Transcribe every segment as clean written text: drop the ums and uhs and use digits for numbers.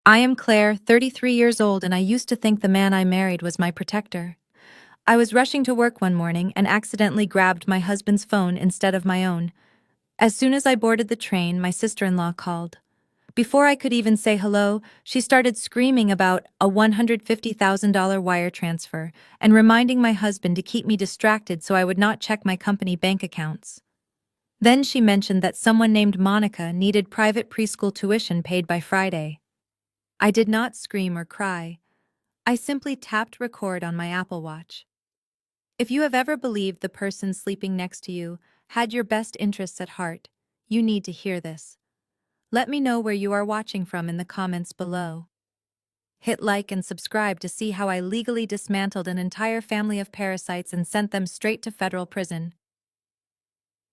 I am Claire, 33 years old, and I used to think the man I married was my protector. I was rushing to work one morning and accidentally grabbed my husband's phone instead of my own. As soon as I boarded the train, my sister-in-law called. Before I could even say hello, she started screaming about a $150,000 wire transfer and reminding my husband to keep me distracted so I would not check my company bank accounts. Then she mentioned that someone named Monica needed private preschool tuition paid by Friday. I did not scream or cry. I simply tapped record on my Apple Watch. If you have ever believed the person sleeping next to you had your best interests at heart, you need to hear this. Let me know where you are watching from in the comments below. Hit like and subscribe to see how I legally dismantled an entire family of parasites and sent them straight to federal prison.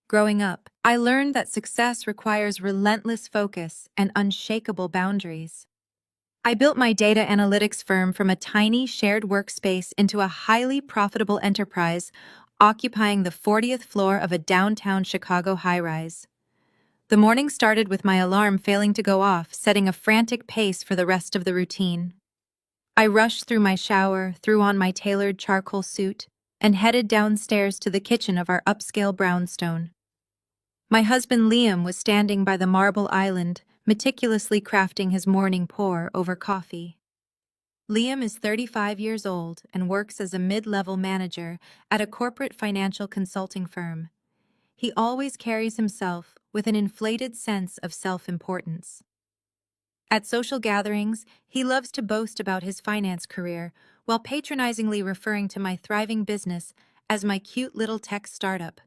Growing up, I learned that success requires relentless focus and unshakable boundaries. I built my data analytics firm from a tiny shared workspace into a highly profitable enterprise, occupying the 40th floor of a downtown Chicago high-rise. The morning started with my alarm failing to go off, setting a frantic pace for the rest of the routine. I rushed through my shower, threw on my tailored charcoal suit, and headed downstairs to the kitchen of our upscale brownstone. My husband Liam was standing by the marble island, meticulously crafting his morning pour over coffee. Liam is 35 years old and works as a mid-level manager at a corporate financial consulting firm. He always carries himself with an inflated sense of self-importance. At social gatherings, he loves to boast about his finance career while patronizingly referring to my thriving business as my cute little tech startup.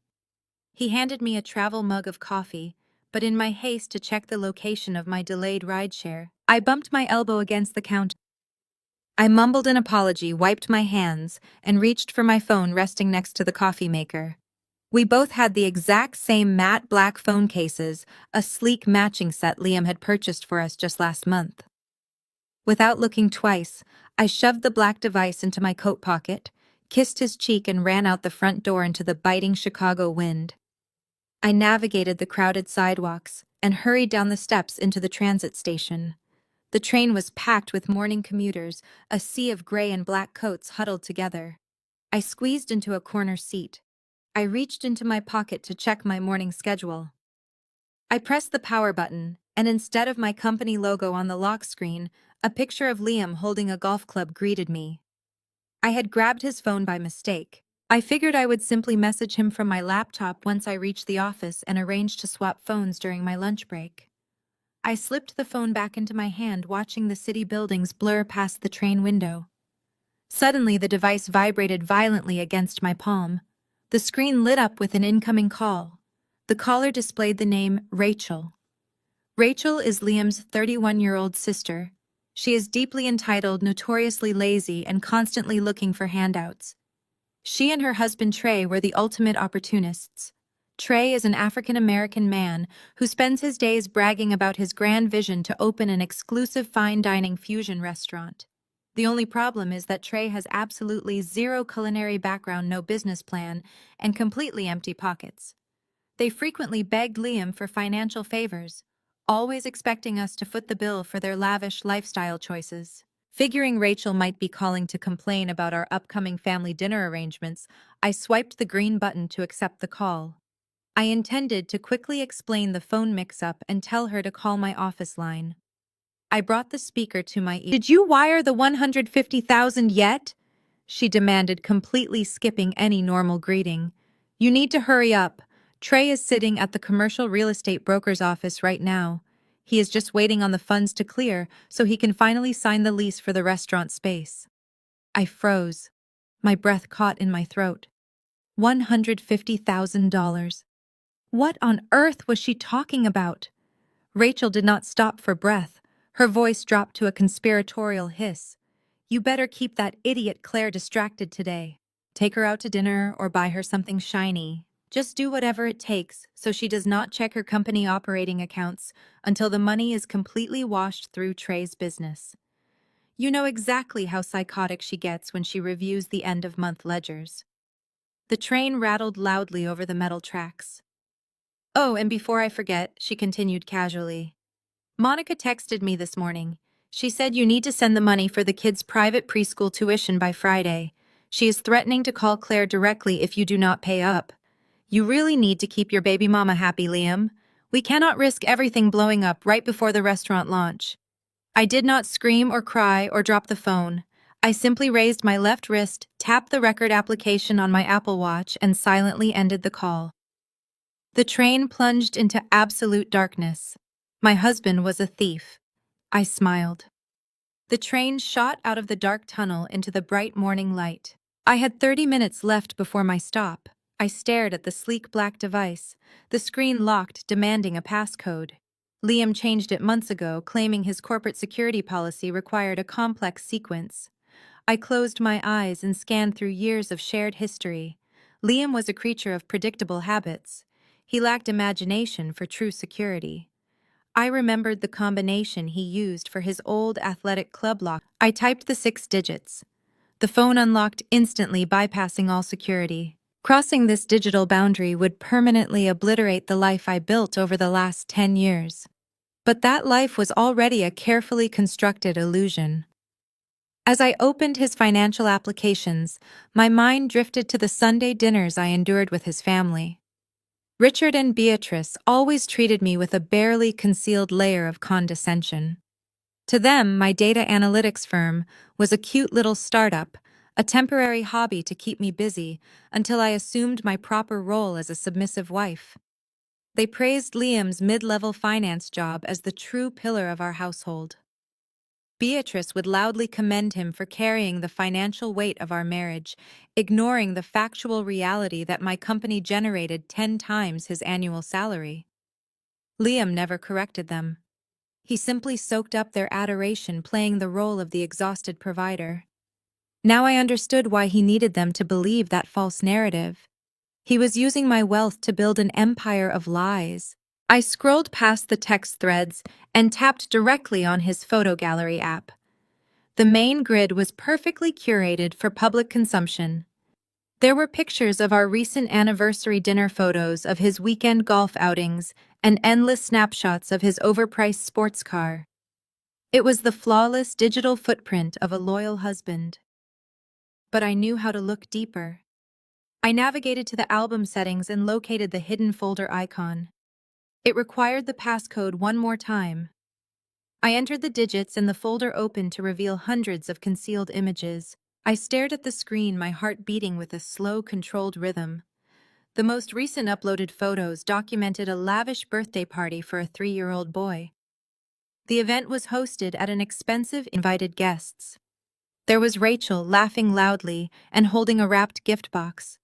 He handed me a travel mug of coffee, but in my haste to check the location of my delayed rideshare, I bumped my elbow against the counter. I mumbled an apology, wiped my hands, and reached for my phone resting next to the coffee maker. We both had the exact same matte black phone cases, a sleek matching set Liam had purchased for us just last month. Without looking twice, I shoved the black device into my coat pocket, kissed his cheek, and ran out the front door into the biting Chicago wind. I navigated the crowded sidewalks and hurried down the steps into the transit station. The train was packed with morning commuters, a sea of gray and black coats huddled together. I squeezed into a corner seat. I reached into my pocket to check my morning schedule. I pressed the power button, and instead of my company logo on the lock screen, a picture of Liam holding a golf club greeted me. I had grabbed his phone by mistake. I figured I would simply message him from my laptop once I reached the office and arranged to swap phones during my lunch break. I slipped the phone back into my hand, watching the city buildings blur past the train window. Suddenly, the device vibrated violently against my palm. The screen lit up with an incoming call. The caller displayed the name Rachel. Rachel is Liam's 31-year-old sister. She is deeply entitled, notoriously lazy, and constantly looking for handouts. She and her husband Trey were the ultimate opportunists. Trey is an African-American man who spends his days bragging about his grand vision to open an exclusive fine dining fusion restaurant. The only problem is that Trey has absolutely zero culinary background, no business plan, and completely empty pockets. They frequently begged Liam for financial favors, always expecting us to foot the bill for their lavish lifestyle choices. Figuring Rachel might be calling to complain about our upcoming family dinner arrangements, I swiped the green button to accept the call. I intended to quickly explain the phone mix-up and tell her to call my office line. I brought the speaker to my ear. "Did you wire the $150,000 yet?" she demanded, completely skipping any normal greeting. "You need to hurry up. Trey is sitting at the commercial real estate broker's office right now. He is just waiting on the funds to clear so he can finally sign the lease for the restaurant space." I froze. My breath caught in my throat. $150,000. What on earth was she talking about? Rachel did not stop for breath. Her voice dropped to a conspiratorial hiss. "You better keep that idiot Claire distracted today. Take her out to dinner or buy her something shiny. Just do whatever it takes so she does not check her company operating accounts until the money is completely washed through Trey's business. You know exactly how psychotic she gets when she reviews the end-of-month ledgers." The train rattled loudly over the metal tracks. "Oh, and before I forget," she continued casually, "Monica texted me this morning. She said you need to send the money for the kids' private preschool tuition by Friday. She is threatening to call Claire directly if you do not pay up. You really need to keep your baby mama happy, Liam. We cannot risk everything blowing up right before the restaurant launch. I did not scream or cry or drop the phone. I simply raised my left wrist, tapped the record application on my Apple Watch, and silently ended the call. The train plunged into absolute darkness. My husband was a thief. I smiled. The train shot out of the dark tunnel into the bright morning light. I had 30 minutes left before my stop. I stared at the sleek black device, the screen locked, demanding a passcode. Liam changed it months ago, claiming his corporate security policy required a complex sequence. I closed my eyes and scanned through years of shared history. Liam was a creature of predictable habits. He lacked imagination for true security. I remembered the combination he used for his old athletic club lock. I typed the 6 digits. The phone unlocked instantly, bypassing all security. Crossing this digital boundary would permanently obliterate the life I built over the last 10 years. But that life was already a carefully constructed illusion. As I opened his financial applications, my mind drifted to the Sunday dinners I endured with his family. Richard and Beatrice always treated me with a barely concealed layer of condescension. To them, my data analytics firm was a cute little startup, a temporary hobby to keep me busy until I assumed my proper role as a submissive wife. They praised Liam's mid-level finance job as the true pillar of our household. Beatrice would loudly commend him for carrying the financial weight of our marriage, ignoring the factual reality that my company generated 10 times his annual salary. Liam never corrected them. He simply soaked up their adoration, playing the role of the exhausted provider. Now I understood why he needed them to believe that false narrative. He was using my wealth to build an empire of lies. I scrolled past the text threads and tapped directly on his photo gallery app. The main grid was perfectly curated for public consumption. There were pictures of our recent anniversary dinner, photos of his weekend golf outings, and endless snapshots of his overpriced sports car. It was the flawless digital footprint of a loyal husband. But I knew how to look deeper. I navigated to the album settings and located the hidden folder icon. It required the passcode one more time. I entered the digits and the folder opened to reveal hundreds of concealed images. I stared at the screen, my heart beating with a slow, controlled rhythm. The most recent uploaded photos documented a lavish birthday party for a 3-year-old boy. The event was hosted at an expensive invited guests. There was Rachel laughing loudly and holding a wrapped gift box.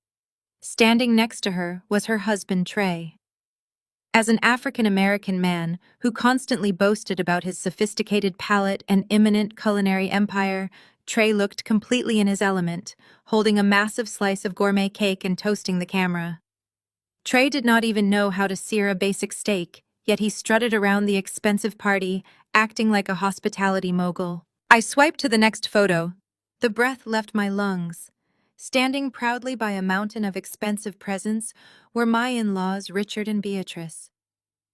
Standing next to her was her husband, Trey. As an African-American man who constantly boasted about his sophisticated palate and imminent culinary empire, Trey looked completely in his element, holding a massive slice of gourmet cake and toasting the camera. Trey did not even know how to sear a basic steak, yet he strutted around the expensive party, acting like a hospitality mogul. I swiped to the next photo. The breath left my lungs. Standing proudly by a mountain of expensive presents were my in-laws, Richard and Beatrice.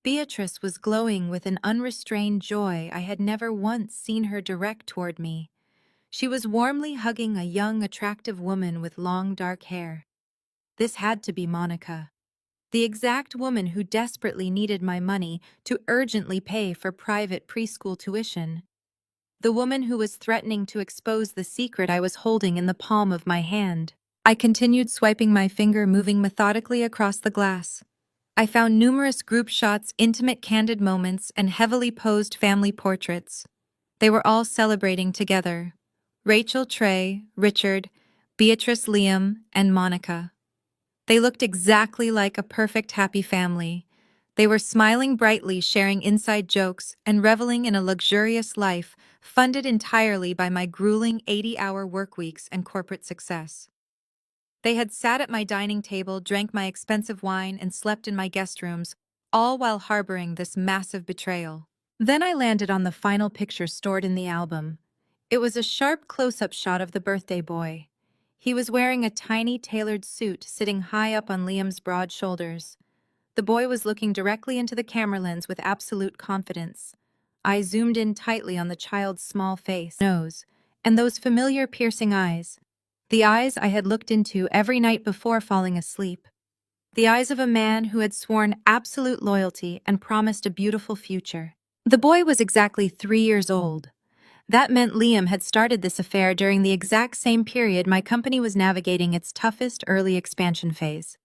Beatrice was glowing with an unrestrained joy I had never once seen her direct toward me. She was warmly hugging a young, attractive woman with long, dark hair. This had to be Monica, the exact woman who desperately needed my money to urgently pay for private preschool tuition. The woman who was threatening to expose the secret I was holding in the palm of my hand. I continued swiping, my finger moving methodically across the glass. I found numerous group shots, intimate candid moments, and heavily posed family portraits. They were all celebrating together. Rachel, Trey, Richard, Beatrice, Liam, and Monica. They looked exactly like a perfect happy family. They were smiling brightly, sharing inside jokes, and reveling in a luxurious life funded entirely by my grueling 80-hour work weeks and corporate success. They had sat at my dining table, drank my expensive wine, and slept in my guest rooms, all while harboring this massive betrayal. Then I landed on the final picture stored in the album. It was a sharp close-up shot of the birthday boy. He was wearing a tiny tailored suit, sitting high up on Liam's broad shoulders. The boy was looking directly into the camera lens with absolute confidence. I zoomed in tightly on the child's small face, nose, and those familiar piercing eyes. The eyes I had looked into every night before falling asleep. The eyes of a man who had sworn absolute loyalty and promised a beautiful future. The boy was exactly 3 years old. That meant Liam had started this affair during the exact same period my company was navigating its toughest early expansion phase.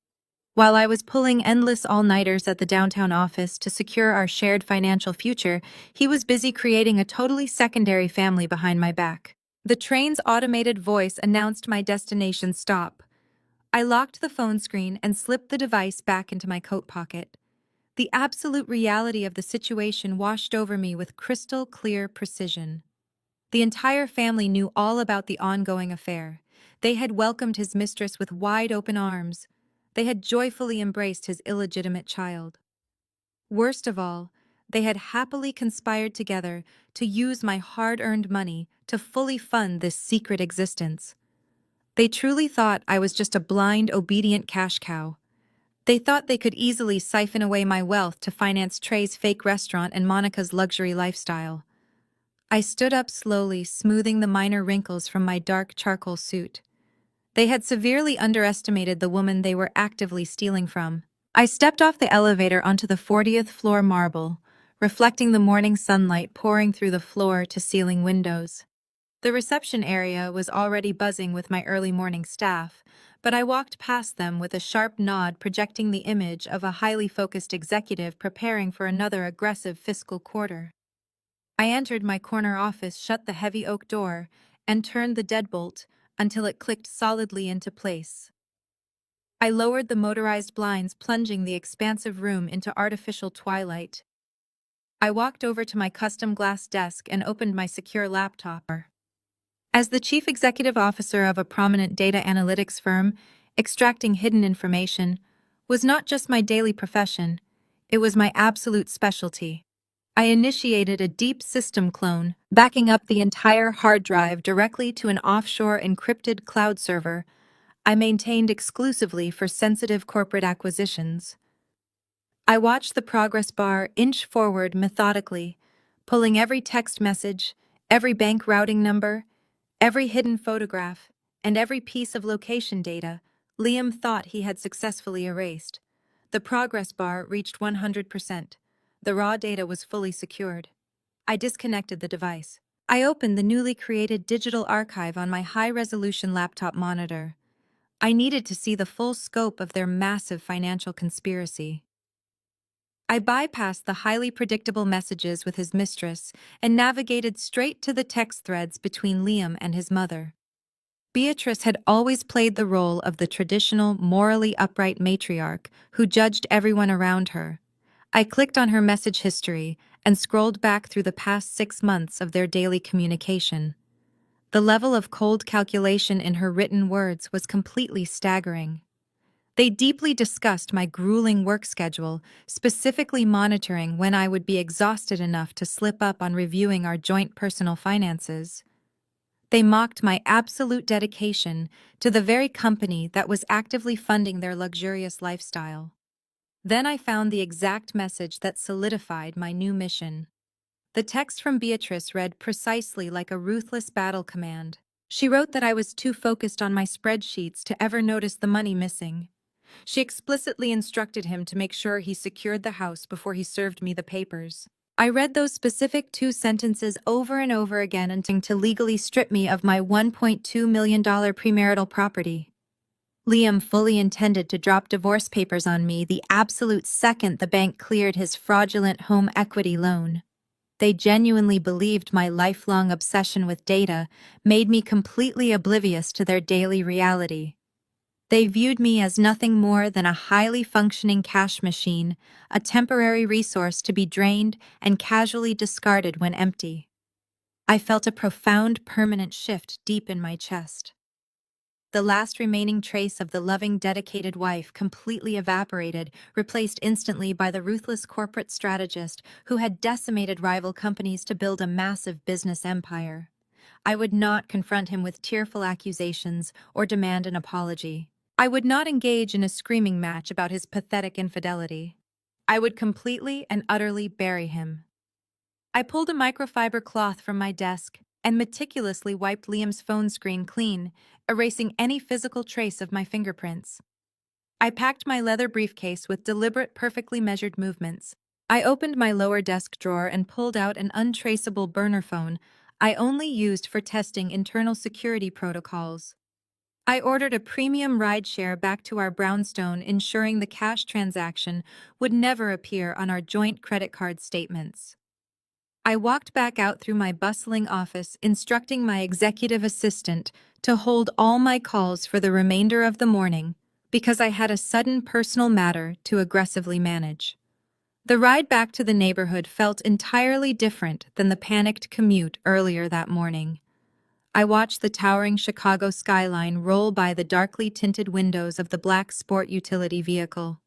While I was pulling endless all-nighters at the downtown office to secure our shared financial future, he was busy creating a totally secondary family behind my back. The train's automated voice announced my destination stop. I locked the phone screen and slipped the device back into my coat pocket. The absolute reality of the situation washed over me with crystal clear precision. The entire family knew all about the ongoing affair. They had welcomed his mistress with wide-open arms. They had joyfully embraced his illegitimate child. Worst of all, they had happily conspired together to use my hard-earned money to fully fund this secret existence. They truly thought I was just a blind, obedient cash cow. They thought they could easily siphon away my wealth to finance Trey's fake restaurant and Monica's luxury lifestyle. I stood up slowly, smoothing the minor wrinkles from my dark charcoal suit. They had severely underestimated the woman they were actively stealing from. I stepped off the elevator onto the 40th floor marble, reflecting the morning sunlight pouring through the floor-to-ceiling windows. The reception area was already buzzing with my early morning staff, but I walked past them with a sharp nod projecting the image of a highly focused executive preparing for another aggressive fiscal quarter. I entered my corner office, shut the heavy oak door, and turned the deadbolt until it clicked solidly into place. I lowered the motorized blinds, plunging the expansive room into artificial twilight. I walked over to my custom glass desk and opened my secure laptop. As the chief executive officer of a prominent data analytics firm, extracting hidden information was not just my daily profession, it was my absolute specialty. I initiated a deep system clone, backing up the entire hard drive directly to an offshore encrypted cloud server I maintained exclusively for sensitive corporate acquisitions. I watched the progress bar inch forward methodically, pulling every text message, every bank routing number, every hidden photograph, and every piece of location data Liam thought he had successfully erased. The progress bar reached 100%. The raw data was fully secured. I disconnected the device. I opened the newly created digital archive on my high-resolution laptop monitor. I needed to see the full scope of their massive financial conspiracy. I bypassed the highly predictable messages with his mistress and navigated straight to the text threads between Liam and his mother. Beatrice had always played the role of the traditional, morally upright matriarch who judged everyone around her. I clicked on her message history and scrolled back through the past 6 months of their daily communication. The level of cold calculation in her written words was completely staggering. They deeply discussed my grueling work schedule, specifically monitoring when I would be exhausted enough to slip up on reviewing our joint personal finances. They mocked my absolute dedication to the very company that was actively funding their luxurious lifestyle. Then I found the exact message that solidified my new mission. The text from Beatrice read precisely like a ruthless battle command. She wrote that I was too focused on my spreadsheets to ever notice the money missing. She explicitly instructed him to make sure he secured the house before he served me the papers. I read those specific 2 sentences over and over again until to legally strip me of my $1.2 million premarital property. Liam fully intended to drop divorce papers on me the absolute second the bank cleared his fraudulent home equity loan. They genuinely believed my lifelong obsession with data made me completely oblivious to their daily reality. They viewed me as nothing more than a highly functioning cash machine, a temporary resource to be drained and casually discarded when empty. I felt a profound, permanent shift deep in my chest. The last remaining trace of the loving, dedicated wife completely evaporated, replaced instantly by the ruthless corporate strategist who had decimated rival companies to build a massive business empire. I would not confront him with tearful accusations or demand an apology. I would not engage in a screaming match about his pathetic infidelity. I would completely and utterly bury him. I pulled a microfiber cloth from my desk and meticulously wiped Liam's phone screen clean, erasing any physical trace of my fingerprints. I packed my leather briefcase with deliberate, perfectly measured movements. I opened my lower desk drawer and pulled out an untraceable burner phone I only used for testing internal security protocols. I ordered a premium rideshare back to our brownstone, ensuring the cash transaction would never appear on our joint credit card statements. I walked back out through my bustling office, instructing my executive assistant to hold all my calls for the remainder of the morning because I had a sudden personal matter to aggressively manage. The ride back to the neighborhood felt entirely different than the panicked commute earlier that morning. I watched the towering Chicago skyline roll by the darkly tinted windows of the black sport utility vehicle.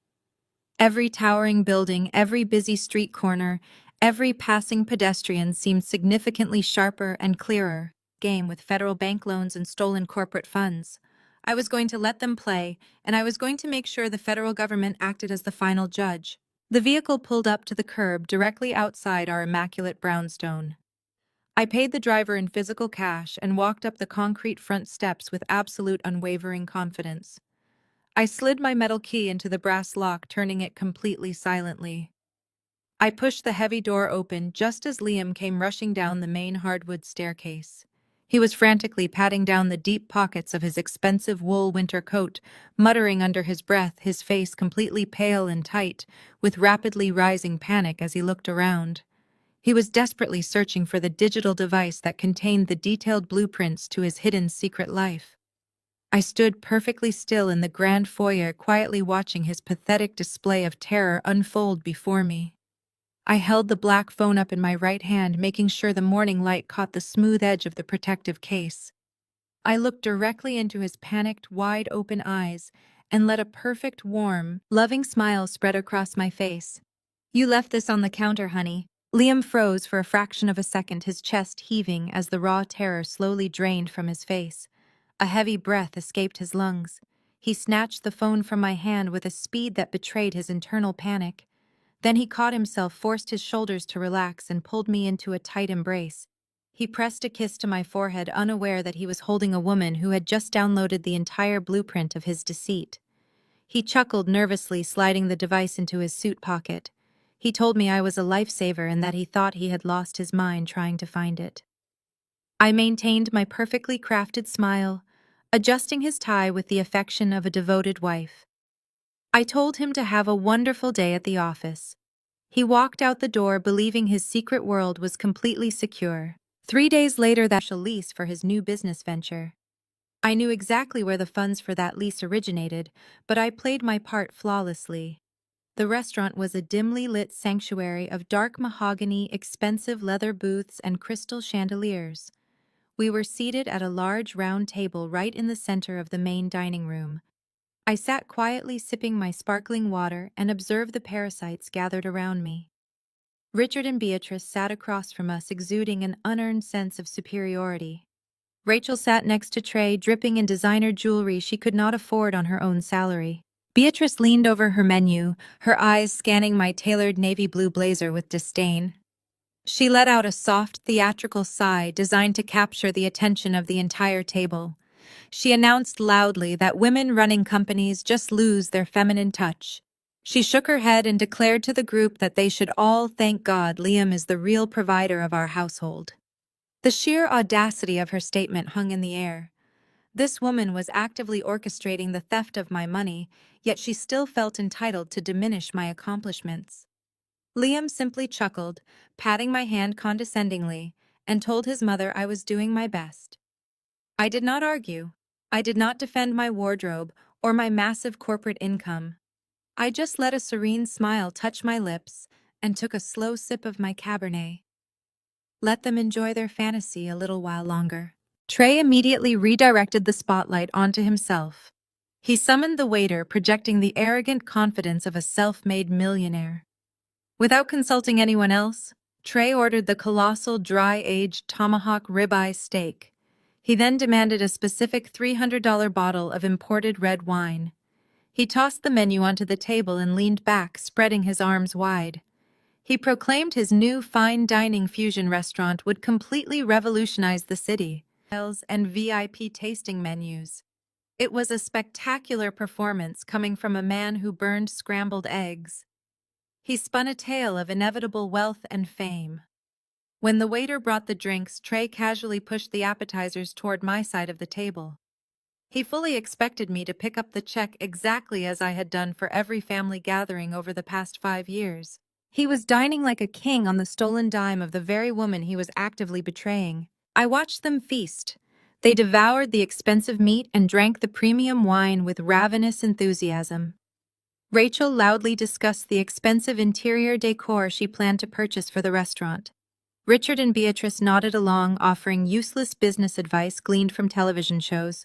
Every towering building, every busy street corner, every passing pedestrian seemed significantly sharper and clearer. Game with federal bank loans and stolen corporate funds. I was going to let them play, and I was going to make sure the federal government acted as the final judge. The vehicle pulled up to the curb directly outside our immaculate brownstone. I paid the driver in physical cash and walked up the concrete front steps with absolute unwavering confidence. I slid my metal key into the brass lock, turning it completely silently. I pushed the heavy door open just as Liam came rushing down the main hardwood staircase. He was frantically patting down the deep pockets of his expensive wool winter coat, muttering under his breath, his face completely pale and tight, with rapidly rising panic as he looked around. He was desperately searching for the digital device that contained the detailed blueprints to his hidden secret life. I stood perfectly still in the grand foyer, quietly watching his pathetic display of terror unfold before me. I held the black phone up in my right hand, making sure the morning light caught the smooth edge of the protective case. I looked directly into his panicked, wide-open eyes and let a perfect, warm, loving smile spread across my face. "You left this on the counter, honey." Liam froze for a fraction of a second, his chest heaving as the raw terror slowly drained from his face. A heavy breath escaped his lungs. He snatched the phone from my hand with a speed that betrayed his internal panic. Then he caught himself, forced his shoulders to relax, and pulled me into a tight embrace. He pressed a kiss to my forehead, unaware that he was holding a woman who had just downloaded the entire blueprint of his deceit. He chuckled nervously, sliding the device into his suit pocket. He told me I was a lifesaver and that he thought he had lost his mind trying to find it. I maintained my perfectly crafted smile, adjusting his tie with the affection of a devoted wife. I told him to have a wonderful day at the office. He walked out the door, believing his secret world was completely secure. 3 days later, that lease for his new business venture. I knew exactly where the funds for that lease originated, but I played my part flawlessly. The restaurant was a dimly lit sanctuary of dark mahogany, expensive leather booths, and crystal chandeliers. We were seated at a large round table right in the center of the main dining room. I sat quietly sipping my sparkling water and observed the parasites gathered around me. Richard and Beatrice sat across from us, exuding an unearned sense of superiority. Rachel sat next to Trey, dripping in designer jewelry she could not afford on her own salary. Beatrice leaned over her menu, her eyes scanning my tailored navy blue blazer with disdain. She let out a soft, theatrical sigh designed to capture the attention of the entire table. She announced loudly that women running companies just lose their feminine touch. She shook her head and declared to the group that they should all thank God Liam is the real provider of our household. The sheer audacity of her statement hung in the air. This woman was actively orchestrating the theft of my money, yet she still felt entitled to diminish my accomplishments. Liam simply chuckled, patting my hand condescendingly, and told his mother I was doing my best. I did not argue. I did not defend my wardrobe or my massive corporate income. I just let a serene smile touch my lips and took a slow sip of my Cabernet. Let them enjoy their fantasy a little while longer. Trey immediately redirected the spotlight onto himself. He summoned the waiter, projecting the arrogant confidence of a self-made millionaire. Without consulting anyone else, Trey ordered the colossal dry-aged tomahawk ribeye steak. He then demanded a specific $300 bottle of imported red wine. He tossed the menu onto the table and leaned back, spreading his arms wide. He proclaimed his new fine dining fusion restaurant would completely revolutionize the city. And VIP tasting menus. It was a spectacular performance coming from a man who burned scrambled eggs. He spun a tale of inevitable wealth and fame. When the waiter brought the drinks, Trey casually pushed the appetizers toward my side of the table. He fully expected me to pick up the check exactly as I had done for every family gathering over the past 5 years. He was dining like a king on the stolen dime of the very woman he was actively betraying. I watched them feast. They devoured the expensive meat and drank the premium wine with ravenous enthusiasm. Rachel loudly discussed the expensive interior decor she planned to purchase for the restaurant. Richard and Beatrice nodded along, offering useless business advice gleaned from television shows.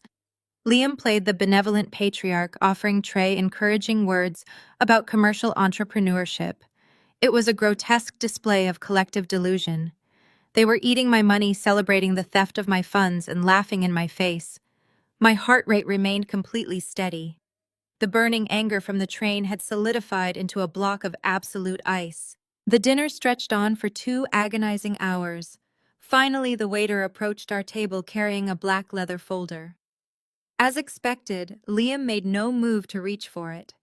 Liam played the benevolent patriarch, offering Trey encouraging words about commercial entrepreneurship. It was a grotesque display of collective delusion. They were eating my money, celebrating the theft of my funds, and laughing in my face. My heart rate remained completely steady. The burning anger from the train had solidified into a block of absolute ice. The dinner stretched on for 2 agonizing hours. Finally, the waiter approached our table carrying a black leather folder. As expected, Liam made no move to reach for it.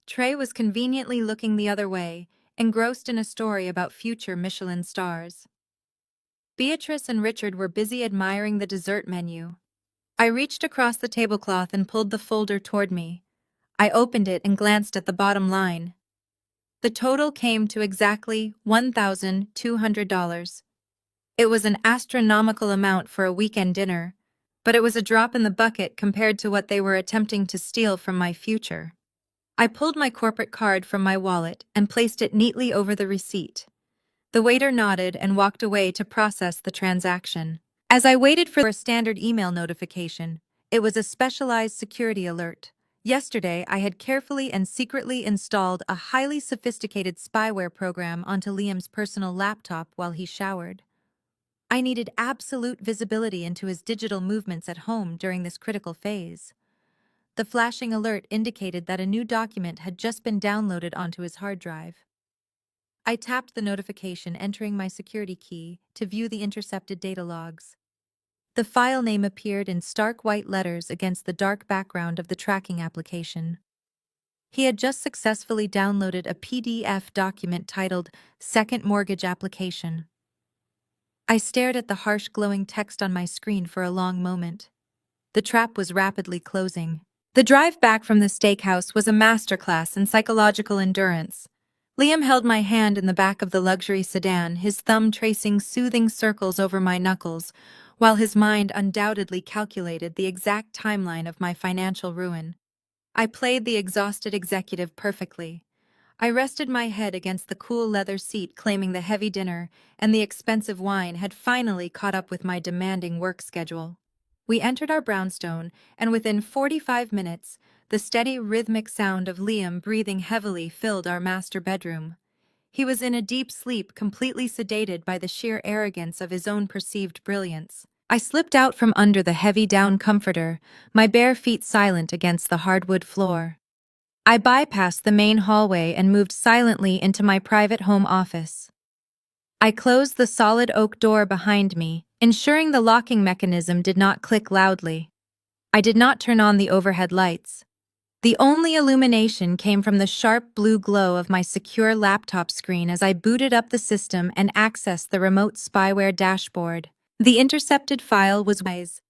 Trey was conveniently looking the other way, engrossed in a story about future Michelin stars. Beatrice and Richard were busy admiring the dessert menu. I reached across the tablecloth and pulled the folder toward me. I opened it and glanced at the bottom line. The total came to exactly $1,200. It was an astronomical amount for a weekend dinner, but it was a drop in the bucket compared to what they were attempting to steal from my future. I pulled my corporate card from my wallet and placed it neatly over the receipt. The waiter nodded and walked away to process the transaction. As I waited for a standard email notification, it was a specialized security alert. Yesterday, I had carefully and secretly installed a highly sophisticated spyware program onto Liam's personal laptop while he showered. I needed absolute visibility into his digital movements at home during this critical phase. The flashing alert indicated that a new document had just been downloaded onto his hard drive. I tapped the notification, entering my security key to view the intercepted data logs. The file name appeared in stark white letters against the dark background of the tracking application. He had just successfully downloaded a PDF document titled Second Mortgage Application. I stared at the harsh glowing text on my screen for a long moment. The trap was rapidly closing. The drive back from the steakhouse was a masterclass in psychological endurance. Liam held my hand in the back of the luxury sedan, his thumb tracing soothing circles over my knuckles, while his mind undoubtedly calculated the exact timeline of my financial ruin. I played the exhausted executive perfectly. I rested my head against the cool leather seat, claiming the heavy dinner and the expensive wine had finally caught up with my demanding work schedule. We entered our brownstone, and within 45 minutes, the steady, rhythmic sound of Liam breathing heavily filled our master bedroom. He was in a deep sleep, completely sedated by the sheer arrogance of his own perceived brilliance. I slipped out from under the heavy down comforter, my bare feet silent against the hardwood floor. I bypassed the main hallway and moved silently into my private home office. I closed the solid oak door behind me, ensuring the locking mechanism did not click loudly. I did not turn on the overhead lights. The only illumination came from the sharp blue glow of my secure laptop screen as I booted up the system and accessed the remote spyware dashboard. The intercepted file was wise.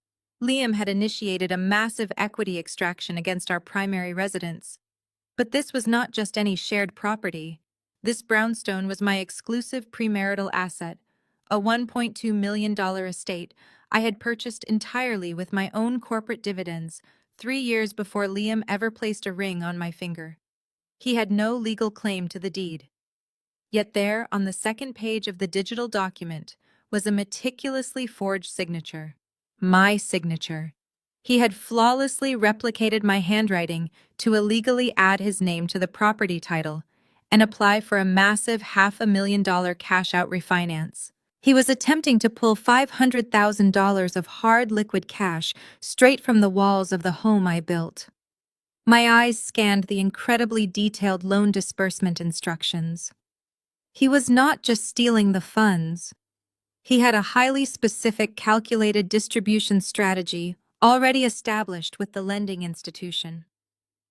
Liam had initiated a massive equity extraction against our primary residence. But this was not just any shared property. This brownstone was my exclusive premarital asset, a $1.2 million estate I had purchased entirely with my own corporate dividends 3 years before Liam ever placed a ring on my finger. He had no legal claim to the deed. Yet there, on the second page of the digital document, was a meticulously forged signature. My signature. He had flawlessly replicated my handwriting to illegally add his name to the property title and apply for a massive $500,000 cash-out refinance. He was attempting to pull $500,000 of hard liquid cash straight from the walls of the home I built. My eyes scanned the incredibly detailed loan disbursement instructions. He was not just stealing the funds. He had a highly specific calculated distribution strategy already established with the lending institution.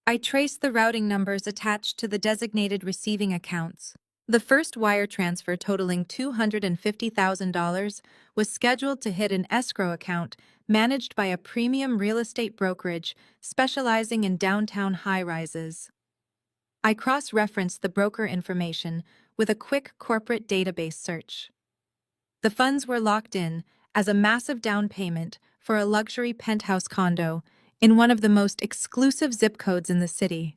I traced the routing numbers attached to the designated receiving accounts. The first wire transfer totaling $250,000 was scheduled to hit an escrow account managed by a premium real estate brokerage specializing in downtown high-rises. I cross-referenced the broker information with a quick corporate database search. The funds were locked in as a massive down payment for a luxury penthouse condo in one of the most exclusive zip codes in the city.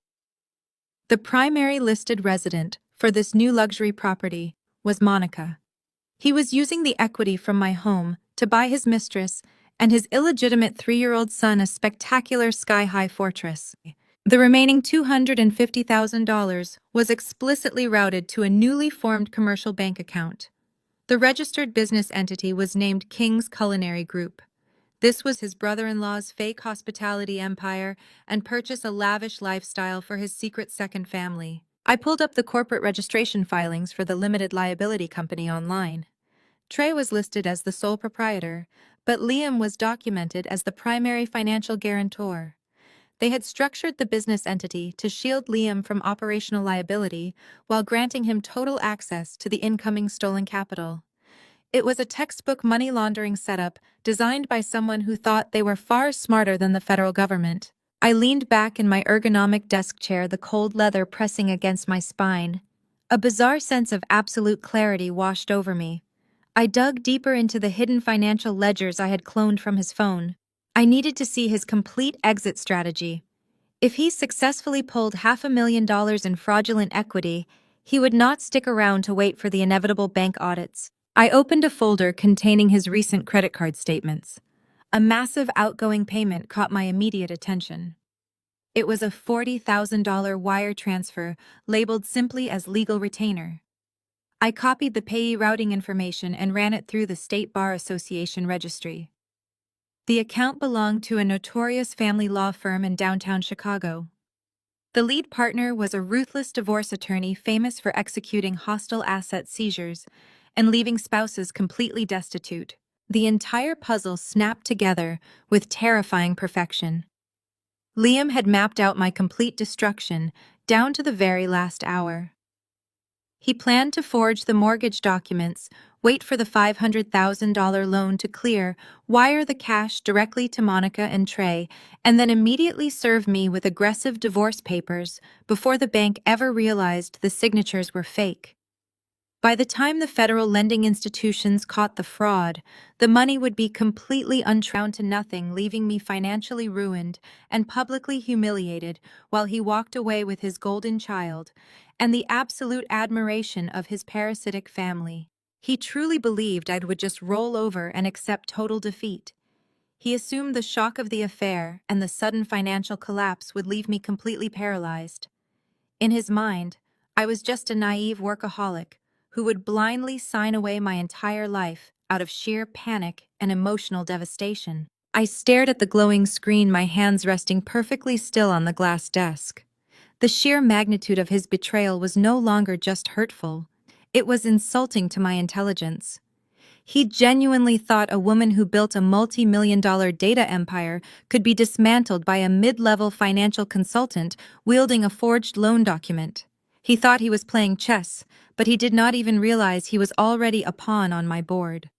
The primary listed resident for this new luxury property was Monica. He was using the equity from my home to buy his mistress and his illegitimate 3-year-old son a spectacular sky-high fortress. The remaining $250,000 was explicitly routed to a newly formed commercial bank account. The registered business entity was named King's Culinary Group. This was his brother-in-law's fake hospitality empire and purchase a lavish lifestyle for his secret second family. I pulled up the corporate registration filings for the limited liability company online. Trey was listed as the sole proprietor, but Liam was documented as the primary financial guarantor. They had structured the business entity to shield Liam from operational liability while granting him total access to the incoming stolen capital. It was a textbook money laundering setup designed by someone who thought they were far smarter than the federal government. I leaned back in my ergonomic desk chair, the cold leather pressing against my spine. A bizarre sense of absolute clarity washed over me. I dug deeper into the hidden financial ledgers I had cloned from his phone. I needed to see his complete exit strategy. If he successfully pulled $500,000 in fraudulent equity, he would not stick around to wait for the inevitable bank audits. I opened a folder containing his recent credit card statements. A massive outgoing payment caught my immediate attention. It was a $40,000 wire transfer labeled simply as legal retainer. I copied the payee routing information and ran it through the State Bar Association registry. The account belonged to a notorious family law firm in downtown Chicago. The lead partner was a ruthless divorce attorney famous for executing hostile asset seizures and leaving spouses completely destitute. The entire puzzle snapped together with terrifying perfection. Liam had mapped out my complete destruction down to the very last hour. He planned to forge the mortgage documents, wait for the $500,000 loan to clear, wire the cash directly to Monica and Trey, and then immediately serve me with aggressive divorce papers before the bank ever realized the signatures were fake. By the time the federal lending institutions caught the fraud, the money would be completely untracked to nothing, leaving me financially ruined and publicly humiliated while he walked away with his golden child and the absolute admiration of his parasitic family. He truly believed I would just roll over and accept total defeat. He assumed the shock of the affair and the sudden financial collapse would leave me completely paralyzed. In his mind, I was just a naive workaholic who would blindly sign away my entire life out of sheer panic and emotional devastation. I stared at the glowing screen, my hands resting perfectly still on the glass desk. The sheer magnitude of his betrayal was no longer just hurtful. It was insulting to my intelligence. He genuinely thought a woman who built a multi-million-dollar data empire could be dismantled by a mid-level financial consultant wielding a forged loan document. He thought he was playing chess, but he did not even realize he was already a pawn on my board.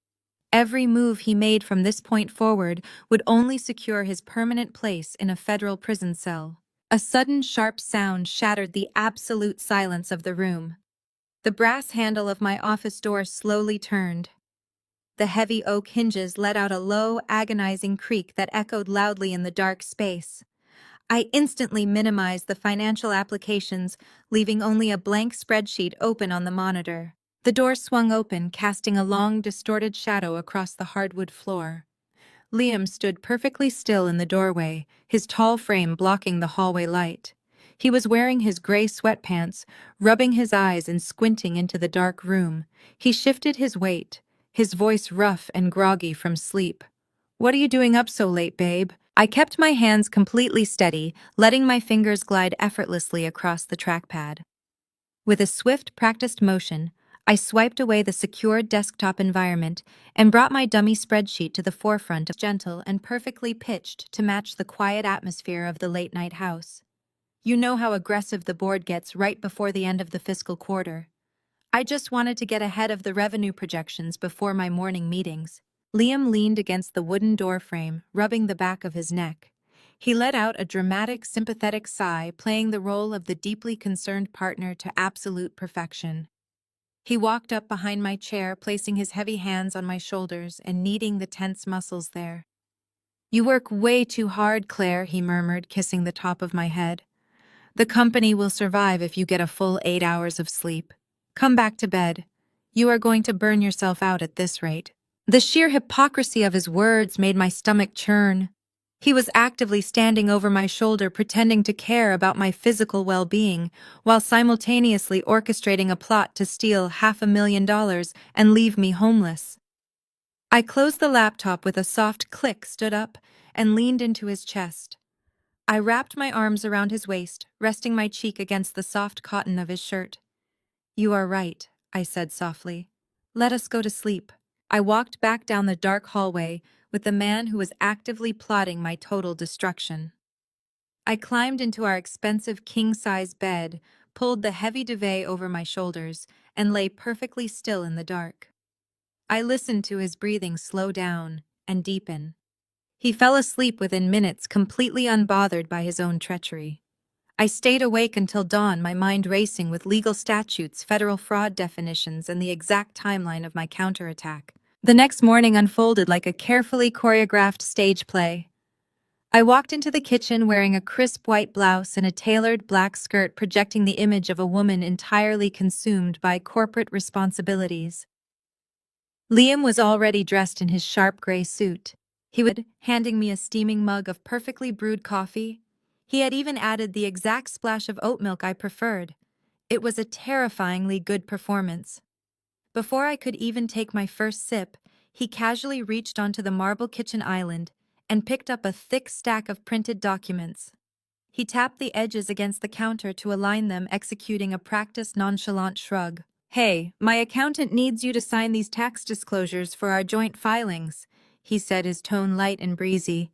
Every move he made from this point forward would only secure his permanent place in a federal prison cell. A sudden sharp sound shattered the absolute silence of the room. The brass handle of my office door slowly turned. The heavy oak hinges let out a low, agonizing creak that echoed loudly in the dark space. I instantly minimized the financial applications, leaving only a blank spreadsheet open on the monitor. The door swung open, casting a long, distorted shadow across the hardwood floor. Liam stood perfectly still in the doorway, his tall frame blocking the hallway light. He was wearing his gray sweatpants, rubbing his eyes and squinting into the dark room. He shifted his weight, his voice rough and groggy from sleep. "What are you doing up so late, babe?" I kept my hands completely steady, letting my fingers glide effortlessly across the trackpad. With a swift, practiced motion, I swiped away the secure desktop environment and brought my dummy spreadsheet to the forefront, gentle and perfectly pitched to match the quiet atmosphere of the late-night house. You know how aggressive the board gets right before the end of the fiscal quarter. I just wanted to get ahead of the revenue projections before my morning meetings. Liam leaned against the wooden door frame, rubbing the back of his neck. He let out a dramatic, sympathetic sigh, playing the role of the deeply concerned partner to absolute perfection. He walked up behind my chair, placing his heavy hands on my shoulders and kneading the tense muscles there. "You work way too hard, Claire," he murmured, kissing the top of my head. "The company will survive if you get a full 8 hours of sleep. Come back to bed. You are going to burn yourself out at this rate." The sheer hypocrisy of his words made my stomach churn. He was actively standing over my shoulder, pretending to care about my physical well-being, while simultaneously orchestrating a plot to steal $500,000 and leave me homeless. I closed the laptop with a soft click, stood up, and leaned into his chest. I wrapped my arms around his waist, resting my cheek against the soft cotton of his shirt. "You are right," I said softly. "Let us go to sleep." I walked back down the dark hallway with the man who was actively plotting my total destruction. I climbed into our expensive king-size bed, pulled the heavy duvet over my shoulders, and lay perfectly still in the dark. I listened to his breathing slow down and deepen. He fell asleep within minutes, completely unbothered by his own treachery. I stayed awake until dawn, my mind racing with legal statutes, federal fraud definitions, and the exact timeline of my counterattack. The next morning unfolded like a carefully choreographed stage play. I walked into the kitchen wearing a crisp white blouse and a tailored black skirt, projecting the image of a woman entirely consumed by corporate responsibilities. Liam was already dressed in his sharp gray suit. He was handing me a steaming mug of perfectly brewed coffee. He had even added the exact splash of oat milk I preferred. It was a terrifyingly good performance. Before I could even take my first sip, he casually reached onto the marble kitchen island and picked up a thick stack of printed documents. He tapped the edges against the counter to align them, executing a practiced nonchalant shrug. "Hey, my accountant needs you to sign these tax disclosures for our joint filings," he said, his tone light and breezy.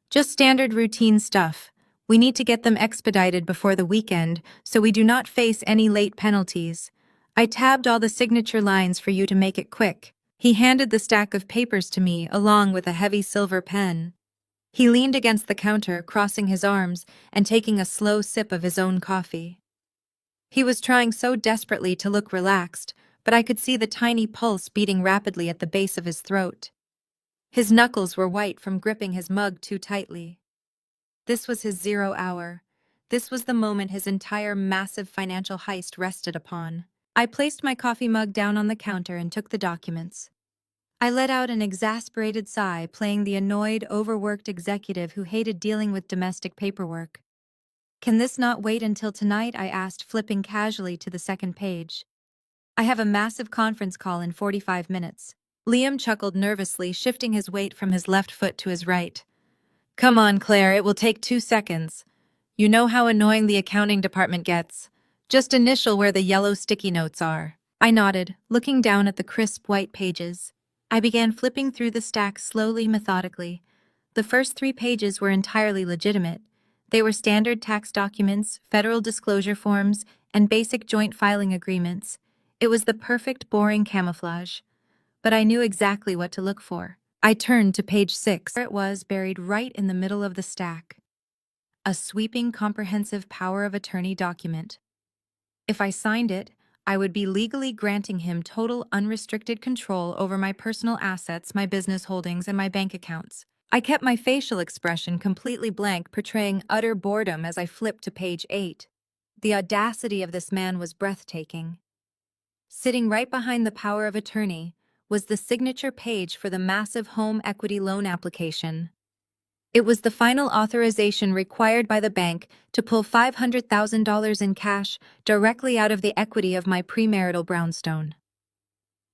"Just standard routine stuff. We need to get them expedited before the weekend so we do not face any late penalties. I tabbed all the signature lines for you to make it quick." He handed the stack of papers to me along with a heavy silver pen. He leaned against the counter, crossing his arms and taking a slow sip of his own coffee. He was trying so desperately to look relaxed, but I could see the tiny pulse beating rapidly at the base of his throat. His knuckles were white from gripping his mug too tightly. This was his 0 hour. This was the moment his entire massive financial heist rested upon. I placed my coffee mug down on the counter and took the documents. I let out an exasperated sigh, playing the annoyed, overworked executive who hated dealing with domestic paperwork. "Can this not wait until tonight?" I asked, flipping casually to the second page. "I have a massive conference call in 45 minutes. Liam chuckled nervously, shifting his weight from his left foot to his right. "Come on, Claire, it will take 2 seconds. You know how annoying the accounting department gets. Just initial where the yellow sticky notes are." I nodded, looking down at the crisp white pages. I began flipping through the stack slowly, methodically. The first 3 pages were entirely legitimate. They were standard tax documents, federal disclosure forms, and basic joint filing agreements. It was the perfect boring camouflage. But I knew exactly what to look for. I turned to page 6. There it was, buried right in the middle of the stack. A sweeping, comprehensive power of attorney document. If I signed it, I would be legally granting him total unrestricted control over my personal assets, my business holdings, and my bank accounts. I kept my facial expression completely blank, portraying utter boredom as I flipped to page 8. The audacity of this man was breathtaking. Sitting right behind the power of attorney was the signature page for the massive home equity loan application. It was the final authorization required by the bank to pull $500,000 in cash directly out of the equity of my premarital brownstone.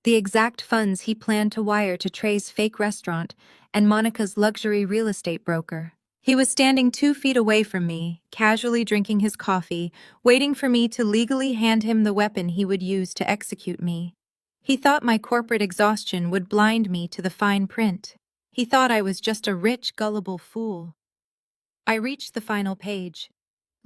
The exact funds he planned to wire to Trey's fake restaurant and Monica's luxury real estate broker. He was standing 2 feet away from me, casually drinking his coffee, waiting for me to legally hand him the weapon he would use to execute me. He thought my corporate exhaustion would blind me to the fine print. He thought I was just a rich, gullible fool. I reached the final page.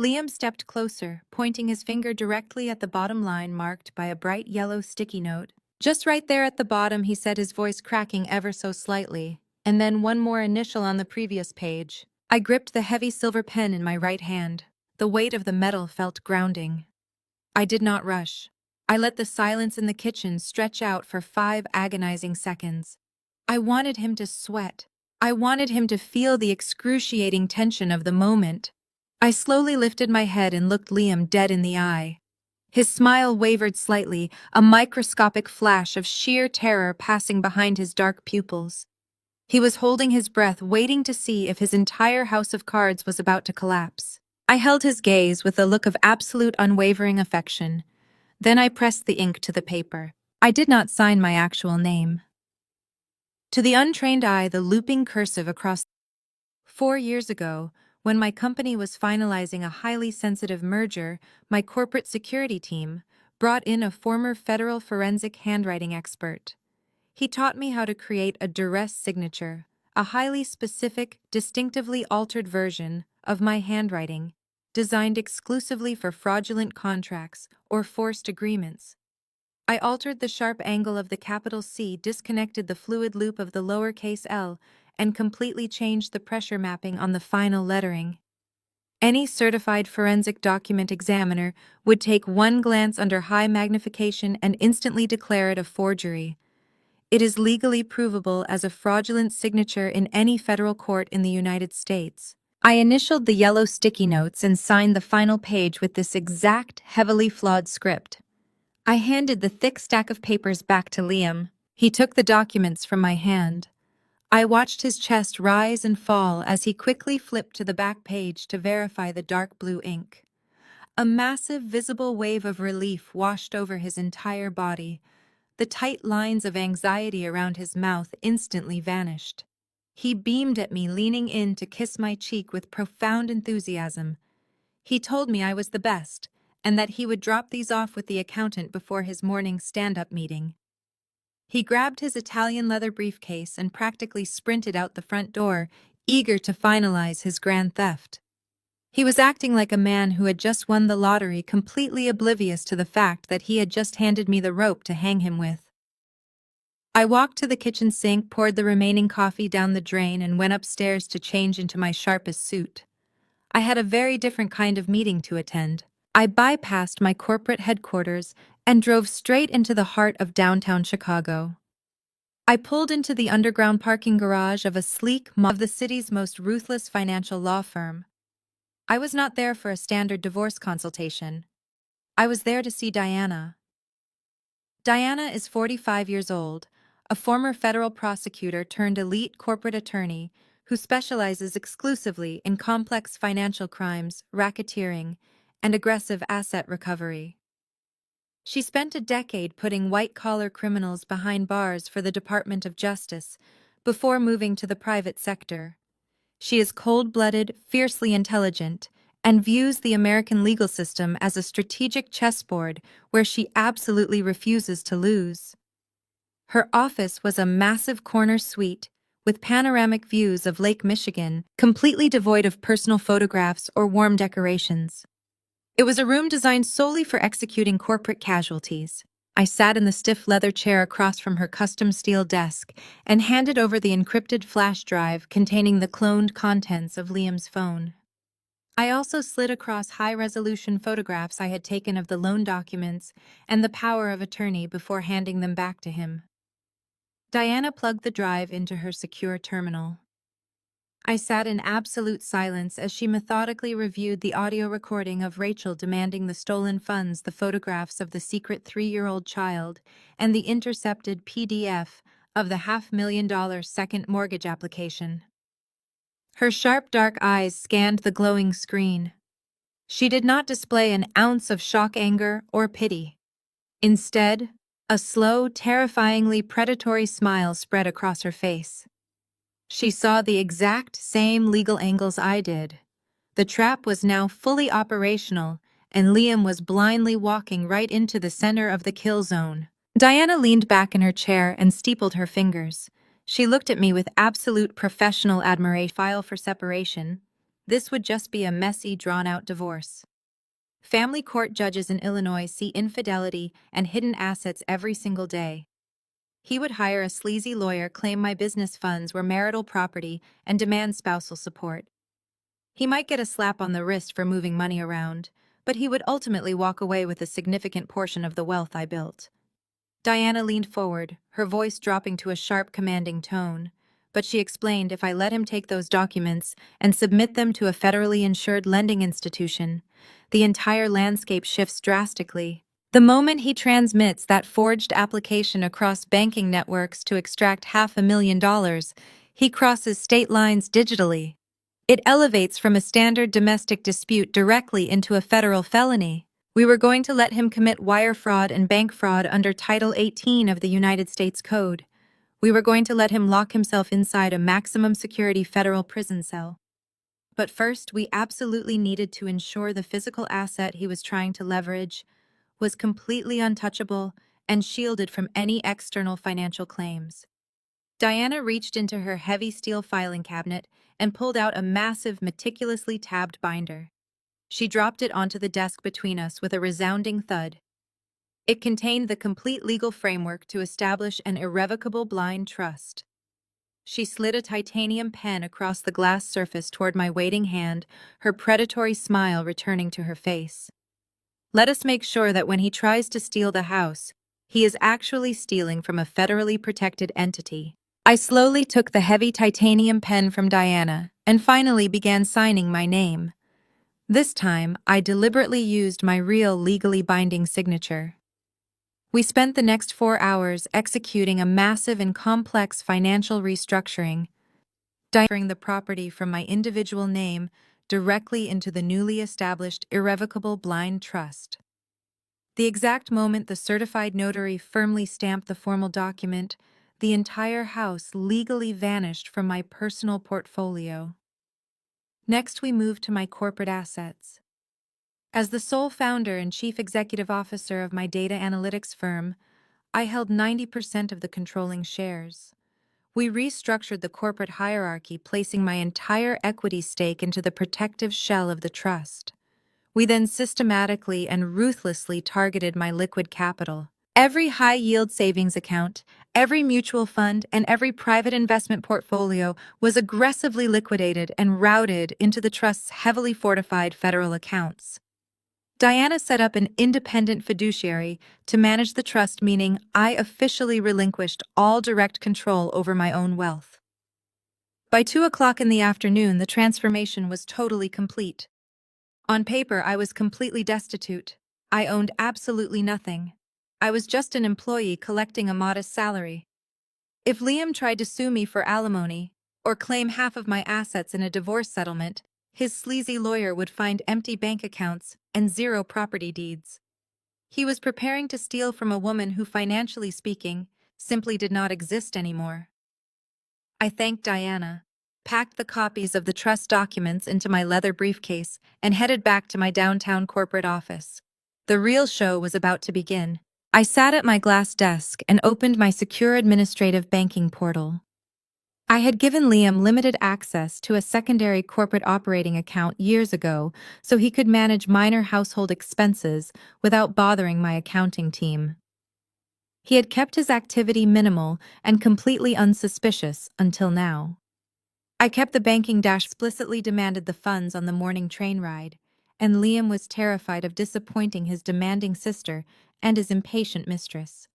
Liam stepped closer, pointing his finger directly at the bottom line marked by a bright yellow sticky note. Just right there at the bottom, he said, his voice cracking ever so slightly. And then one more initial on the previous page. I gripped the heavy silver pen in my right hand. The weight of the metal felt grounding. I did not rush. I let the silence in the kitchen stretch out for 5 agonizing seconds. I wanted him to sweat. I wanted him to feel the excruciating tension of the moment. I slowly lifted my head and looked Liam dead in the eye. His smile wavered slightly, a microscopic flash of sheer terror passing behind his dark pupils. He was holding his breath, waiting to see if his entire house of cards was about to collapse. I held his gaze with a look of absolute unwavering affection. Then I pressed the ink to the paper. I did not sign my actual name. To the untrained eye, the looping cursive across 4 years ago, when my company was finalizing a highly sensitive merger, my corporate security team brought in a former federal forensic handwriting expert. He taught me how to create a duress signature, a highly specific, distinctively altered version of my handwriting, designed exclusively for fraudulent contracts or forced agreements. I altered the sharp angle of the capital C, disconnected the fluid loop of the lowercase l, and completely changed the pressure mapping on the final lettering. Any certified forensic document examiner would take one glance under high magnification and instantly declare it a forgery. It is legally provable as a fraudulent signature in any federal court in the United States. I initialed the yellow sticky notes and signed the final page with this exact, heavily flawed script. I handed the thick stack of papers back to Liam. He took the documents from my hand. I watched his chest rise and fall as he quickly flipped to the back page to verify the dark blue ink. A massive, visible wave of relief washed over his entire body. The tight lines of anxiety around his mouth instantly vanished. He beamed at me, leaning in to kiss my cheek with profound enthusiasm. He told me I was the best, and that he would drop these off with the accountant before his morning stand-up meeting. He grabbed his Italian leather briefcase and practically sprinted out the front door, eager to finalize his grand theft. He was acting like a man who had just won the lottery, completely oblivious to the fact that he had just handed me the rope to hang him with. I walked to the kitchen sink, poured the remaining coffee down the drain, and went upstairs to change into my sharpest suit. I had a very different kind of meeting to attend. I bypassed my corporate headquarters and drove straight into the heart of downtown Chicago. I pulled into the underground parking garage of a sleek mall of the city's most ruthless financial law firm. I was not there for a standard divorce consultation. I was there to see Diana. Diana is 45 years old, a former federal prosecutor turned elite corporate attorney who specializes exclusively in complex financial crimes, racketeering, and aggressive asset recovery. She spent a decade putting white-collar criminals behind bars for the Department of Justice before moving to the private sector. She is cold-blooded, fiercely intelligent, and views the American legal system as a strategic chessboard where she absolutely refuses to lose. Her office was a massive corner suite with panoramic views of Lake Michigan, completely devoid of personal photographs or warm decorations. It was a room designed solely for executing corporate casualties. I sat in the stiff leather chair across from her custom steel desk and handed over the encrypted flash drive containing the cloned contents of Liam's phone. I also slid across high-resolution photographs I had taken of the loan documents and the power of attorney before handing them back to him. Diana plugged the drive into her secure terminal. I sat in absolute silence as she methodically reviewed the audio recording of Rachel demanding the stolen funds, the photographs of the secret 3-year-old child, and the intercepted PDF of the $500,000 second mortgage application. Her sharp dark eyes scanned the glowing screen. She did not display an ounce of shock, anger, or pity. Instead, a slow, terrifyingly predatory smile spread across her face. She saw the exact same legal angles I did. The trap was now fully operational, and Liam was blindly walking right into the center of the kill zone. Diana leaned back in her chair and steepled her fingers. She looked at me with absolute professional admiration. File for separation. This would just be a messy, drawn-out divorce. Family court judges in Illinois see infidelity and hidden assets every single day. He would hire a sleazy lawyer, claim my business funds were marital property, and demand spousal support. He might get a slap on the wrist for moving money around, but he would ultimately walk away with a significant portion of the wealth I built. Diana leaned forward, her voice dropping to a sharp, commanding tone, but she explained if I let him take those documents and submit them to a federally insured lending institution, the entire landscape shifts drastically. The moment he transmits that forged application across banking networks to extract $500,000, he crosses state lines digitally. It elevates from a standard domestic dispute directly into a federal felony. We were going to let him commit wire fraud and bank fraud under Title 18 of the United States Code. We were going to let him lock himself inside a maximum security federal prison cell. But first, we absolutely needed to ensure the physical asset he was trying to leverage was completely untouchable and shielded from any external financial claims. Diana reached into her heavy steel filing cabinet and pulled out a massive, meticulously tabbed binder. She dropped it onto the desk between us with a resounding thud. It contained the complete legal framework to establish an irrevocable blind trust. She slid a titanium pen across the glass surface toward my waiting hand, her predatory smile returning to her face. Let us make sure that when he tries to steal the house, he is actually stealing from a federally protected entity. I slowly took the heavy titanium pen from Diana and finally began signing my name. This time, I deliberately used my real legally binding signature. We spent the next 4 hours executing a massive and complex financial restructuring, transferring the property from my individual name directly into the newly established irrevocable blind trust. The exact moment the certified notary firmly stamped the formal document, the entire house legally vanished from my personal portfolio. Next, we moved to my corporate assets. As the sole founder and chief executive officer of my data analytics firm, I held 90% of the controlling shares. We restructured the corporate hierarchy, placing my entire equity stake into the protective shell of the trust. We then systematically and ruthlessly targeted my liquid capital. Every high-yield savings account, every mutual fund, and every private investment portfolio was aggressively liquidated and routed into the trust's heavily fortified federal accounts. Diana set up an independent fiduciary to manage the trust, meaning I officially relinquished all direct control over my own wealth. By 2 o'clock in the afternoon, the transformation was totally complete. On paper, I was completely destitute. I owned absolutely nothing. I was just an employee collecting a modest salary. If Liam tried to sue me for alimony or claim half of my assets in a divorce settlement, his sleazy lawyer would find empty bank accounts and 0 property deeds. He was preparing to steal from a woman who, financially speaking, simply did not exist anymore. I thanked Diana, packed the copies of the trust documents into my leather briefcase, and headed back to my downtown corporate office. The real show was about to begin. I sat at my glass desk and opened my secure administrative banking portal. I had given Liam limited access to a secondary corporate operating account years ago so he could manage minor household expenses without bothering my accounting team. He had kept his activity minimal and completely unsuspicious until now. I kept the banking dash explicitly demanded the funds on the morning train ride, and Liam was terrified of disappointing his demanding sister and his impatient mistress.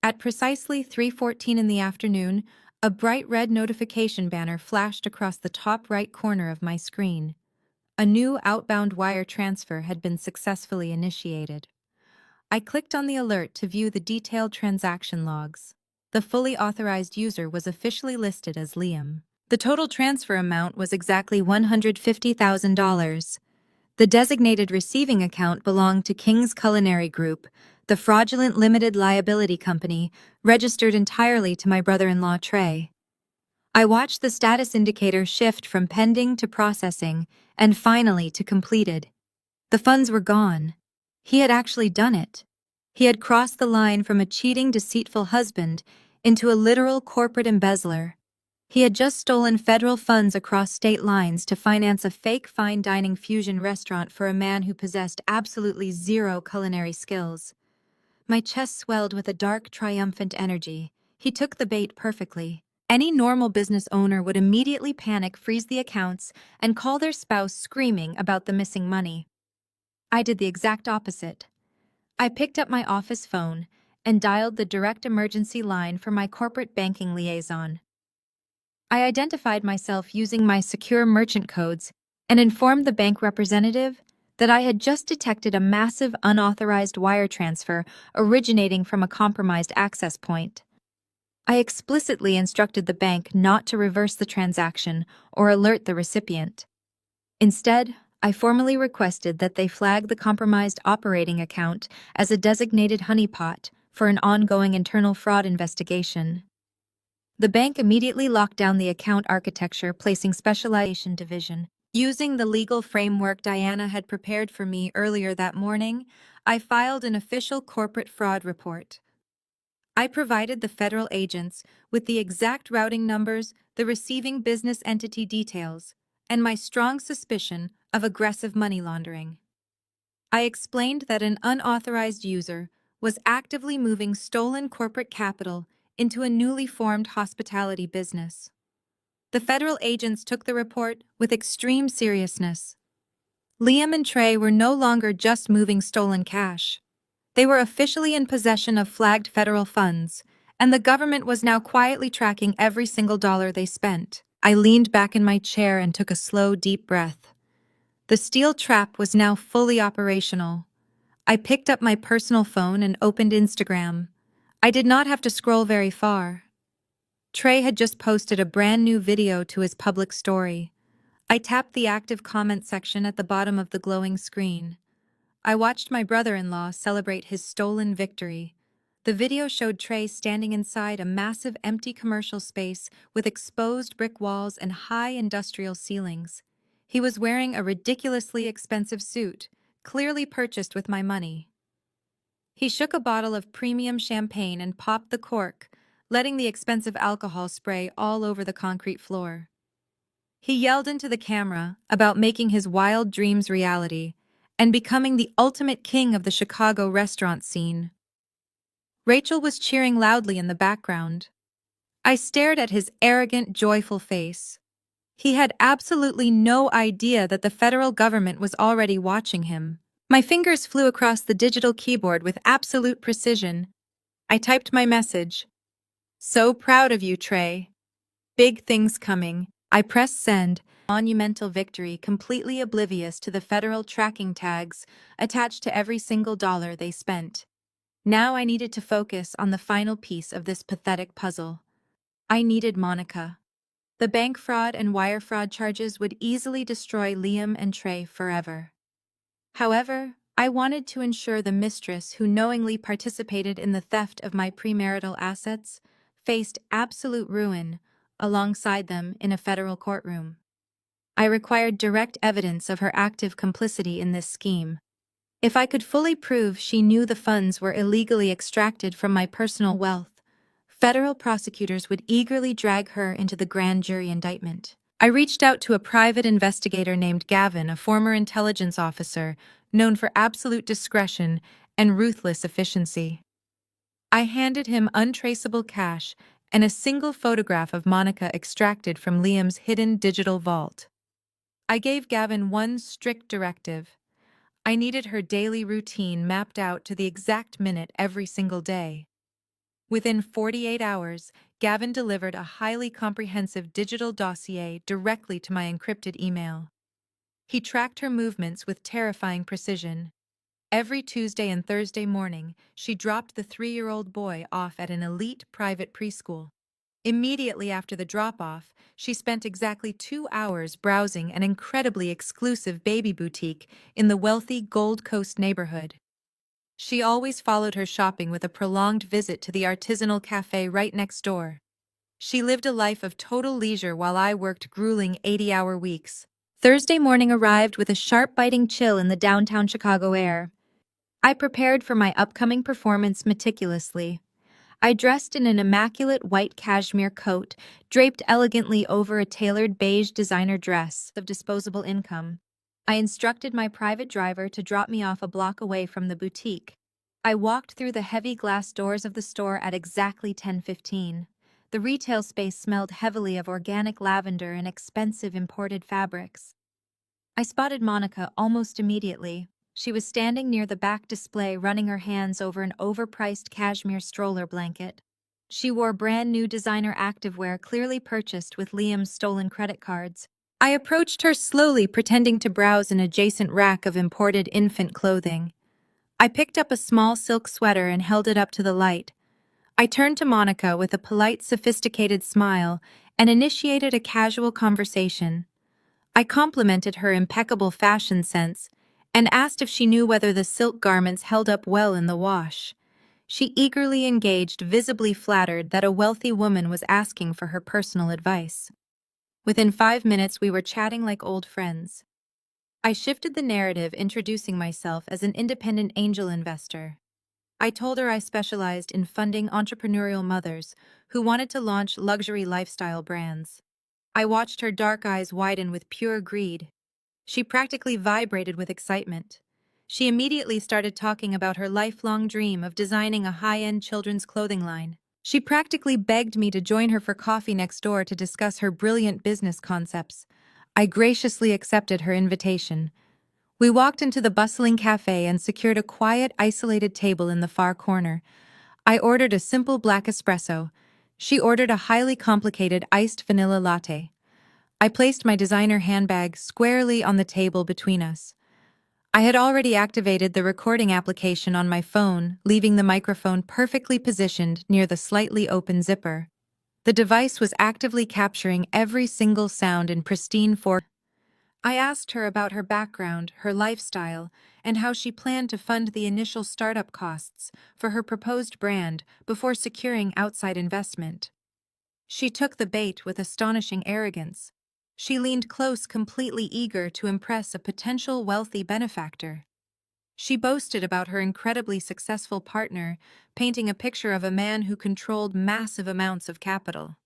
At precisely 3:14 in the afternoon, a bright red notification banner flashed across the top right corner of my screen. A new outbound wire transfer had been successfully initiated. I clicked on the alert to view the detailed transaction logs. The fully authorized user was officially listed as Liam. The total transfer amount was exactly $150,000. The designated receiving account belonged to King's Culinary Group, the fraudulent limited liability company registered entirely to my brother-in-law Trey. I watched the status indicator shift from pending to processing, and finally to completed. The funds were gone. He had actually done it. He had crossed the line from a cheating, deceitful husband into a literal corporate embezzler. He had just stolen federal funds across state lines to finance a fake fine dining fusion restaurant for a man who possessed absolutely zero culinary skills. My chest swelled with a dark, triumphant energy. He took the bait perfectly. Any normal business owner would immediately panic, freeze the accounts, and call their spouse screaming about the missing money. I did the exact opposite. I picked up my office phone and dialed the direct emergency line for my corporate banking liaison. I identified myself using my secure merchant codes and informed the bank representative that I had just detected a massive unauthorized wire transfer originating from a compromised access point. I explicitly instructed the bank not to reverse the transaction or alert the recipient. Instead, I formally requested that they flag the compromised operating account as a designated honeypot for an ongoing internal fraud investigation. The bank immediately locked down the account architecture, placing specialization division. Using the legal framework Diana had prepared for me earlier that morning, I filed an official corporate fraud report. I provided the federal agents with the exact routing numbers, the receiving business entity details, and my strong suspicion of aggressive money laundering. I explained that an unauthorized user was actively moving stolen corporate capital into a newly formed hospitality business. The federal agents took the report with extreme seriousness. Liam and Trey were no longer just moving stolen cash. They were officially in possession of flagged federal funds, and the government was now quietly tracking every single dollar they spent. I leaned back in my chair and took a slow, deep breath. The steel trap was now fully operational. I picked up my personal phone and opened Instagram. I did not have to scroll very far. Trey had just posted a brand new video to his public story. I tapped the active comment section at the bottom of the glowing screen. I watched my brother-in-law celebrate his stolen victory. The video showed Trey standing inside a massive empty commercial space with exposed brick walls and high industrial ceilings. He was wearing a ridiculously expensive suit, clearly purchased with my money. He shook a bottle of premium champagne and popped the cork, letting the expensive alcohol spray all over the concrete floor. He yelled into the camera about making his wild dreams reality and becoming the ultimate king of the Chicago restaurant scene. Rachel was cheering loudly in the background. I stared at his arrogant, joyful face. He had absolutely no idea that the federal government was already watching him. My fingers flew across the digital keyboard with absolute precision. I typed my message. "So proud of you, Trey. Big things coming." I pressed send, monumental victory, completely oblivious to the federal tracking tags attached to every single dollar they spent. Now I needed to focus on the final piece of this pathetic puzzle. I needed Monica. The bank fraud and wire fraud charges would easily destroy Liam and Trey forever. However, I wanted to ensure the mistress who knowingly participated in the theft of my premarital assets faced absolute ruin alongside them in a federal courtroom. I required direct evidence of her active complicity in this scheme. If I could fully prove she knew the funds were illegally extracted from my personal wealth, federal prosecutors would eagerly drag her into the grand jury indictment. I reached out to a private investigator named Gavin, a former intelligence officer known for absolute discretion and ruthless efficiency. I handed him untraceable cash and a single photograph of Monica extracted from Liam's hidden digital vault. I gave Gavin one strict directive. I needed her daily routine mapped out to the exact minute every single day. Within 48 hours, Gavin delivered a highly comprehensive digital dossier directly to my encrypted email. He tracked her movements with terrifying precision. Every Tuesday and Thursday morning, she dropped the 3-year-old boy off at an elite private preschool. Immediately after the drop-off, she spent exactly 2 hours browsing an incredibly exclusive baby boutique in the wealthy Gold Coast neighborhood. She always followed her shopping with a prolonged visit to the artisanal cafe right next door. She lived a life of total leisure while I worked grueling 80-hour weeks. Thursday morning arrived with a sharp biting chill in the downtown Chicago air. I prepared for my upcoming performance meticulously. I dressed in an immaculate white cashmere coat, draped elegantly over a tailored beige designer dress of disposable income. I instructed my private driver to drop me off a block away from the boutique. I walked through the heavy glass doors of the store at exactly 10:15. The retail space smelled heavily of organic lavender and expensive imported fabrics. I spotted Monica almost immediately. She was standing near the back display, running her hands over an overpriced cashmere stroller blanket. She wore brand new designer activewear clearly purchased with Liam's stolen credit cards. I approached her slowly, pretending to browse an adjacent rack of imported infant clothing. I picked up a small silk sweater and held it up to the light. I turned to Monica with a polite, sophisticated smile and initiated a casual conversation. I complimented her impeccable fashion sense and asked if she knew whether the silk garments held up well in the wash. She eagerly engaged, visibly flattered that a wealthy woman was asking for her personal advice. Within 5 minutes, we were chatting like old friends. I shifted the narrative, introducing myself as an independent angel investor. I told her I specialized in funding entrepreneurial mothers who wanted to launch luxury lifestyle brands. I watched her dark eyes widen with pure greed. She practically vibrated with excitement. She immediately started talking about her lifelong dream of designing a high-end children's clothing line. She practically begged me to join her for coffee next door to discuss her brilliant business concepts. I graciously accepted her invitation. We walked into the bustling cafe and secured a quiet, isolated table in the far corner. I ordered a simple black espresso. She ordered a highly complicated iced vanilla latte. I placed my designer handbag squarely on the table between us. I had already activated the recording application on my phone, leaving the microphone perfectly positioned near the slightly open zipper. The device was actively capturing every single sound in pristine form. I asked her about her background, her lifestyle, and how she planned to fund the initial startup costs for her proposed brand before securing outside investment. She took the bait with astonishing arrogance. She leaned close, completely eager to impress a potential wealthy benefactor. She boasted about her incredibly successful partner, painting a picture of a man who controlled massive amounts of capital.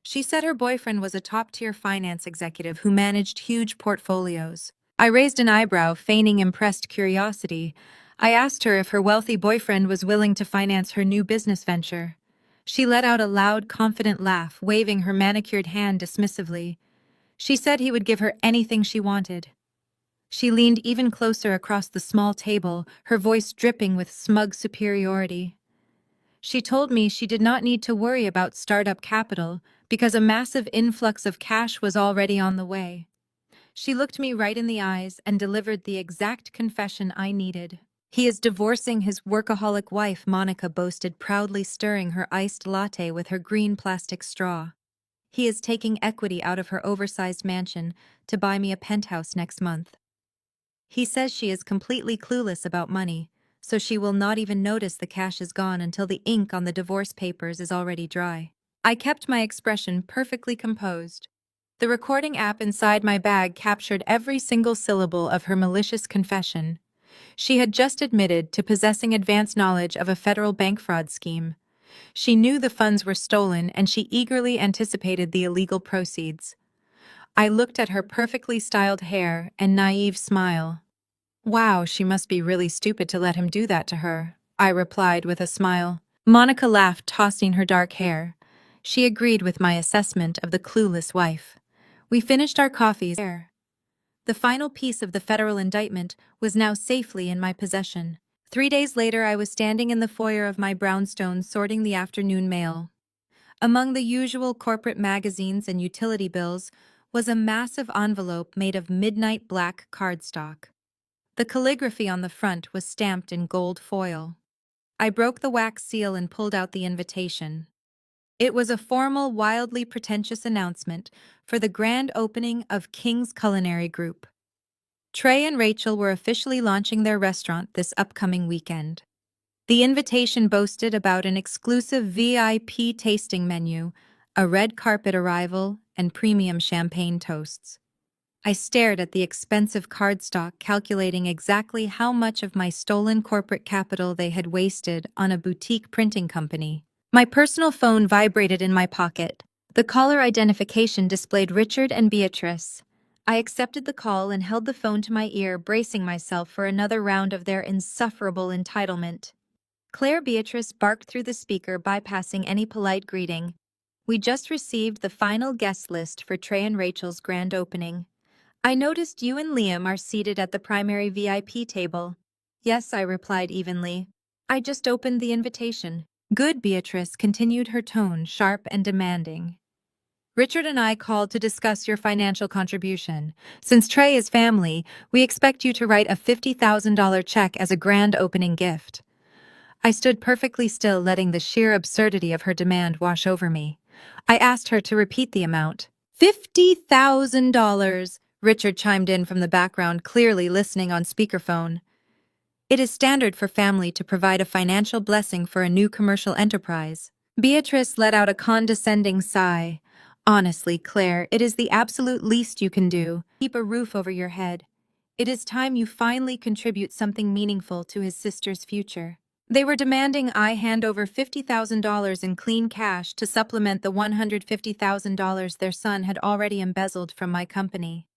She said her boyfriend was a top-tier finance executive who managed huge portfolios. I raised an eyebrow, feigning impressed curiosity. I asked her if her wealthy boyfriend was willing to finance her new business venture. She let out a loud, confident laugh, waving her manicured hand dismissively. She said he would give her anything she wanted. She leaned even closer across the small table, her voice dripping with smug superiority. She told me she did not need to worry about startup capital because a massive influx of cash was already on the way. She looked me right in the eyes and delivered the exact confession I needed. He is divorcing his workaholic wife, Monica boasted, proudly stirring her iced latte with her green plastic straw. He is taking equity out of her oversized mansion to buy me a penthouse next month. He says she is completely clueless about money, so she will not even notice the cash is gone until the ink on the divorce papers is already dry. I kept my expression perfectly composed. The recording app inside my bag captured every single syllable of her malicious confession. She had just admitted to possessing advanced knowledge of a federal bank fraud scheme. She knew the funds were stolen and she eagerly anticipated the illegal proceeds. I looked at her perfectly styled hair and naive smile. Wow, she must be really stupid to let him do that to her, I replied with a smile. Monica laughed, tossing her dark hair. She agreed with my assessment of the clueless wife. We finished our coffees there. The final piece of the federal indictment was now safely in my possession. 3 days later, I was standing in the foyer of my brownstone sorting the afternoon mail. Among the usual corporate magazines and utility bills was a massive envelope made of midnight black cardstock. The calligraphy on the front was stamped in gold foil. I broke the wax seal and pulled out the invitation. It was a formal, wildly pretentious announcement for the grand opening of King's Culinary Group. Trey and Rachel were officially launching their restaurant this upcoming weekend. The invitation boasted about an exclusive VIP tasting menu, a red carpet arrival, and premium champagne toasts. I stared at the expensive cardstock, calculating exactly how much of my stolen corporate capital they had wasted on a boutique printing company. My personal phone vibrated in my pocket. The caller identification displayed Richard and Beatrice. I accepted the call and held the phone to my ear, bracing myself for another round of their insufferable entitlement. Claire Beatrice barked through the speaker, bypassing any polite greeting. We just received the final guest list for Trey and Rachel's grand opening. I noticed you and Liam are seated at the primary VIP table. Yes, I replied evenly. I just opened the invitation. Good, Beatrice continued, her tone sharp and demanding. Richard and I called to discuss your financial contribution. Since Trey is family, we expect you to write a $50,000 check as a grand opening gift. I stood perfectly still, letting the sheer absurdity of her demand wash over me. I asked her to repeat the amount. $50,000, Richard chimed in from the background, clearly listening on speakerphone. It is standard for family to provide a financial blessing for a new commercial enterprise. Beatrice let out a condescending sigh. Honestly, Claire, it is the absolute least you can do. Keep a roof over your head. It is time you finally contribute something meaningful to his sister's future. They were demanding I hand over $50,000 in clean cash to supplement the $150,000 their son had already embezzled from my company.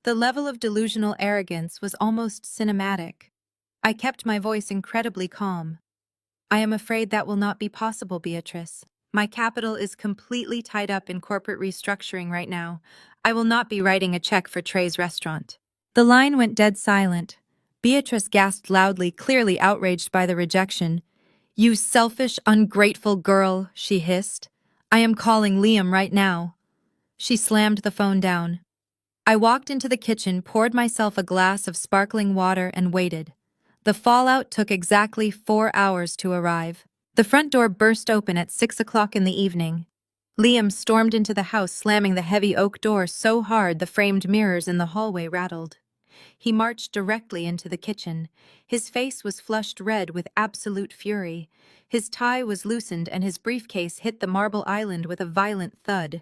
The level of delusional arrogance was almost cinematic. I kept my voice incredibly calm. I am afraid that will not be possible, Beatrice. My capital is completely tied up in corporate restructuring right now. I will not be writing a check for Trey's restaurant. The line went dead silent. Beatrice gasped loudly, clearly outraged by the rejection. You selfish, ungrateful girl, she hissed. I am calling Liam right now. She slammed the phone down. I walked into the kitchen, poured myself a glass of sparkling water, and waited. The fallout took exactly 4 hours to arrive. The front door burst open at 6 o'clock in the evening. Liam stormed into the house, slamming the heavy oak door so hard the framed mirrors in the hallway rattled. He marched directly into the kitchen. His face was flushed red with absolute fury. His tie was loosened and his briefcase hit the marble island with a violent thud.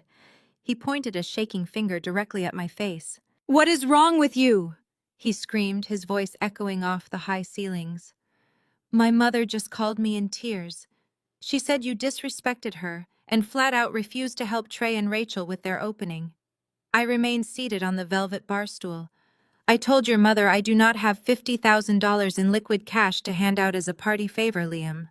He pointed a shaking finger directly at my face. "What is wrong with you?" he screamed, his voice echoing off the high ceilings. "My mother just called me in tears. She said you disrespected her and flat out refused to help Trey and Rachel with their opening." I remained seated on the velvet bar stool. "I told your mother I do not have $50,000 in liquid cash to hand out as a party favor, Liam.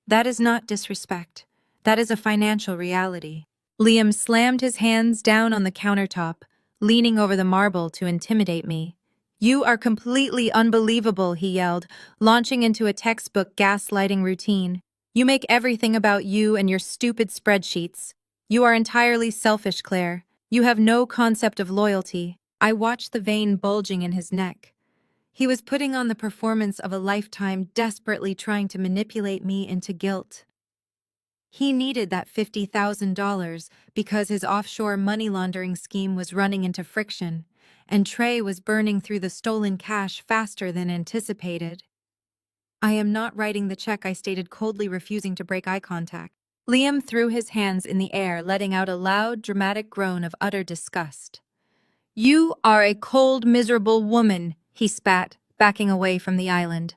That is not disrespect. That is a financial reality." Liam slammed his hands down on the countertop, leaning over the marble to intimidate me. "You are completely unbelievable," he yelled, launching into a textbook gaslighting routine. "You make everything about you and your stupid spreadsheets. You are entirely selfish, Claire. You have no concept of loyalty." I watched the vein bulging in his neck. He was putting on the performance of a lifetime, desperately trying to manipulate me into guilt. He needed that $50,000 because his offshore money laundering scheme was running into friction, and Trey was burning through the stolen cash faster than anticipated. "I am not writing the check," I stated, coldly, refusing to break eye contact. Liam threw his hands in the air, letting out a loud, dramatic groan of utter disgust. "You are a cold, miserable woman," he spat, backing away from the island.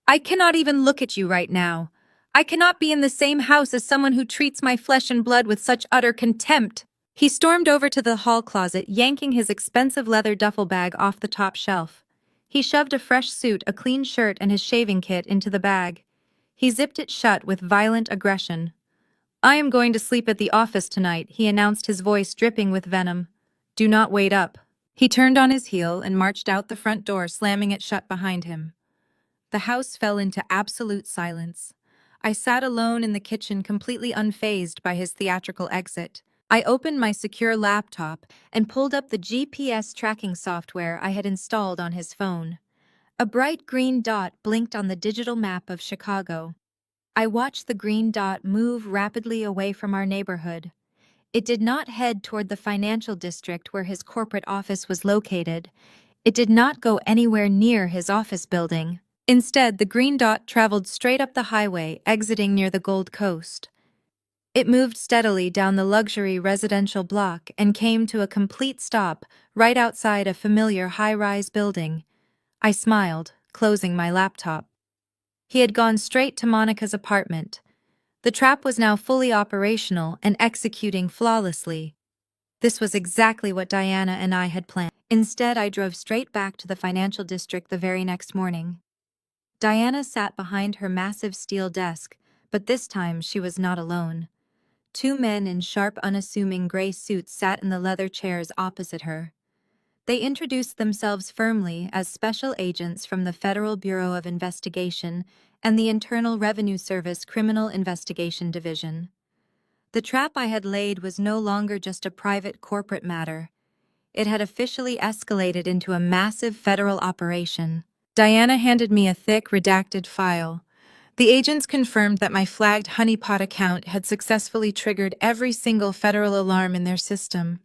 "I cannot even look at you right now. I cannot be in the same house as someone who treats my flesh and blood with such utter contempt." He stormed over to the hall closet, yanking his expensive leather duffel bag off the top shelf. He shoved a fresh suit, a clean shirt, and his shaving kit into the bag. He zipped it shut with violent aggression. "I am going to sleep at the office tonight," he announced, his voice dripping with venom. "Do not wait up." He turned on his heel and marched out the front door, slamming it shut behind him. The house fell into absolute silence. I sat alone in the kitchen, completely unfazed by his theatrical exit. I opened my secure laptop and pulled up the GPS tracking software I had installed on his phone. A bright green dot blinked on the digital map of Chicago. I watched the green dot move rapidly away from our neighborhood. It did not head toward the financial district where his corporate office was located. It did not go anywhere near his office building. Instead, the green dot traveled straight up the highway, exiting near the Gold Coast. It moved steadily down the luxury residential block and came to a complete stop right outside a familiar high-rise building. I smiled, closing my laptop. He had gone straight to Monica's apartment. The trap was now fully operational and executing flawlessly. This was exactly what Diana and I had planned. Instead, I drove straight back to the financial district the very next morning. Diana sat behind her massive steel desk, but this time she was not alone. Two men in sharp, unassuming gray suits sat in the leather chairs opposite her. They introduced themselves firmly as special agents from the Federal Bureau of Investigation and the Internal Revenue Service Criminal Investigation Division. The trap I had laid was no longer just a private corporate matter. It had officially escalated into a massive federal operation. Diana handed me a thick, redacted file. The agents confirmed that my flagged honeypot account had successfully triggered every single federal alarm in their system.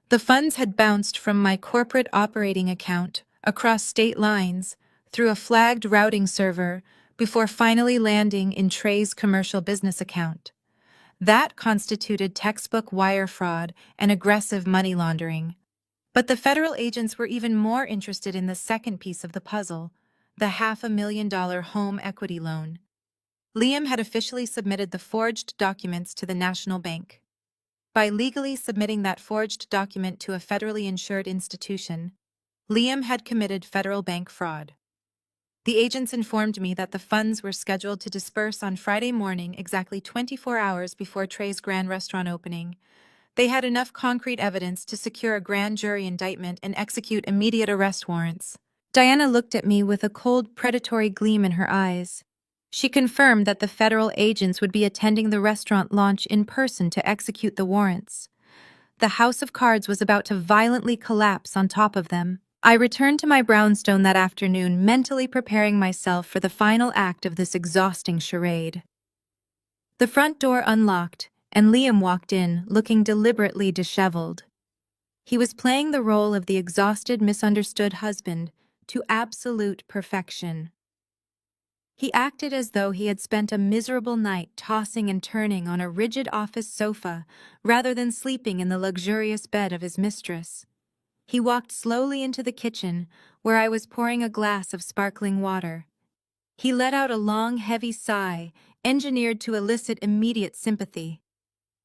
The funds had bounced from my corporate operating account across state lines through a flagged routing server before finally landing in Trey's commercial business account. That constituted textbook wire fraud and aggressive money laundering. But the federal agents were even more interested in the second piece of the puzzle, the $500,000 home equity loan. Liam had officially submitted the forged documents to the National Bank. By legally submitting that forged document to a federally insured institution, Liam had committed federal bank fraud. The agents informed me that the funds were scheduled to disperse on Friday morning, exactly 24 hours before Trey's grand restaurant opening. They had enough concrete evidence to secure a grand jury indictment and execute immediate arrest warrants. Diana looked at me with a cold, predatory gleam in her eyes. She confirmed that the federal agents would be attending the restaurant launch in person to execute the warrants. The house of cards was about to violently collapse on top of them. I returned to my brownstone that afternoon, mentally preparing myself for the final act of this exhausting charade. The front door unlocked, and Liam walked in, looking deliberately disheveled. He was playing the role of the exhausted, misunderstood husband to absolute perfection. He acted as though he had spent a miserable night tossing and turning on a rigid office sofa rather than sleeping in the luxurious bed of his mistress. He walked slowly into the kitchen, where I was pouring a glass of sparkling water. He let out a long, heavy sigh, engineered to elicit immediate sympathy.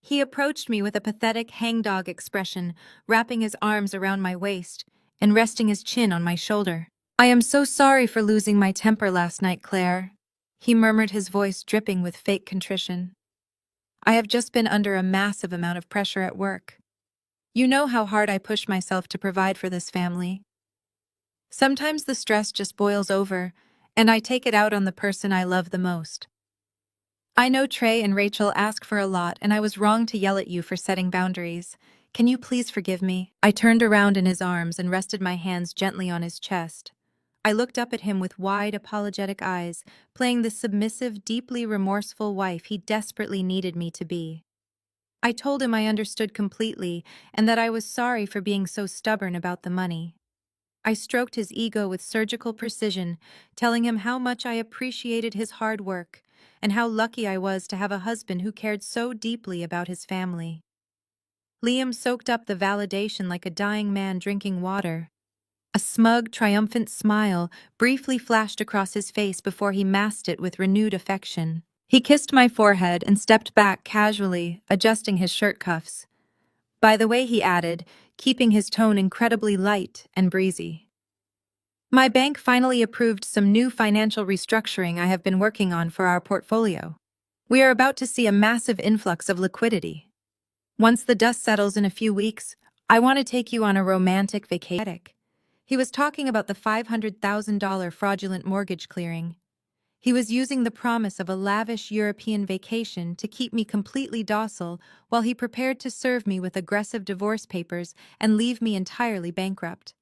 He approached me with a pathetic hangdog expression, wrapping his arms around my waist and resting his chin on my shoulder. "I am so sorry for losing my temper last night, Claire," he murmured, his voice dripping with fake contrition. "I have just been under a massive amount of pressure at work. You know how hard I push myself to provide for this family. Sometimes the stress just boils over, and I take it out on the person I love the most. I know Trey and Rachel ask for a lot, and I was wrong to yell at you for setting boundaries. Can you please forgive me?" I turned around in his arms and rested my hands gently on his chest. I looked up at him with wide, apologetic eyes, playing the submissive, deeply remorseful wife he desperately needed me to be. I told him I understood completely and that I was sorry for being so stubborn about the money. I stroked his ego with surgical precision, telling him how much I appreciated his hard work and how lucky I was to have a husband who cared so deeply about his family. Liam soaked up the validation like a dying man drinking water. A smug, triumphant smile briefly flashed across his face before he masked it with renewed affection. He kissed my forehead and stepped back casually, adjusting his shirt cuffs. "By the way," he added, keeping his tone incredibly light and breezy, "my bank finally approved some new financial restructuring I have been working on for our portfolio. We are about to see a massive influx of liquidity. Once the dust settles in a few weeks, I want to take you on a romantic vacation." He was talking about the $500,000 fraudulent mortgage clearing. He was using the promise of a lavish European vacation to keep me completely docile while he prepared to serve me with aggressive divorce papers and leave me entirely bankrupt.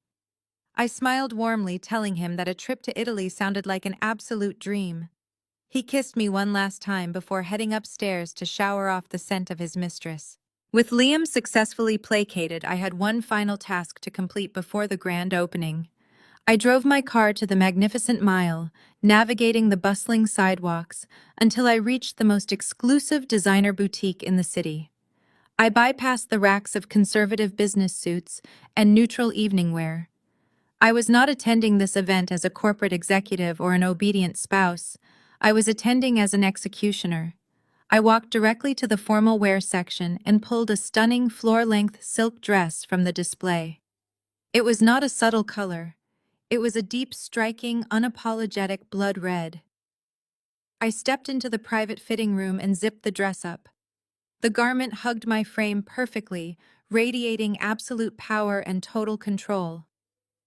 I smiled warmly, telling him that a trip to Italy sounded like an absolute dream. He kissed me one last time before heading upstairs to shower off the scent of his mistress. With Liam successfully placated, I had one final task to complete before the grand opening. I drove my car to the magnificent mile, navigating the bustling sidewalks until I reached the most exclusive designer boutique in the city. I bypassed the racks of conservative business suits and neutral evening wear. I was not attending this event as a corporate executive or an obedient spouse. I was attending as an executioner. I walked directly to the formal wear section and pulled a stunning floor-length silk dress from the display. It was not a subtle color. It was a deep, striking, unapologetic blood red. I stepped into the private fitting room and zipped the dress up. The garment hugged my frame perfectly, radiating absolute power and total control.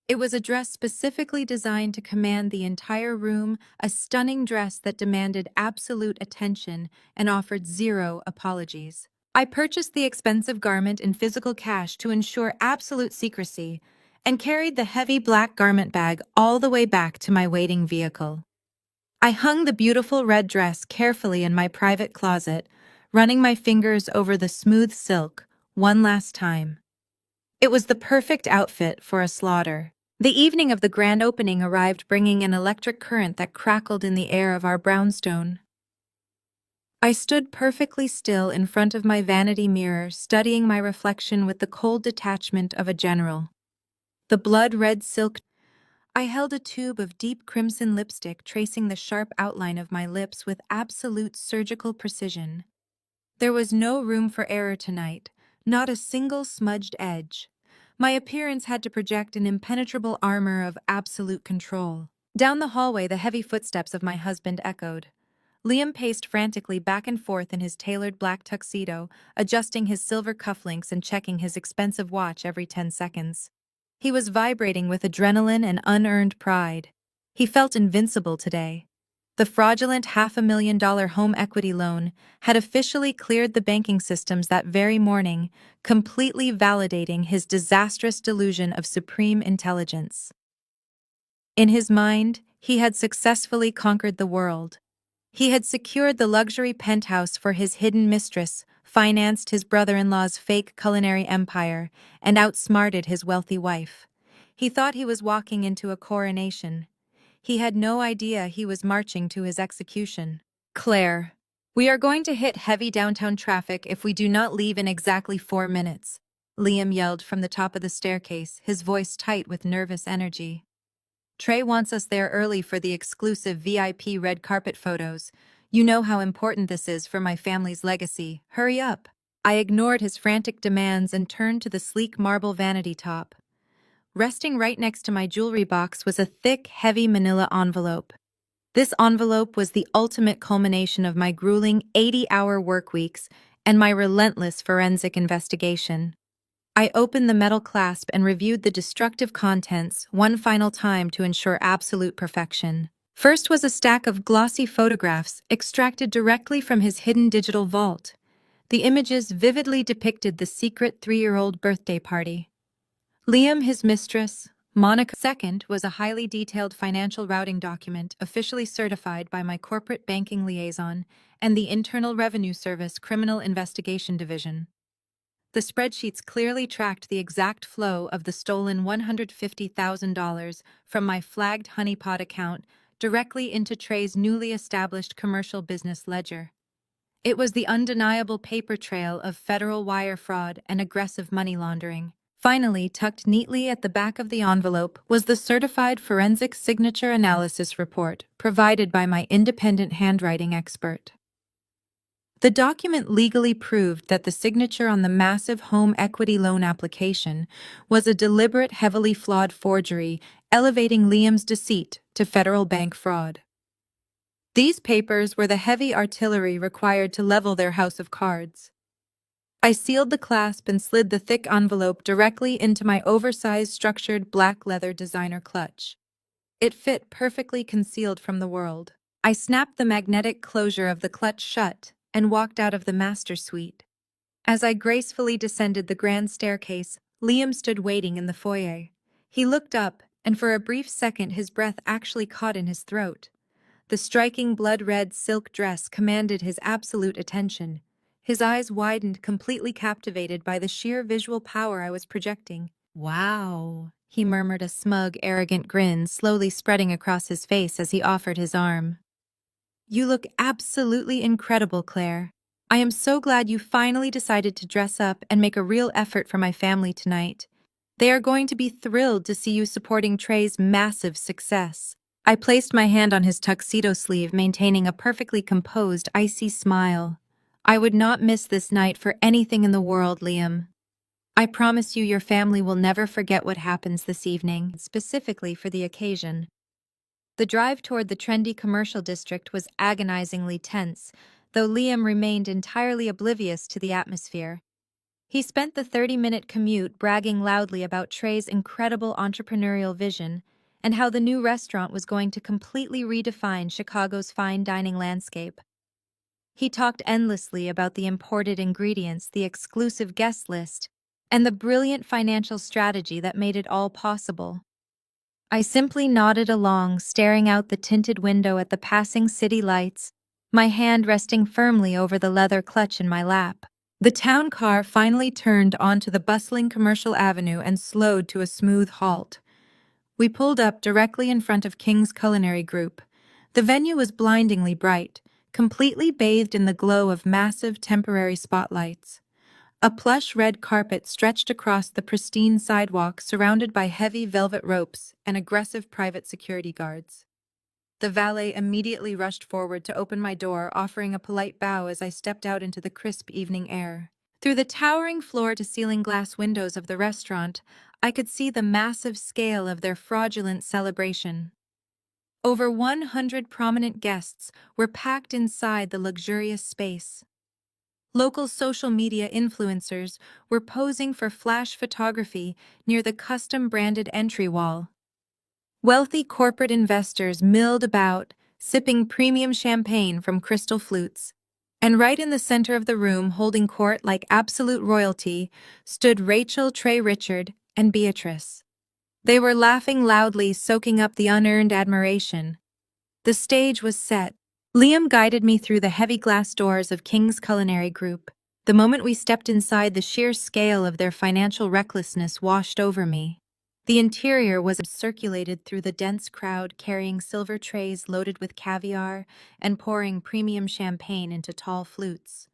It was a dress specifically designed to command the entire room, a stunning dress that demanded absolute attention and offered zero apologies. I purchased the expensive garment in physical cash to ensure absolute secrecy, and carried the heavy black garment bag all the way back to my waiting vehicle. I hung the beautiful red dress carefully in my private closet, running my fingers over the smooth silk one last time. It was the perfect outfit for a slaughter. The evening of the grand opening arrived, bringing an electric current that crackled in the air of our brownstone. I stood perfectly still in front of my vanity mirror, studying my reflection with the cold detachment of a general. The blood-red silk. I held a tube of deep crimson lipstick, tracing the sharp outline of my lips with absolute surgical precision. There was no room for error tonight, not a single smudged edge. My appearance had to project an impenetrable armor of absolute control. Down the hallway, the heavy footsteps of my husband echoed. Liam paced frantically back and forth in his tailored black tuxedo, adjusting his silver cufflinks and checking his expensive watch every 10 seconds. He was vibrating with adrenaline and unearned pride. He felt invincible today. The fraudulent $500,000 home equity loan had officially cleared the banking systems that very morning, completely validating his disastrous delusion of supreme intelligence. In his mind, he had successfully conquered the world. He had secured the luxury penthouse for his hidden mistress, financed his brother-in-law's fake culinary empire, and outsmarted his wealthy wife. He thought he was walking into a coronation. He had no idea he was marching to his execution. "Claire, we are going to hit heavy downtown traffic if we do not leave in exactly 4 minutes," Liam yelled from the top of the staircase, his voice tight with nervous energy. "Trey wants us there early for the exclusive VIP red carpet photos. You know how important this is for my family's legacy. Hurry up." I ignored his frantic demands and turned to the sleek marble vanity top. Resting right next to my jewelry box was a thick, heavy manila envelope. This envelope was the ultimate culmination of my grueling 80-hour work weeks and my relentless forensic investigation. I opened the metal clasp and reviewed the destructive contents one final time to ensure absolute perfection. First was a stack of glossy photographs extracted directly from his hidden digital vault. The images vividly depicted the secret 3-year-old birthday party. Liam, his mistress, Monica. Second was a highly detailed financial routing document officially certified by my corporate banking liaison and the Internal Revenue Service Criminal Investigation Division. The spreadsheets clearly tracked the exact flow of the stolen $150,000 from my flagged honeypot account directly into Trey's newly established commercial business ledger. It was the undeniable paper trail of federal wire fraud and aggressive money laundering. Finally, tucked neatly at the back of the envelope was the certified forensic signature analysis report provided by my independent handwriting expert. The document legally proved that the signature on the massive home equity loan application was a deliberate, heavily flawed forgery, elevating Liam's deceit to federal bank fraud. These papers were the heavy artillery required to level their house of cards. I sealed the clasp and slid the thick envelope directly into my oversized, structured black leather designer clutch. It fit perfectly concealed from the world. I snapped the magnetic closure of the clutch shut and walked out of the master suite. As I gracefully descended the grand staircase, Liam stood waiting in the foyer. He looked up, and for a brief second his breath actually caught in his throat. The striking blood-red silk dress commanded his absolute attention. His eyes widened, completely captivated by the sheer visual power I was projecting. "Wow," he murmured, a smug, arrogant grin slowly spreading across his face as he offered his arm. You look absolutely incredible, Claire. I am so glad you finally decided to dress up and make a real effort for my family tonight. They are going to be thrilled to see you supporting Trey's massive success. I placed my hand on his tuxedo sleeve, maintaining a perfectly composed, icy smile. I would not miss this night for anything in the world, Liam. I promise you your family will never forget what happens this evening, specifically for the occasion. The drive toward the trendy commercial district was agonizingly tense, though Liam remained entirely oblivious to the atmosphere. He spent the 30-minute commute bragging loudly about Trey's incredible entrepreneurial vision and how the new restaurant was going to completely redefine Chicago's fine dining landscape. He talked endlessly about the imported ingredients, the exclusive guest list, and the brilliant financial strategy that made it all possible. I simply nodded along, staring out the tinted window at the passing city lights, my hand resting firmly over the leather clutch in my lap. The town car finally turned onto the bustling commercial avenue and slowed to a smooth halt. We pulled up directly in front of King's Culinary Group. The venue was blindingly bright, completely bathed in the glow of massive temporary spotlights. A plush red carpet stretched across the pristine sidewalk, surrounded by heavy velvet ropes and aggressive private security guards. The valet immediately rushed forward to open my door, offering a polite bow as I stepped out into the crisp evening air. Through the towering floor-to-ceiling glass windows of the restaurant, I could see the massive scale of their fraudulent celebration. Over 100 prominent guests were packed inside the luxurious space. Local social media influencers were posing for flash photography near the custom-branded entry wall. Wealthy corporate investors milled about, sipping premium champagne from crystal flutes. And right in the center of the room, holding court like absolute royalty, stood Rachel, Trey, Richard, and Beatrice. They were laughing loudly, soaking up the unearned admiration. The stage was set. Liam guided me through the heavy glass doors of King's Culinary Group. The moment we stepped inside, the sheer scale of their financial recklessness washed over me. The interior was circulated through the dense crowd, carrying silver trays loaded with caviar and pouring premium champagne into tall flutes.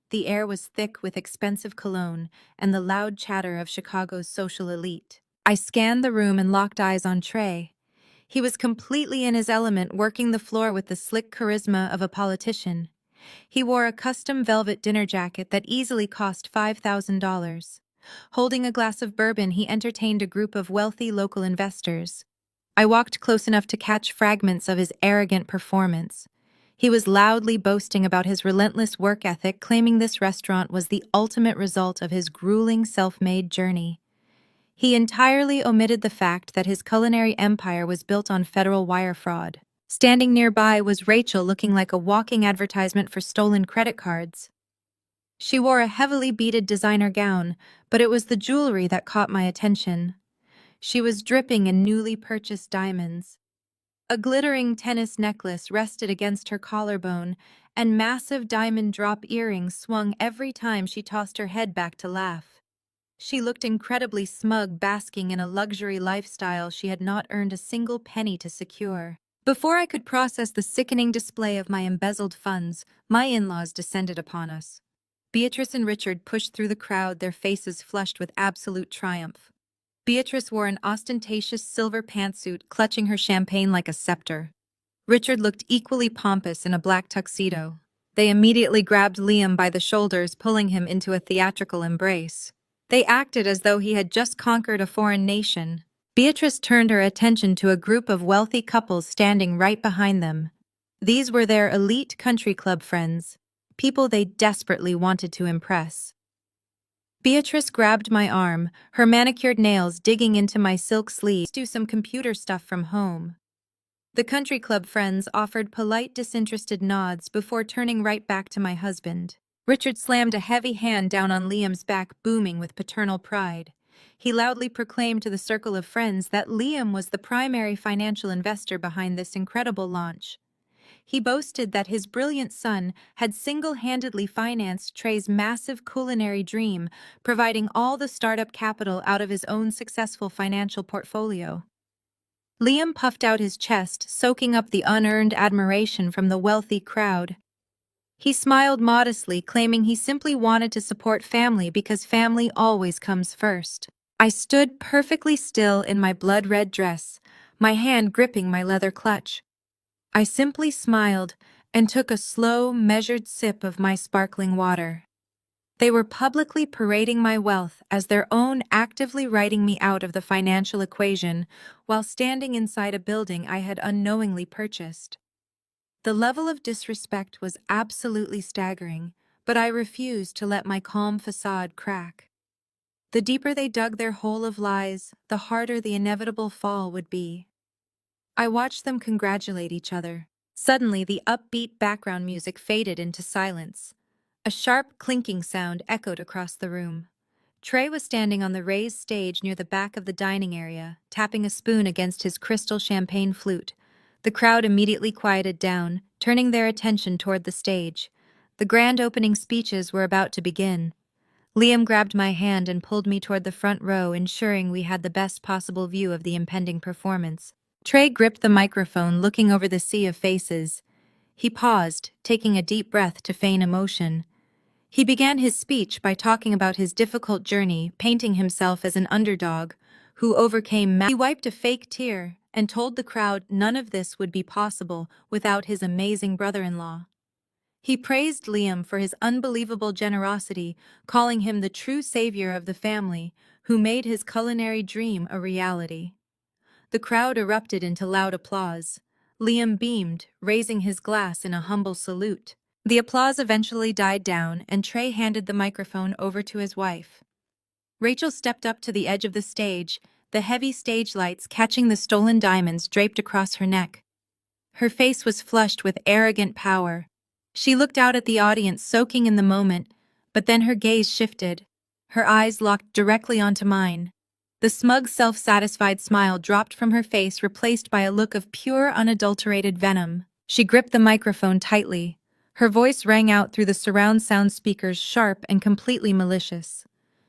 The air was thick with expensive cologne and the loud chatter of Chicago's social elite. I scanned the room and locked eyes on Trey. He was completely in his element, working the floor with the slick charisma of a politician. He wore a custom velvet dinner jacket that easily cost $5,000. Holding a glass of bourbon, he entertained a group of wealthy local investors. I walked close enough to catch fragments of his arrogant performance. He was loudly boasting about his relentless work ethic, claiming this restaurant was the ultimate result of his grueling self-made journey. He entirely omitted the fact that his culinary empire was built on federal wire fraud. Standing nearby was Rachel, looking like a walking advertisement for stolen credit cards. She wore a heavily beaded designer gown, but it was the jewelry that caught my attention. She was dripping in newly purchased diamonds. A glittering tennis necklace rested against her collarbone, and massive diamond drop earrings swung every time she tossed her head back to laugh. She looked incredibly smug, basking in a luxury lifestyle she had not earned a single penny to secure. Before I could process the sickening display of my embezzled funds, my in-laws descended upon us. Beatrice and Richard pushed through the crowd, their faces flushed with absolute triumph. Beatrice wore an ostentatious silver pantsuit, clutching her champagne like a scepter. Richard looked equally pompous in a black tuxedo. They immediately grabbed Liam by the shoulders, pulling him into a theatrical embrace. They acted as though he had just conquered a foreign nation. Beatrice turned her attention to a group of wealthy couples standing right behind them. These were their elite country club friends, people they desperately wanted to impress. Beatrice grabbed my arm, her manicured nails digging into my silk sleeves. Do some computer stuff from home. The country club friends offered polite, disinterested nods before turning right back to my husband. Richard slammed a heavy hand down on Liam's back, booming with paternal pride. He loudly proclaimed to the circle of friends that Liam was the primary financial investor behind this incredible launch. He boasted that his brilliant son had single-handedly financed Trey's massive culinary dream, providing all the startup capital out of his own successful financial portfolio. Liam puffed out his chest, soaking up the unearned admiration from the wealthy crowd. He smiled modestly, claiming he simply wanted to support family because family always comes first. I stood perfectly still in my blood-red dress, my hand gripping my leather clutch. I simply smiled and took a slow, measured sip of my sparkling water. They were publicly parading my wealth as their own, actively writing me out of the financial equation while standing inside a building I had unknowingly purchased. The level of disrespect was absolutely staggering, but I refused to let my calm facade crack. The deeper they dug their hole of lies, the harder the inevitable fall would be. I watched them congratulate each other. Suddenly, the upbeat background music faded into silence. A sharp clinking sound echoed across the room. Trey was standing on the raised stage near the back of the dining area, tapping a spoon against his crystal champagne flute. The crowd immediately quieted down, turning their attention toward the stage. The grand opening speeches were about to begin. Liam grabbed my hand and pulled me toward the front row, ensuring we had the best possible view of the impending performance. Trey gripped the microphone, looking over the sea of faces. He paused, taking a deep breath to feign emotion. He began his speech by talking about his difficult journey, painting himself as an underdog who overcame He wiped a fake tear and told the crowd none of this would be possible without his amazing brother-in-law. He praised Liam for his unbelievable generosity, calling him the true savior of the family, who made his culinary dream a reality. The crowd erupted into loud applause. Liam beamed, raising his glass in a humble salute. The applause eventually died down, and Trey handed the microphone over to his wife. Rachel stepped up to the edge of the stage, the heavy stage lights catching the stolen diamonds draped across her neck. Her face was flushed with arrogant power. She looked out at the audience, soaking in the moment, but then her gaze shifted. Her eyes locked directly onto mine. The smug, self-satisfied smile dropped from her face, replaced by a look of pure, unadulterated venom. She gripped the microphone tightly. Her voice rang out through the surround sound speakers, sharp and completely malicious.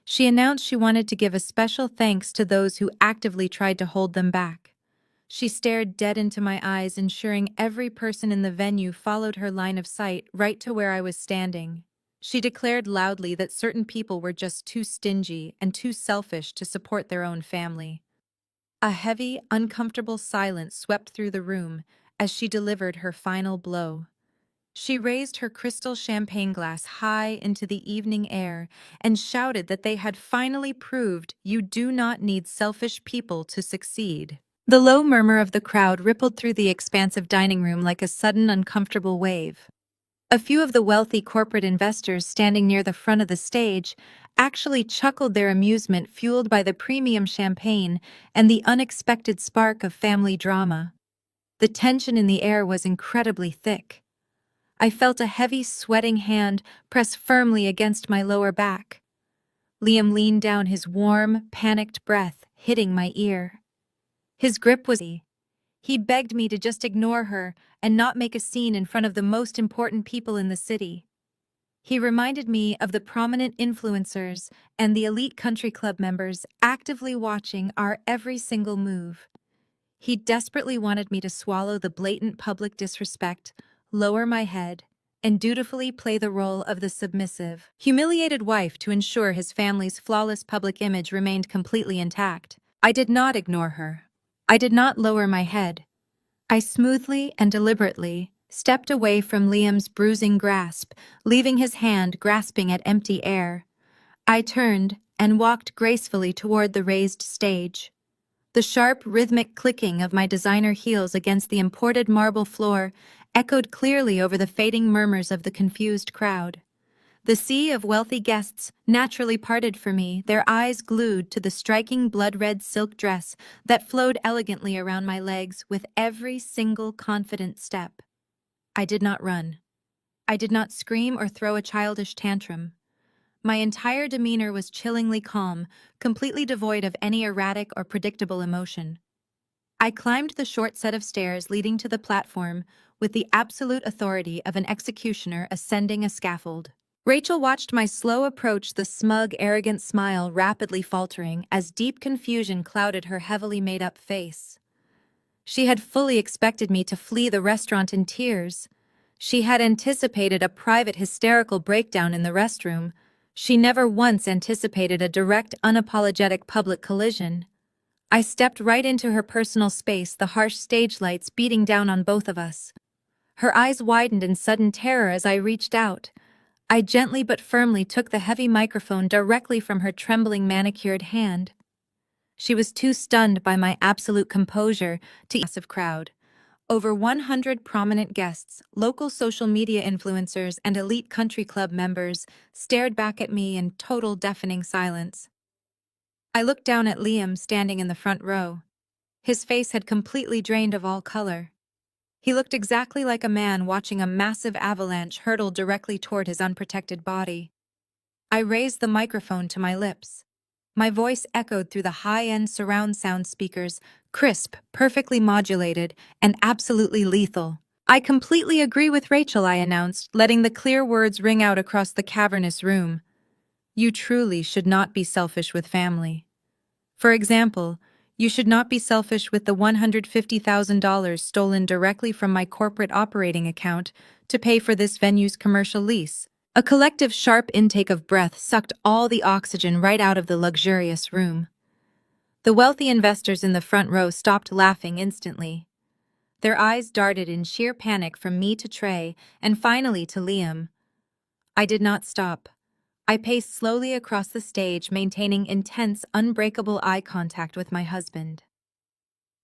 She announced she wanted to give a special thanks to those who actively tried to hold them back. She stared dead into my eyes, ensuring every person in the venue followed her line of sight right to where I was standing. She declared loudly that certain people were just too stingy and too selfish to support their own family. A heavy, uncomfortable silence swept through the room as she delivered her final blow. She raised her crystal champagne glass high into the evening air and shouted that they had finally proved you do not need selfish people to succeed. The low murmur of the crowd rippled through the expansive dining room like a sudden, uncomfortable wave. A few of the wealthy corporate investors standing near the front of the stage actually chuckled their amusement, fueled by the premium champagne and the unexpected spark of family drama. The tension in the air was incredibly thick. I felt a heavy, sweating hand press firmly against my lower back. Liam leaned down, his warm, panicked breath hitting my ear. His grip was easy. He begged me to just ignore her and not make a scene in front of the most important people in the city. He reminded me of the prominent influencers and the elite country club members actively watching our every single move. He desperately wanted me to swallow the blatant public disrespect, lower my head, and dutifully play the role of the submissive, humiliated wife to ensure his family's flawless public image remained completely intact. I did not ignore her. I did not lower my head. I smoothly and deliberately stepped away from Liam's bruising grasp, leaving his hand grasping at empty air. I turned and walked gracefully toward the raised stage. The sharp, rhythmic clicking of my designer heels against the imported marble floor echoed clearly over the fading murmurs of the confused crowd. The sea of wealthy guests naturally parted for me, their eyes glued to the striking blood-red silk dress that flowed elegantly around my legs with every single confident step. I did not run. I did not scream or throw a childish tantrum. My entire demeanor was chillingly calm, completely devoid of any erratic or predictable emotion. I climbed the short set of stairs leading to the platform with the absolute authority of an executioner ascending a scaffold. Rachel watched my slow approach, the smug, arrogant smile rapidly faltering as deep confusion clouded her heavily made-up face. She had fully expected me to flee the restaurant in tears. She had anticipated a private hysterical breakdown in the restroom. She never once anticipated a direct, unapologetic public collision. I stepped right into her personal space, the harsh stage lights beating down on both of us. Her eyes widened in sudden terror as I reached out. I gently but firmly took the heavy microphone directly from her trembling manicured hand. She was too stunned by my absolute composure to massive crowd. Over 100 prominent guests, local social media influencers, and elite country club members stared back at me in total deafening silence. I looked down at Liam standing in the front row. His face had completely drained of all color. He looked exactly like a man watching a massive avalanche hurtle directly toward his unprotected body. I raised the microphone to my lips. My voice echoed through the high-end surround sound speakers, crisp, perfectly modulated, and absolutely lethal. "I completely agree with Rachel," I announced, letting the clear words ring out across the cavernous room. "You truly should not be selfish with family. For example, you should not be selfish with the $150,000 stolen directly from my corporate operating account to pay for this venue's commercial lease." A collective sharp intake of breath sucked all the oxygen right out of the luxurious room. The wealthy investors in the front row stopped laughing instantly. Their eyes darted in sheer panic from me to Trey, and finally to Liam. I did not stop. I paced slowly across the stage, maintaining intense, unbreakable eye contact with my husband.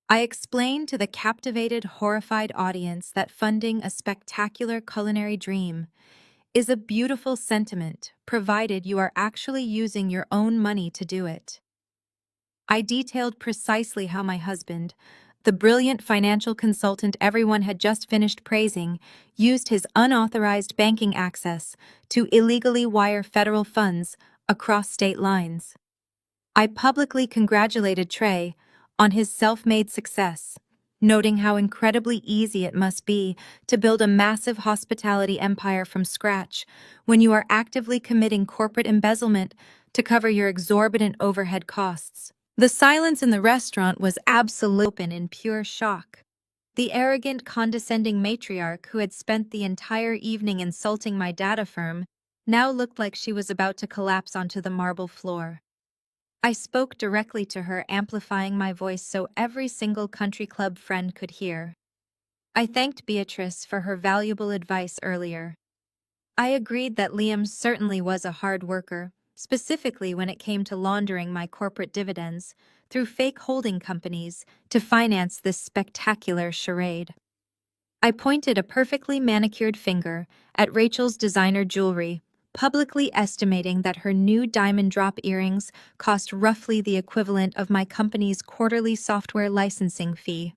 I explained to the captivated, horrified audience that funding a spectacular culinary dream is a beautiful sentiment, provided you are actually using your own money to do it. I detailed precisely how my husband, the brilliant financial consultant everyone had just finished praising, used his unauthorized banking access to illegally wire federal funds across state lines. I publicly congratulated Trey on his self-made success, noting how incredibly easy it must be to build a massive hospitality empire from scratch when you are actively committing corporate embezzlement to cover your exorbitant overhead costs. The silence in the restaurant was absolutely open in pure shock. The arrogant, condescending matriarch who had spent the entire evening insulting my data firm now looked like she was about to collapse onto the marble floor. I spoke directly to her, amplifying my voice so every single country club friend could hear. I thanked Beatrice for her valuable advice earlier. I agreed that Liam certainly was a hard worker, specifically when it came to laundering my corporate dividends through fake holding companies to finance this spectacular charade. I pointed a perfectly manicured finger at Rachel's designer jewelry, publicly estimating that her new diamond drop earrings cost roughly the equivalent of my company's quarterly software licensing fee.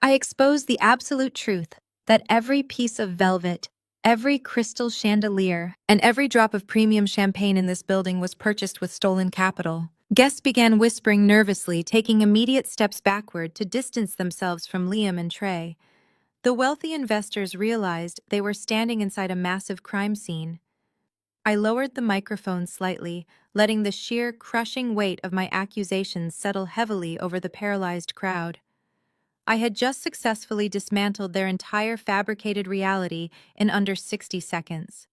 I exposed the absolute truth that every piece of velvet, every crystal chandelier, and every drop of premium champagne in this building was purchased with stolen capital. Guests began whispering nervously, taking immediate steps backward to distance themselves from Liam and Trey. The wealthy investors realized they were standing inside a massive crime scene. I lowered the microphone slightly, letting the sheer, crushing weight of my accusations settle heavily over the paralyzed crowd. I had just successfully dismantled their entire fabricated reality in under 60 seconds.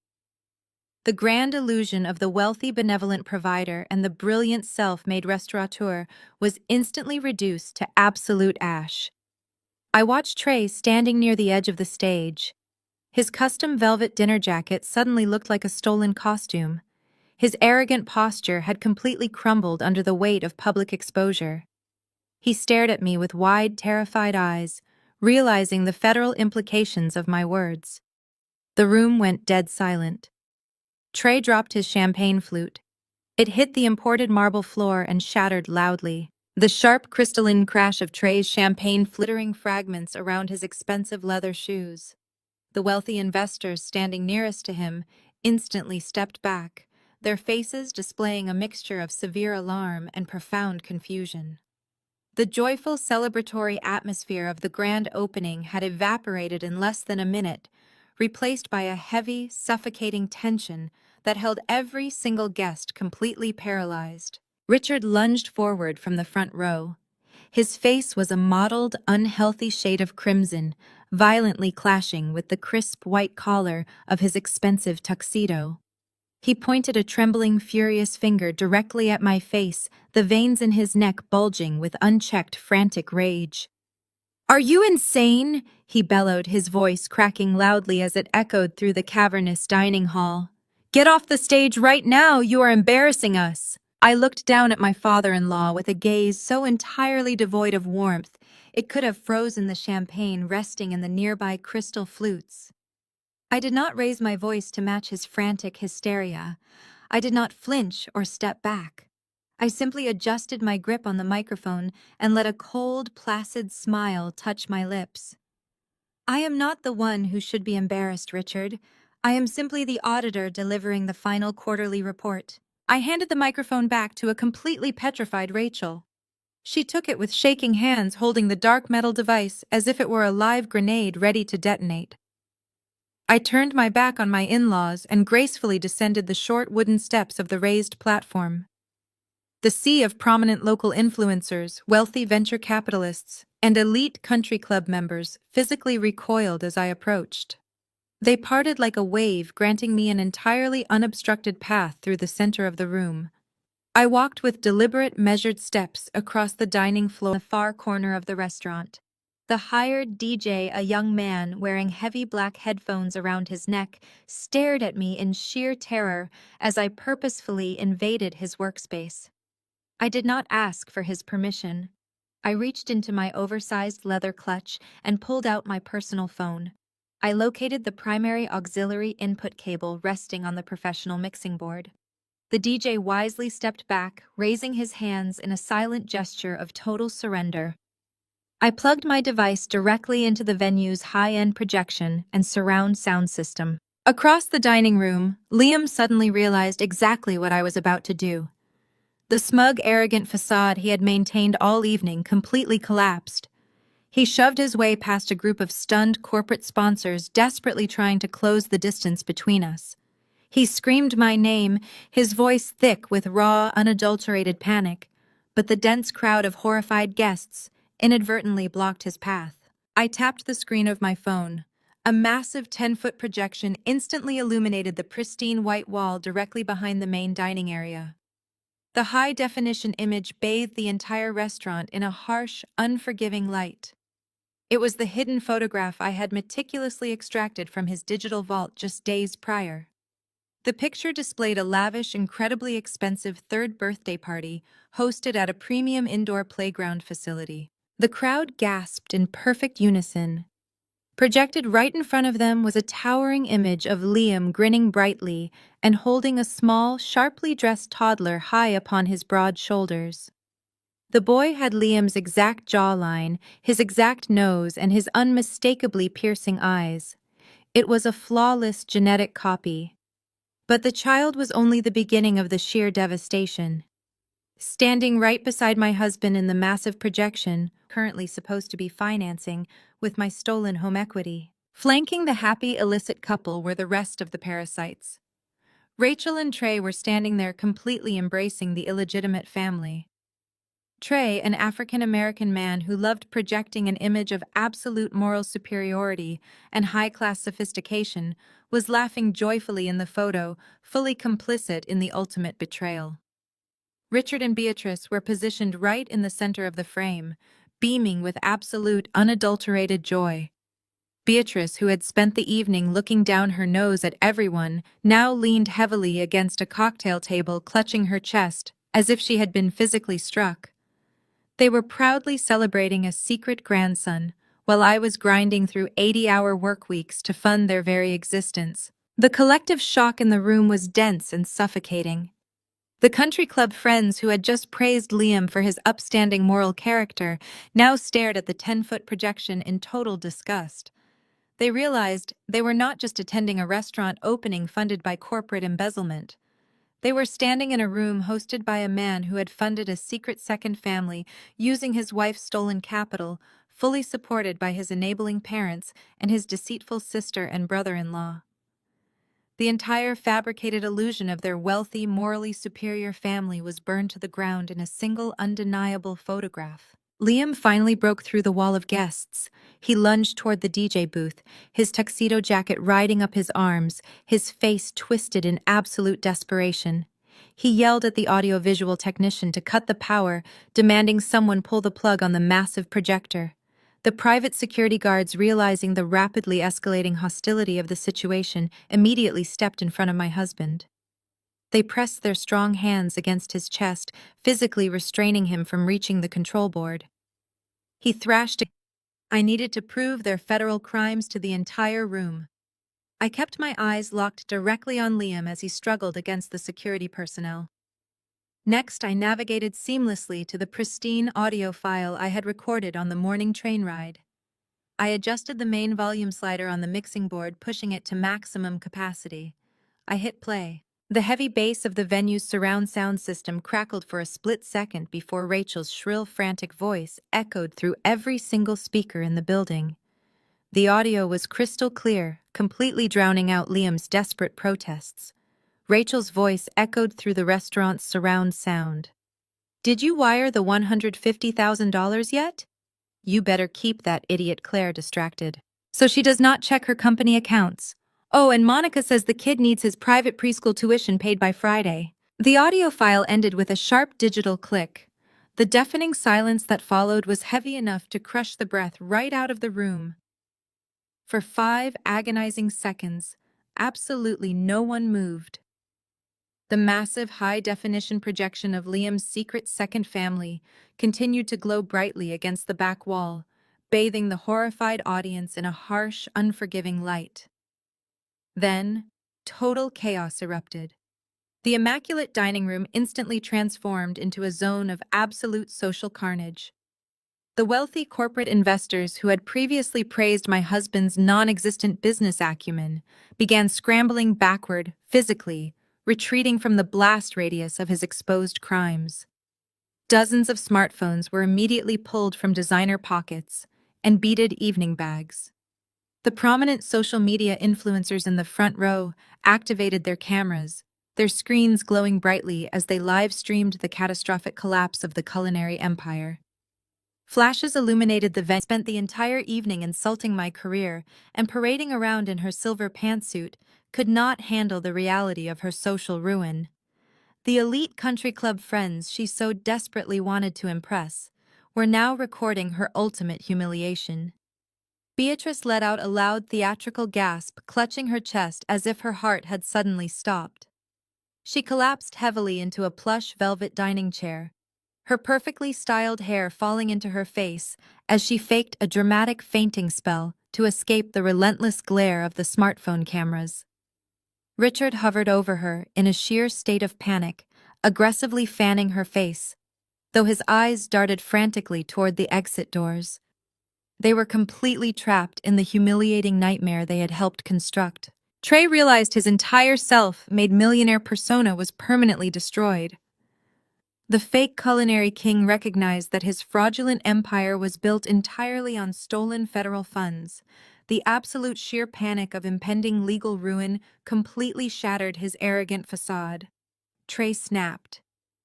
The grand illusion of the wealthy benevolent provider and the brilliant self-made restaurateur was instantly reduced to absolute ash. I watched Trey standing near the edge of the stage. His custom velvet dinner jacket suddenly looked like a stolen costume. His arrogant posture had completely crumbled under the weight of public exposure. He stared at me with wide, terrified eyes, realizing the federal implications of my words. The room went dead silent. Trey dropped his champagne flute. It hit the imported marble floor and shattered loudly. The sharp crystalline crash of Trey's champagne flittering fragments around his expensive leather shoes. The wealthy investors standing nearest to him instantly stepped back, their faces displaying a mixture of severe alarm and profound confusion. The joyful celebratory atmosphere of the grand opening had evaporated in less than a minute, replaced by a heavy, suffocating tension that held every single guest completely paralyzed. Richard lunged forward from the front row. His face was a mottled, unhealthy shade of crimson, violently clashing with the crisp white collar of his expensive tuxedo. He pointed a trembling, furious finger directly at my face, the veins in his neck bulging with unchecked, frantic rage. "Are you insane?" he bellowed, his voice cracking loudly as it echoed through the cavernous dining hall. "Get off the stage right now! You are embarrassing us!" I looked down at my father-in-law with a gaze so entirely devoid of warmth, it could have frozen the champagne resting in the nearby crystal flutes. I did not raise my voice to match his frantic hysteria. I did not flinch or step back. I simply adjusted my grip on the microphone and let a cold, placid smile touch my lips. "I am not the one who should be embarrassed, Richard. I am simply the auditor delivering the final quarterly report." I handed the microphone back to a completely petrified Rachel. She took it with shaking hands, holding the dark metal device as if it were a live grenade ready to detonate. I turned my back on my in-laws and gracefully descended the short wooden steps of the raised platform. The sea of prominent local influencers, wealthy venture capitalists, and elite country club members physically recoiled as I approached. They parted like a wave, granting me an entirely unobstructed path through the center of the room. I walked with deliberate, measured steps across the dining floor in the far corner of the restaurant. The hired DJ, a young man wearing heavy black headphones around his neck, stared at me in sheer terror as I purposefully invaded his workspace. I did not ask for his permission. I reached into my oversized leather clutch and pulled out my personal phone. I located the primary auxiliary input cable resting on the professional mixing board. The DJ wisely stepped back, raising his hands in a silent gesture of total surrender. I plugged my device directly into the venue's high-end projection and surround sound system. Across the dining room, Liam suddenly realized exactly what I was about to do. The smug, arrogant facade he had maintained all evening completely collapsed. He shoved his way past a group of stunned corporate sponsors desperately trying to close the distance between us. He screamed my name, his voice thick with raw, unadulterated panic, but the dense crowd of horrified guests inadvertently blocked his path. I tapped the screen of my phone. A massive 10-foot projection instantly illuminated the pristine white wall directly behind the main dining area. The high-definition image bathed the entire restaurant in a harsh, unforgiving light. It was the hidden photograph I had meticulously extracted from his digital vault just days prior. The picture displayed a lavish, incredibly expensive third birthday party hosted at a premium indoor playground facility. The crowd gasped in perfect unison. Projected right in front of them was a towering image of Liam grinning brightly and holding a small, sharply dressed toddler high upon his broad shoulders. The boy had Liam's exact jawline, his exact nose, and his unmistakably piercing eyes. It was a flawless genetic copy. But the child was only the beginning of the sheer devastation. Standing right beside my husband in the massive projection, currently supposed to be financing, with my stolen home equity. Flanking the happy, illicit couple were the rest of the parasites. Rachel and Trey were standing there completely embracing the illegitimate family. Trey, an African-American man who loved projecting an image of absolute moral superiority and high-class sophistication, was laughing joyfully in the photo, fully complicit in the ultimate betrayal. Richard and Beatrice were positioned right in the center of the frame, beaming with absolute, unadulterated joy. Beatrice, who had spent the evening looking down her nose at everyone, now leaned heavily against a cocktail table, clutching her chest, as if she had been physically struck. They were proudly celebrating a secret grandson, while I was grinding through 80-hour work weeks to fund their very existence. The collective shock in the room was dense and suffocating. The country club friends who had just praised Liam for his upstanding moral character now stared at the 10-foot projection in total disgust. They realized they were not just attending a restaurant opening funded by corporate embezzlement. They were standing in a room hosted by a man who had funded a secret second family using his wife's stolen capital, fully supported by his enabling parents and his deceitful sister and brother-in-law. The entire fabricated illusion of their wealthy, morally superior family was burned to the ground in a single undeniable photograph. Liam finally broke through the wall of guests. He lunged toward the DJ booth, his tuxedo jacket riding up his arms, his face twisted in absolute desperation. He yelled at the audiovisual technician to cut the power, demanding someone pull the plug on the massive projector. The private security guards, realizing the rapidly escalating hostility of the situation, immediately stepped in front of my husband. They pressed their strong hands against his chest, physically restraining him from reaching the control board. He thrashed. I needed to prove their federal crimes to the entire room. I kept my eyes locked directly on Liam as he struggled against the security personnel. Next, I navigated seamlessly to the pristine audio file I had recorded on the morning train ride. I adjusted the main volume slider on the mixing board, pushing it to maximum capacity. I hit play. The heavy bass of the venue's surround sound system crackled for a split second before Rachel's shrill, frantic voice echoed through every single speaker in the building. The audio was crystal clear, completely drowning out Liam's desperate protests. Rachel's voice echoed through the restaurant's surround sound. "Did you wire the $150,000 yet? You better keep that idiot Claire distracted, so she does not check her company accounts. Oh, and Monica says the kid needs his private preschool tuition paid by Friday." The audio file ended with a sharp digital click. The deafening silence that followed was heavy enough to crush the breath right out of the room. For 5 agonizing seconds, absolutely no one moved. The massive high-definition projection of Liam's secret second family continued to glow brightly against the back wall, bathing the horrified audience in a harsh, unforgiving light. Then, total chaos erupted. The immaculate dining room instantly transformed into a zone of absolute social carnage. The wealthy corporate investors who had previously praised my husband's non-existent business acumen began scrambling backward, physically, retreating from the blast radius of his exposed crimes. Dozens of smartphones were immediately pulled from designer pockets and beaded evening bags. The prominent social media influencers in the front row activated their cameras, their screens glowing brightly as they live-streamed the catastrophic collapse of the culinary empire. Flashes illuminated the venue. Spent the entire evening insulting my career and parading around in her silver pantsuit, could not handle the reality of her social ruin. The elite country club friends she so desperately wanted to impress were now recording her ultimate humiliation. Beatrice let out a loud theatrical gasp, clutching her chest as if her heart had suddenly stopped. She collapsed heavily into a plush velvet dining chair, her perfectly styled hair falling into her face as she faked a dramatic fainting spell to escape the relentless glare of the smartphone cameras. Richard hovered over her in a sheer state of panic, aggressively fanning her face, though his eyes darted frantically toward the exit doors. They were completely trapped in the humiliating nightmare they had helped construct. Trey realized his entire self-made millionaire persona was permanently destroyed. The fake culinary king recognized that his fraudulent empire was built entirely on stolen federal funds. The absolute sheer panic of impending legal ruin completely shattered his arrogant facade. Trey snapped.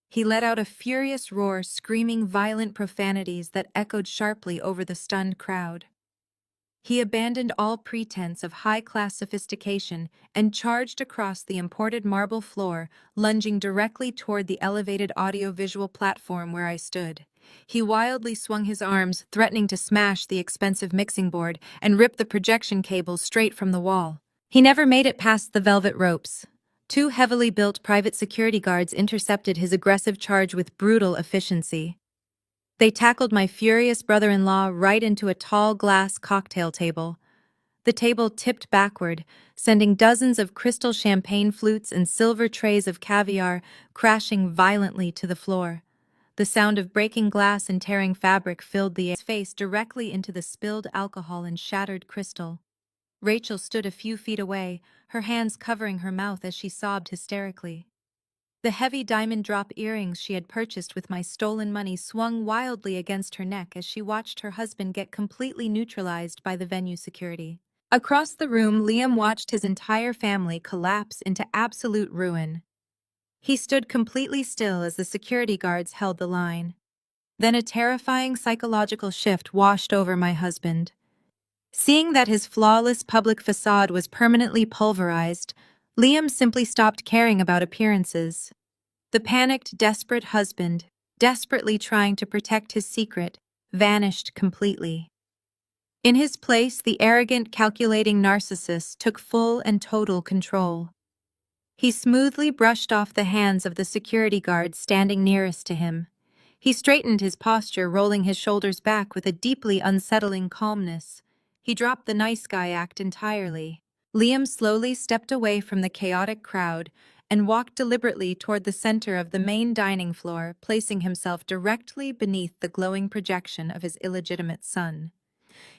He let out a furious roar, screaming violent profanities that echoed sharply over the stunned crowd. He abandoned all pretense of high-class sophistication and charged across the imported marble floor, lunging directly toward the elevated audio-visual platform where I stood. He wildly swung his arms, threatening to smash the expensive mixing board and rip the projection cables straight from the wall. He never made it past the velvet ropes. 2 heavily built private security guards intercepted his aggressive charge with brutal efficiency. They tackled my furious brother-in-law right into a tall glass cocktail table. The table tipped backward, sending dozens of crystal champagne flutes and silver trays of caviar crashing violently to the floor. The sound of breaking glass and tearing fabric filled the air. His face directly into the spilled alcohol and shattered crystal. Rachel stood a few feet away, her hands covering her mouth as she sobbed hysterically. The heavy diamond drop earrings she had purchased with my stolen money swung wildly against her neck as she watched her husband get completely neutralized by the venue security. Across the room, Liam watched his entire family collapse into absolute ruin. He stood completely still as the security guards held the line. Then a terrifying psychological shift washed over my husband. Seeing that his flawless public facade was permanently pulverized, Liam simply stopped caring about appearances. The panicked, desperate husband, desperately trying to protect his secret, vanished completely. In his place, the arrogant, calculating narcissist took full and total control. He smoothly brushed off the hands of the security guard standing nearest to him. He straightened his posture, rolling his shoulders back with a deeply unsettling calmness. He dropped the nice guy act entirely. Liam slowly stepped away from the chaotic crowd and walked deliberately toward the center of the main dining floor, placing himself directly beneath the glowing projection of his illegitimate son.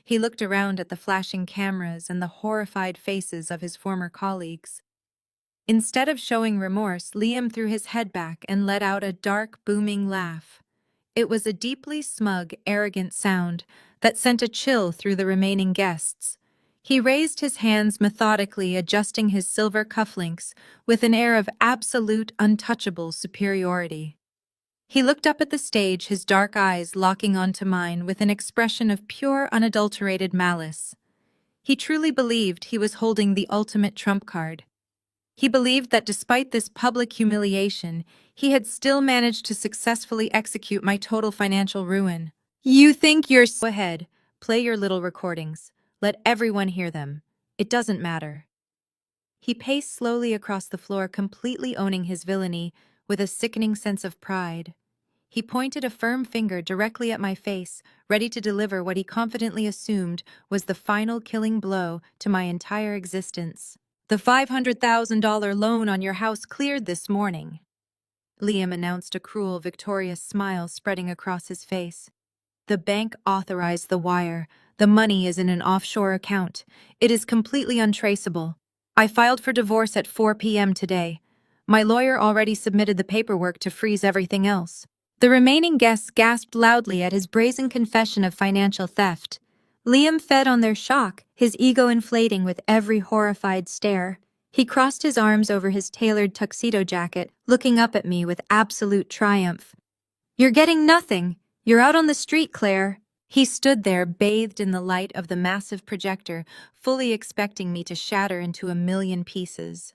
He looked around at the flashing cameras and the horrified faces of his former colleagues. Instead of showing remorse, Liam threw his head back and let out a dark, booming laugh. It was a deeply smug, arrogant sound that sent a chill through the remaining guests. He raised his hands methodically, adjusting his silver cufflinks with an air of absolute, untouchable superiority. He looked up at the stage, his dark eyes locking onto mine with an expression of pure, unadulterated malice. He truly believed he was holding the ultimate trump card. He believed that despite this public humiliation, he had still managed to successfully execute my total financial ruin. You think you're Go ahead, play your little recordings. Let everyone hear them. It doesn't matter. He paced slowly across the floor, completely owning his villainy with a sickening sense of pride. He pointed a firm finger directly at my face, ready to deliver what he confidently assumed was the final killing blow to my entire existence. The $500,000 loan on your house cleared this morning, Liam announced, a cruel, victorious smile spreading across his face. The bank authorized the wire. The money is in an offshore account. It is completely untraceable. I filed for divorce at 4 p.m. today. My lawyer already submitted the paperwork to freeze everything else. The remaining guests gasped loudly at his brazen confession of financial theft. Liam fed on their shock, his ego inflating with every horrified stare. He crossed his arms over his tailored tuxedo jacket, looking up at me with absolute triumph. "You're getting nothing. You're out on the street, Claire." He stood there, bathed in the light of the massive projector, fully expecting me to shatter into a million pieces.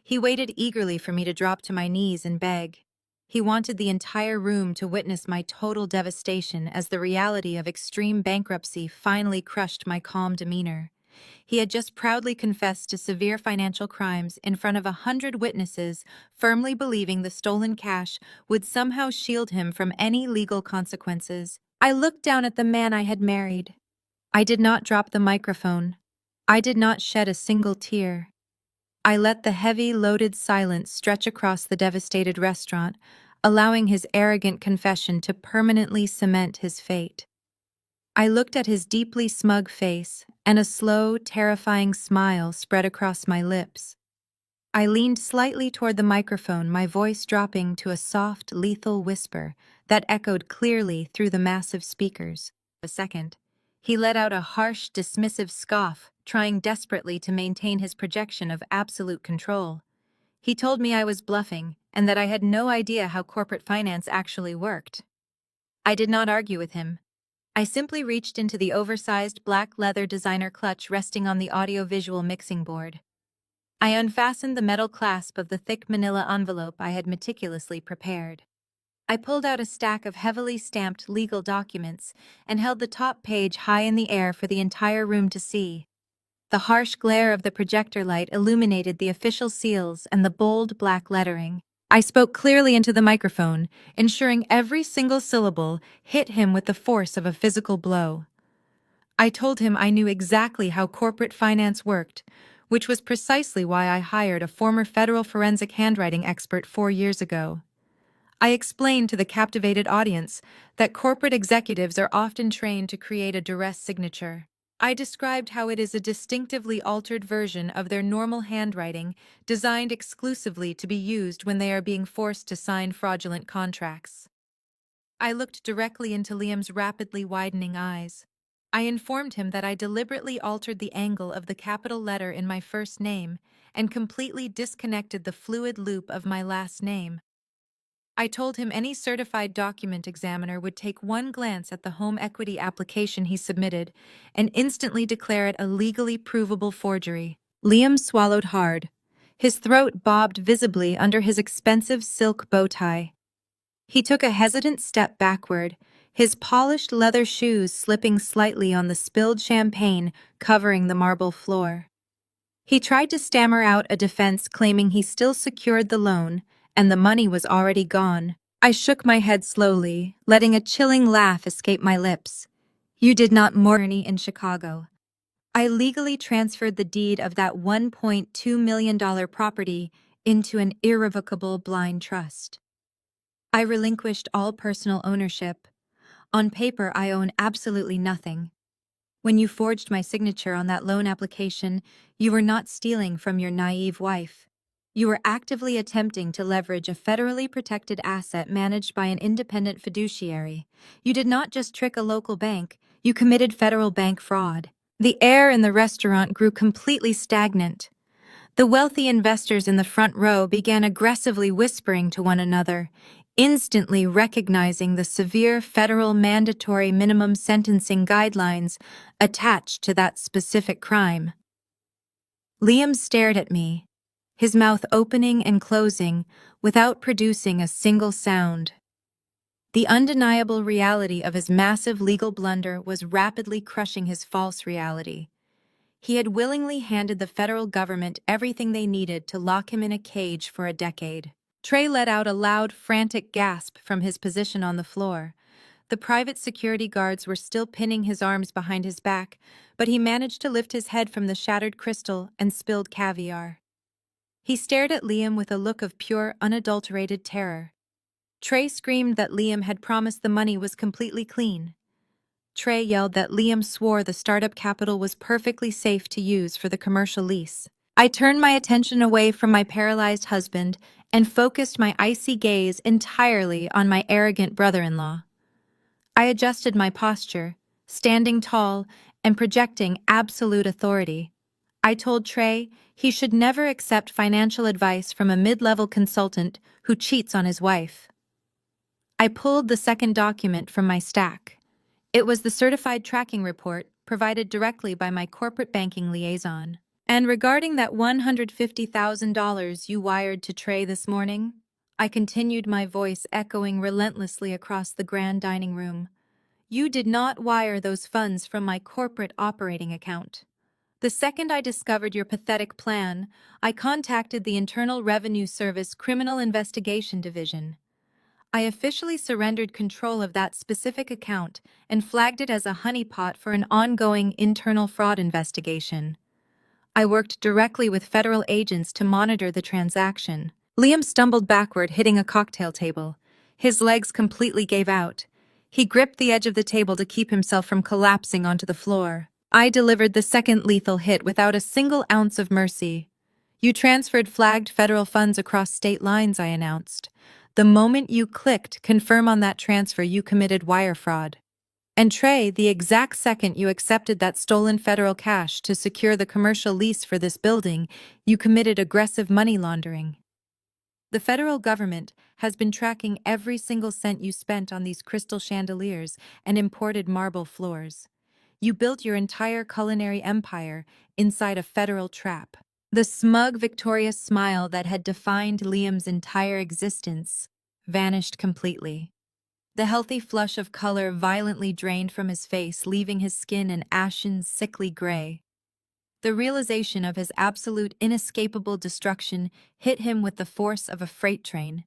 He waited eagerly for me to drop to my knees and beg. He wanted the entire room to witness my total devastation as the reality of extreme bankruptcy finally crushed my calm demeanor. He had just proudly confessed to severe financial crimes in front of 100 witnesses, firmly believing the stolen cash would somehow shield him from any legal consequences. I looked down at the man I had married. I did not drop the microphone. I did not shed a single tear. I let the heavy, loaded silence stretch across the devastated restaurant, allowing his arrogant confession to permanently cement his fate. I looked at his deeply smug face, and a slow, terrifying smile spread across my lips. I leaned slightly toward the microphone, my voice dropping to a soft, lethal whisper that echoed clearly through the massive speakers. A second, he let out a harsh, dismissive scoff, trying desperately to maintain his projection of absolute control. He told me I was bluffing and that I had no idea how corporate finance actually worked. I did not argue with him. I simply reached into the oversized black leather designer clutch resting on the audio-visual mixing board. I unfastened the metal clasp of the thick manila envelope I had meticulously prepared. I pulled out a stack of heavily stamped legal documents and held the top page high in the air for the entire room to see. The harsh glare of the projector light illuminated the official seals and the bold black lettering. I spoke clearly into the microphone, ensuring every single syllable hit him with the force of a physical blow. I told him I knew exactly how corporate finance worked, which was precisely why I hired a former federal forensic handwriting expert 4 years ago. I explained to the captivated audience that corporate executives are often trained to create a duress signature. I described how it is a distinctively altered version of their normal handwriting, designed exclusively to be used when they are being forced to sign fraudulent contracts. I looked directly into Liam's rapidly widening eyes. I informed him that I deliberately altered the angle of the capital letter in my first name and completely disconnected the fluid loop of my last name. I told him any certified document examiner would take one glance at the home equity application he submitted and instantly declare it a legally provable forgery. Liam swallowed hard. His throat bobbed visibly under his expensive silk bow tie. He took a hesitant step backward, his polished leather shoes slipping slightly on the spilled champagne covering the marble floor. He tried to stammer out a defense claiming he still secured the loan and the money was already gone. I shook my head slowly, letting a chilling laugh escape my lips. You did not mortgage in Chicago. I legally transferred the deed of that $1.2 million property into an irrevocable blind trust. I relinquished all personal ownership. On paper, I own absolutely nothing. When you forged my signature on that loan application, you were not stealing from your naive wife. You were actively attempting to leverage a federally protected asset managed by an independent fiduciary. You did not just trick a local bank, you committed federal bank fraud. The air in the restaurant grew completely stagnant. The wealthy investors in the front row began aggressively whispering to one another, instantly recognizing the severe federal mandatory minimum sentencing guidelines attached to that specific crime. Liam stared at me, his mouth opening and closing without producing a single sound. The undeniable reality of his massive legal blunder was rapidly crushing his false reality. He had willingly handed the federal government everything they needed to lock him in a cage for a decade. Trey let out a loud, frantic gasp from his position on the floor. The private security guards were still pinning his arms behind his back, but he managed to lift his head from the shattered crystal and spilled caviar. He stared at Liam with a look of pure, unadulterated terror. Trey screamed that Liam had promised the money was completely clean. Trey yelled that Liam swore the startup capital was perfectly safe to use for the commercial lease. I turned my attention away from my paralyzed husband and focused my icy gaze entirely on my arrogant brother-in-law. I adjusted my posture, standing tall and projecting absolute authority. I told Trey he should never accept financial advice from a mid-level consultant who cheats on his wife. I pulled the second document from my stack. It was the certified tracking report provided directly by my corporate banking liaison. And regarding that $150,000 you wired to Trey this morning, I continued, my voice echoing relentlessly across the grand dining room. You did not wire those funds from my corporate operating account. The second I discovered your pathetic plan, I contacted the Internal Revenue Service Criminal Investigation Division. I officially surrendered control of that specific account and flagged it as a honeypot for an ongoing internal fraud investigation. I worked directly with federal agents to monitor the transaction. Liam stumbled backward, hitting a cocktail table. His legs completely gave out. He gripped the edge of the table to keep himself from collapsing onto the floor. I delivered the second lethal hit without a single ounce of mercy. You transferred flagged federal funds across state lines, I announced. The moment you clicked confirm on that transfer, you committed wire fraud. And Trey, the exact second you accepted that stolen federal cash to secure the commercial lease for this building, you committed aggressive money laundering. The federal government has been tracking every single cent you spent on these crystal chandeliers and imported marble floors. You built your entire culinary empire inside a federal trap. The smug, victorious smile that had defined Liam's entire existence vanished completely. The healthy flush of color violently drained from his face, leaving his skin an ashen, sickly gray. The realization of his absolute, inescapable destruction hit him with the force of a freight train.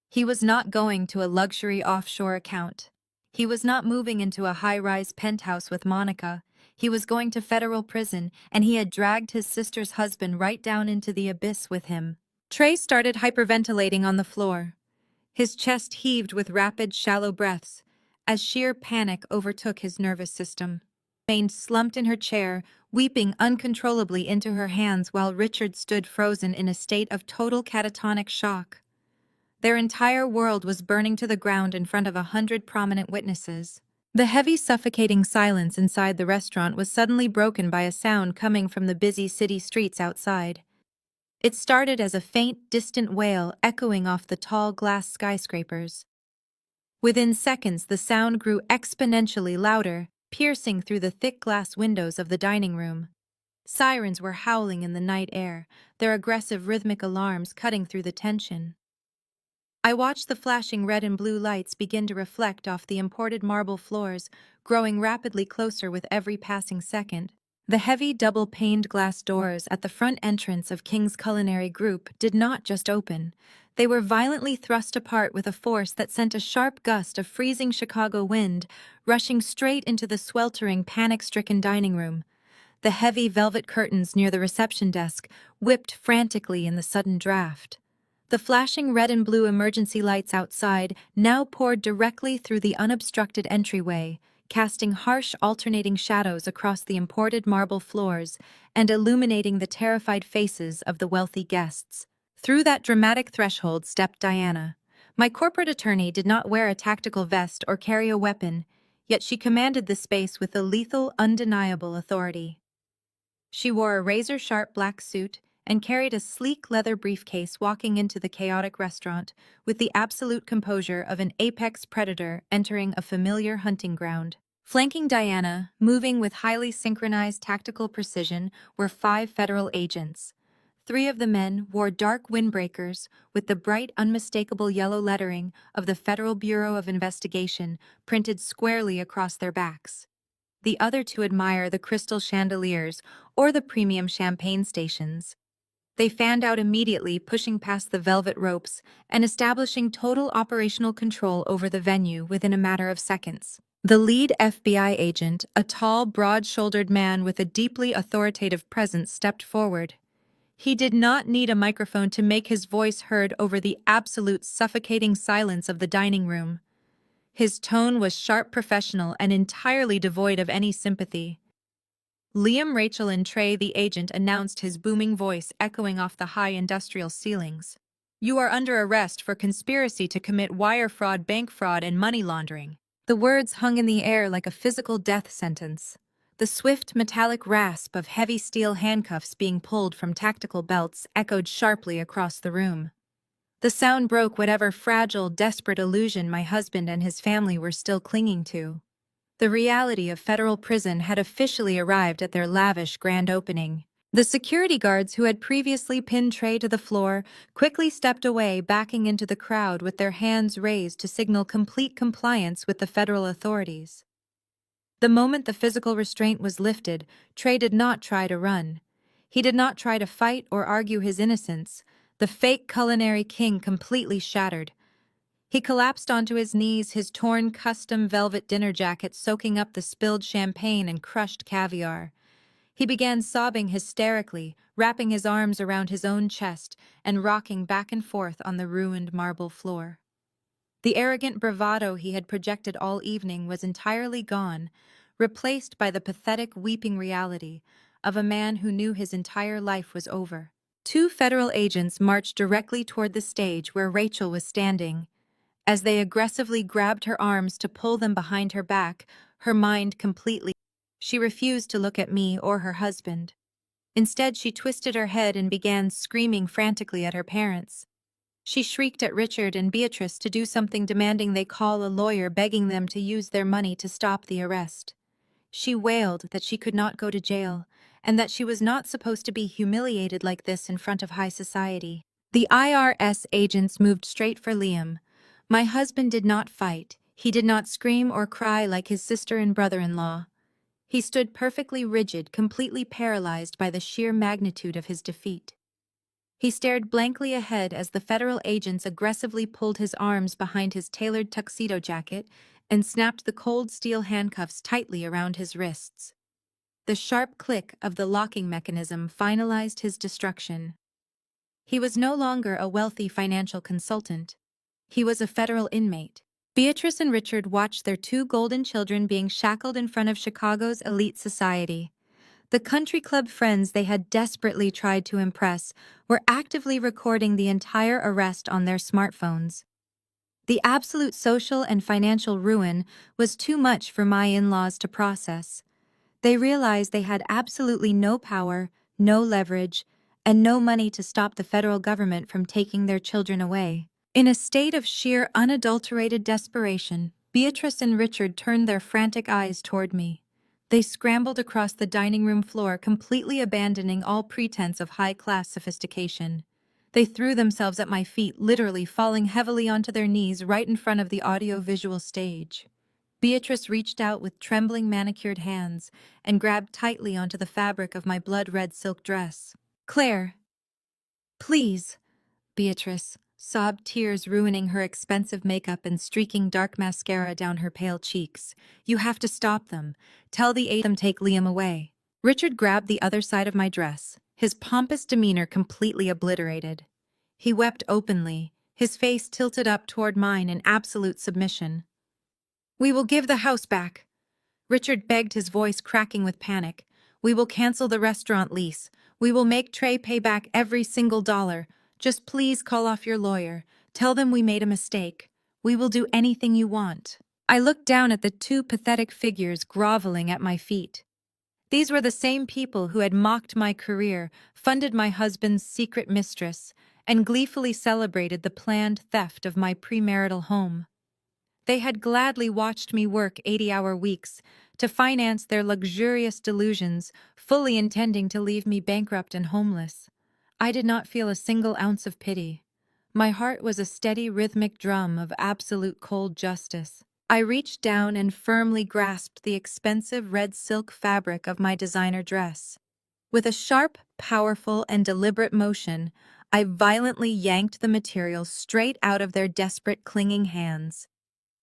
He was not going to a luxury offshore account. He was not moving into a high-rise penthouse with Monica. He was going to federal prison, and he had dragged his sister's husband right down into the abyss with him. Trey started hyperventilating on the floor. His chest heaved with rapid, shallow breaths, as sheer panic overtook his nervous system. remained slumped in her chair, weeping uncontrollably into her hands while Richard stood frozen in a state of total catatonic shock. Their entire world was burning to the ground in front of 100 prominent witnesses. The heavy, suffocating silence inside the restaurant was suddenly broken by a sound coming from the busy city streets outside. It started as a faint, distant wail echoing off the tall glass skyscrapers. Within seconds, the sound grew exponentially louder, piercing through the thick glass windows of the dining room. Sirens were howling in the night air, their aggressive rhythmic alarms cutting through the tension. I watched the flashing red and blue lights begin to reflect off the imported marble floors, growing rapidly closer with every passing second. The heavy double-paned glass doors at the front entrance of King's Culinary Group did not just open. They were violently thrust apart with a force that sent a sharp gust of freezing Chicago wind, rushing straight into the sweltering, panic-stricken dining room. The heavy velvet curtains near the reception desk whipped frantically in the sudden draft. The flashing red and blue emergency lights outside now poured directly through the unobstructed entryway, casting harsh alternating shadows across the imported marble floors and illuminating the terrified faces of the wealthy guests. Through that dramatic threshold stepped Diana. My corporate attorney did not wear a tactical vest or carry a weapon, yet she commanded the space with a lethal, undeniable authority. She wore a razor-sharp black suit and carried a sleek leather briefcase, walking into the chaotic restaurant with the absolute composure of an apex predator entering a familiar hunting ground. Flanking Diana, moving with highly synchronized tactical precision, were 5 federal agents. 3 of the men wore dark windbreakers with the bright, unmistakable yellow lettering of the Federal Bureau of Investigation printed squarely across their backs. The other 2 admire the crystal chandeliers or the premium champagne stations. They fanned out immediately, pushing past the velvet ropes and establishing total operational control over the venue within a matter of seconds. The lead FBI agent, a tall, broad-shouldered man with a deeply authoritative presence, stepped forward. He did not need a microphone to make his voice heard over the absolute suffocating silence of the dining room. His tone was sharp, professional, and entirely devoid of any sympathy. Liam, Rachel, and Trey, the agent, announced, his booming voice echoing off the high industrial ceilings. "You are under arrest for conspiracy to commit wire fraud, bank fraud, and money laundering." The words hung in the air like a physical death sentence. The swift, metallic rasp of heavy steel handcuffs being pulled from tactical belts echoed sharply across the room. The sound broke whatever fragile, desperate illusion my husband and his family were still clinging to. The reality of federal prison had officially arrived at their lavish grand opening. The security guards who had previously pinned Trey to the floor quickly stepped away, backing into the crowd with their hands raised to signal complete compliance with the federal authorities. The moment the physical restraint was lifted, Trey did not try to run. He did not try to fight or argue his innocence. The fake culinary king completely shattered. He collapsed onto his knees, his torn custom velvet dinner jacket soaking up the spilled champagne and crushed caviar. He began sobbing hysterically, wrapping his arms around his own chest and rocking back and forth on the ruined marble floor. The arrogant bravado he had projected all evening was entirely gone, replaced by the pathetic, weeping reality of a man who knew his entire life was over. 2 federal agents marched directly toward the stage where Rachel was standing. As they aggressively grabbed her arms to pull them behind her back, her mind completely. She refused to look at me or her husband. Instead, she twisted her head and began screaming frantically at her parents. She shrieked at Richard and Beatrice to do something, demanding they call a lawyer, begging them to use their money to stop the arrest. She wailed that she could not go to jail, and that she was not supposed to be humiliated like this in front of high society. The IRS agents moved straight for Liam. My husband did not fight. He did not scream or cry like his sister and brother-in-law. He stood perfectly rigid, completely paralyzed by the sheer magnitude of his defeat. He stared blankly ahead as the federal agents aggressively pulled his arms behind his tailored tuxedo jacket and snapped the cold steel handcuffs tightly around his wrists. The sharp click of the locking mechanism finalized his destruction. He was no longer a wealthy financial consultant. He was a federal inmate. Beatrice and Richard watched their two golden children being shackled in front of Chicago's elite society. The country club friends they had desperately tried to impress were actively recording the entire arrest on their smartphones. The absolute social and financial ruin was too much for my in-laws to process. They realized they had absolutely no power, no leverage, and no money to stop the federal government from taking their children away. In a state of sheer unadulterated desperation, Beatrice and Richard turned their frantic eyes toward me. They scrambled across the dining room floor, completely abandoning all pretense of high-class sophistication. They threw themselves at my feet, literally falling heavily onto their knees right in front of the audio-visual stage. Beatrice reached out with trembling manicured hands and grabbed tightly onto the fabric of my blood-red silk dress. "Claire, please," Beatrice sobbed, tears ruining her expensive makeup and streaking dark mascara down her pale cheeks. "You have to stop them. Tell the aide them take Liam away." Richard grabbed the other side of my dress, his pompous demeanor completely obliterated. He wept openly, his face tilted up toward mine in absolute submission. "We will give the house back," Richard begged, his voice cracking with panic. "We will cancel the restaurant lease. We will make Trey pay back every single dollar. Just please call off your lawyer. Tell them we made a mistake. We will do anything you want." I looked down at the two pathetic figures groveling at my feet. These were the same people who had mocked my career, funded my husband's secret mistress, and gleefully celebrated the planned theft of my premarital home. They had gladly watched me work 80-hour weeks to finance their luxurious delusions, fully intending to leave me bankrupt and homeless. I did not feel a single ounce of pity. My heart was a steady rhythmic drum of absolute cold justice. I reached down and firmly grasped the expensive red silk fabric of my designer dress. With a sharp, powerful, and deliberate motion, I violently yanked the material straight out of their desperate, clinging hands.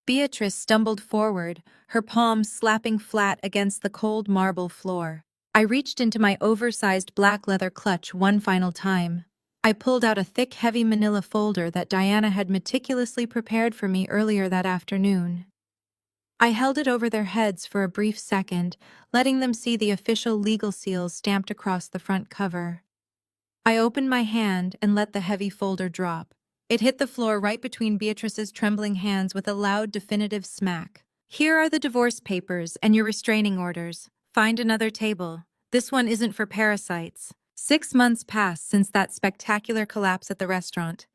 Beatrice stumbled forward, her palms slapping flat against the cold marble floor. I reached into my oversized black leather clutch one final time. I pulled out a thick, heavy manila folder that Diana had meticulously prepared for me earlier that afternoon. I held it over their heads for a brief second, letting them see the official legal seals stamped across the front cover. I opened my hand and let the heavy folder drop. It hit the floor right between Beatrice's trembling hands with a loud, definitive smack. "Here are the divorce papers and your restraining orders. Find another table. This one isn't for parasites." 6 months passed since that spectacular collapse at the restaurant.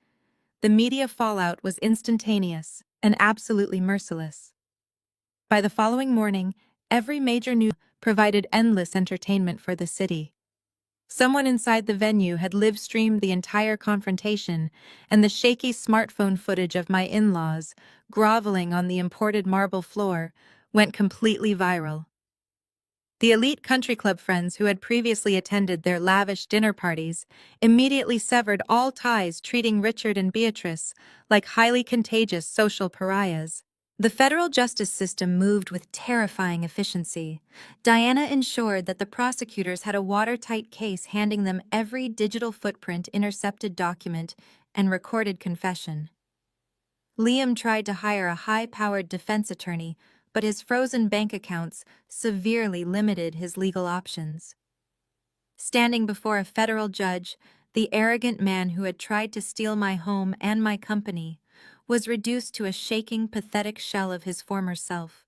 The media fallout was instantaneous and absolutely merciless. By the following morning, every major news provided endless entertainment for the city. Someone inside the venue had live-streamed the entire confrontation, and the shaky smartphone footage of my in-laws, groveling on the imported marble floor, went completely viral. The elite country club friends who had previously attended their lavish dinner parties immediately severed all ties, treating Richard and Beatrice like highly contagious social pariahs. The federal justice system moved with terrifying efficiency. Diana ensured that the prosecutors had a watertight case, handing them every digital footprint, intercepted document, and recorded confession. Liam tried to hire a high-powered defense attorney, but his frozen bank accounts severely limited his legal options. Standing before a federal judge, the arrogant man who had tried to steal my home and my company was reduced to a shaking, pathetic shell of his former self.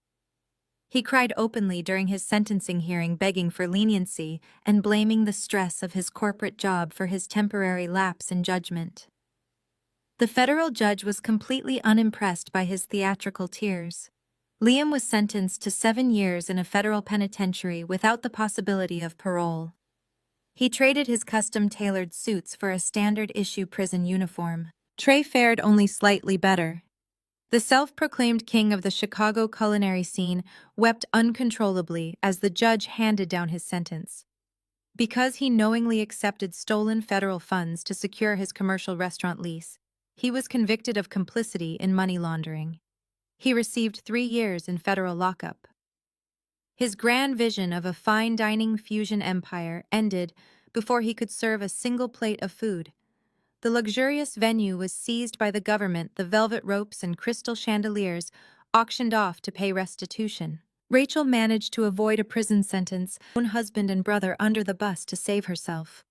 He cried openly during his sentencing hearing, begging for leniency and blaming the stress of his corporate job for his temporary lapse in judgment. The federal judge was completely unimpressed by his theatrical tears. Liam was sentenced to 7 years in a federal penitentiary without the possibility of parole. He traded his custom-tailored suits for a standard-issue prison uniform. Trey fared only slightly better. The self-proclaimed king of the Chicago culinary scene wept uncontrollably as the judge handed down his sentence. Because he knowingly accepted stolen federal funds to secure his commercial restaurant lease, he was convicted of complicity in money laundering. He received 3 years in federal lockup. His grand vision of a fine dining fusion empire ended before he could serve a single plate of food. The luxurious venue was seized by the government, the velvet ropes and crystal chandeliers auctioned off to pay restitution. Rachel managed to avoid a prison sentence, her own husband and brother under the bus to save herself.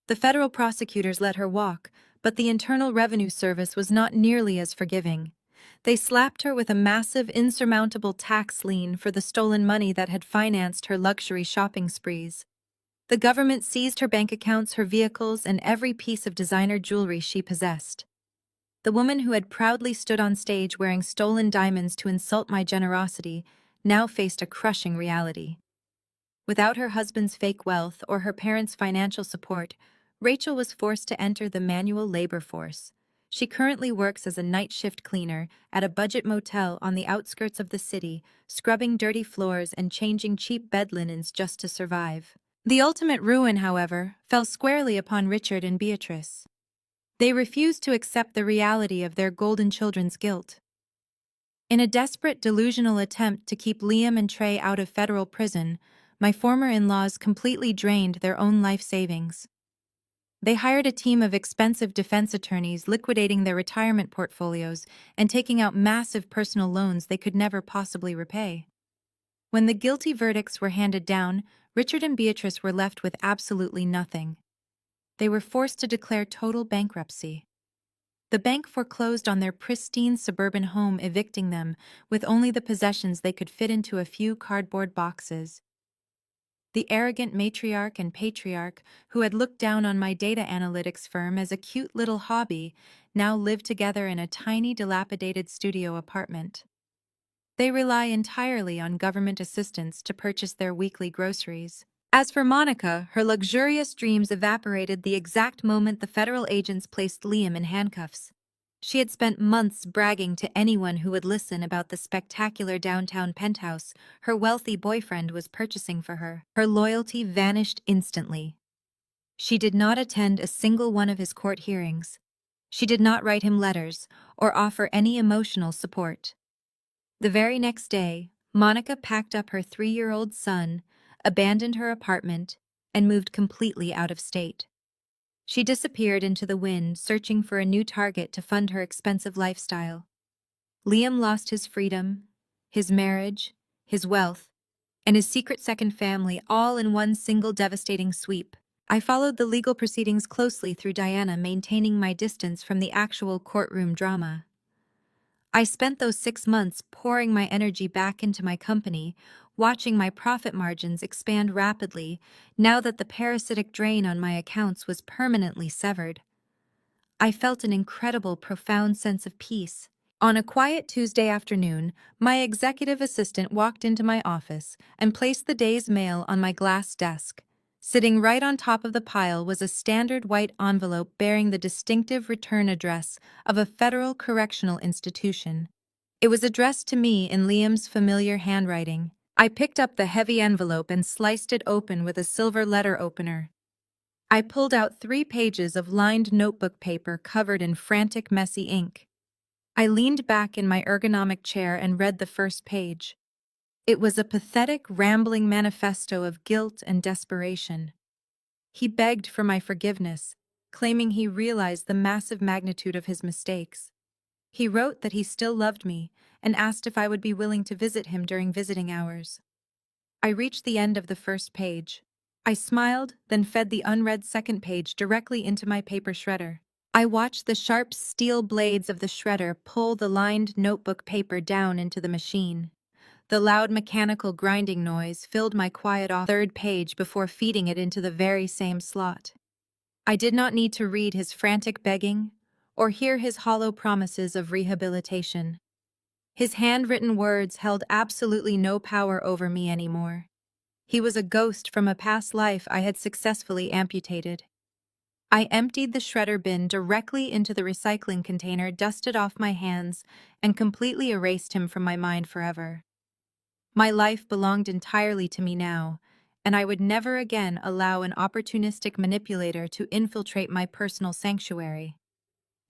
The federal prosecutors let her walk, but the Internal Revenue Service was not nearly as forgiving. They slapped her with a massive, insurmountable tax lien for the stolen money that had financed her luxury shopping sprees. The government seized her bank accounts, her vehicles, and every piece of designer jewelry she possessed. The woman who had proudly stood on stage wearing stolen diamonds to insult my generosity now faced a crushing reality. Without her husband's fake wealth or her parents' financial support, Rachel was forced to enter the manual labor force. She currently works as a night shift cleaner at a budget motel on the outskirts of the city, scrubbing dirty floors and changing cheap bed linens just to survive. The ultimate ruin, however, fell squarely upon Richard and Beatrice. They refused to accept the reality of their golden children's guilt. In a desperate, delusional attempt to keep Liam and Trey out of federal prison, my former in-laws completely drained their own life savings. They hired a team of expensive defense attorneys, liquidating their retirement portfolios and taking out massive personal loans they could never possibly repay. When the guilty verdicts were handed down, Richard and Beatrice were left with absolutely nothing. They were forced to declare total bankruptcy. The bank foreclosed on their pristine suburban home, evicting them with only the possessions they could fit into a few cardboard boxes. The arrogant matriarch and patriarch, who had looked down on my data analytics firm as a cute little hobby, now lived together in a tiny, dilapidated studio apartment. They rely entirely on government assistance to purchase their weekly groceries. As for Monica, her luxurious dreams evaporated the exact moment the federal agents placed Liam in handcuffs. She had spent months bragging to anyone who would listen about the spectacular downtown penthouse her wealthy boyfriend was purchasing for her. Her loyalty vanished instantly. She did not attend a single one of his court hearings. She did not write him letters or offer any emotional support. The very next day, Monica packed up her 3-year-old son, abandoned her apartment, and moved completely out of state. She disappeared into the wind, searching for a new target to fund her expensive lifestyle. Liam lost his freedom, his marriage, his wealth, and his secret second family all in one single devastating sweep. I followed the legal proceedings closely through Diana, maintaining my distance from the actual courtroom drama. I spent those 6 months pouring my energy back into my company, watching my profit margins expand rapidly now that the parasitic drain on my accounts was permanently severed. I felt an incredible, profound sense of peace. On a quiet Tuesday afternoon, my executive assistant walked into my office and placed the day's mail on my glass desk. Sitting right on top of the pile was a standard white envelope bearing the distinctive return address of a federal correctional institution. It was addressed to me in Liam's familiar handwriting. I picked up the heavy envelope and sliced it open with a silver letter opener. I pulled out 3 pages of lined notebook paper covered in frantic, messy ink. I leaned back in my ergonomic chair and read the first page. It was a pathetic, rambling manifesto of guilt and desperation. He begged for my forgiveness, claiming he realized the massive magnitude of his mistakes. He wrote that he still loved me and asked if I would be willing to visit him during visiting hours. I reached the end of the first page. I smiled, then fed the unread second page directly into my paper shredder. I watched the sharp steel blades of the shredder pull the lined notebook paper down into the machine. The loud mechanical grinding noise filled my quiet third page before feeding it into the very same slot. I did not need to read his frantic begging or hear his hollow promises of rehabilitation. His handwritten words held absolutely no power over me anymore. He was a ghost from a past life I had successfully amputated. I emptied the shredder bin directly into the recycling container, dusted off my hands, and completely erased him from my mind forever. My life belonged entirely to me now, and I would never again allow an opportunistic manipulator to infiltrate my personal sanctuary.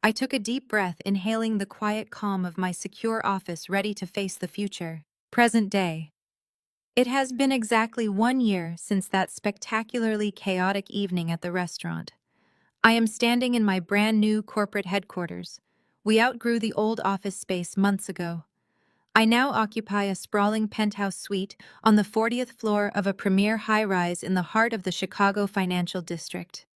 I took a deep breath, inhaling the quiet calm of my secure office, ready to face the future. Present day. It has been exactly 1 year since that spectacularly chaotic evening at the restaurant. I am standing in my brand new corporate headquarters. We outgrew the old office space months ago. I now occupy a sprawling penthouse suite on the 40th floor of a premier high-rise in the heart of the Chicago financial district.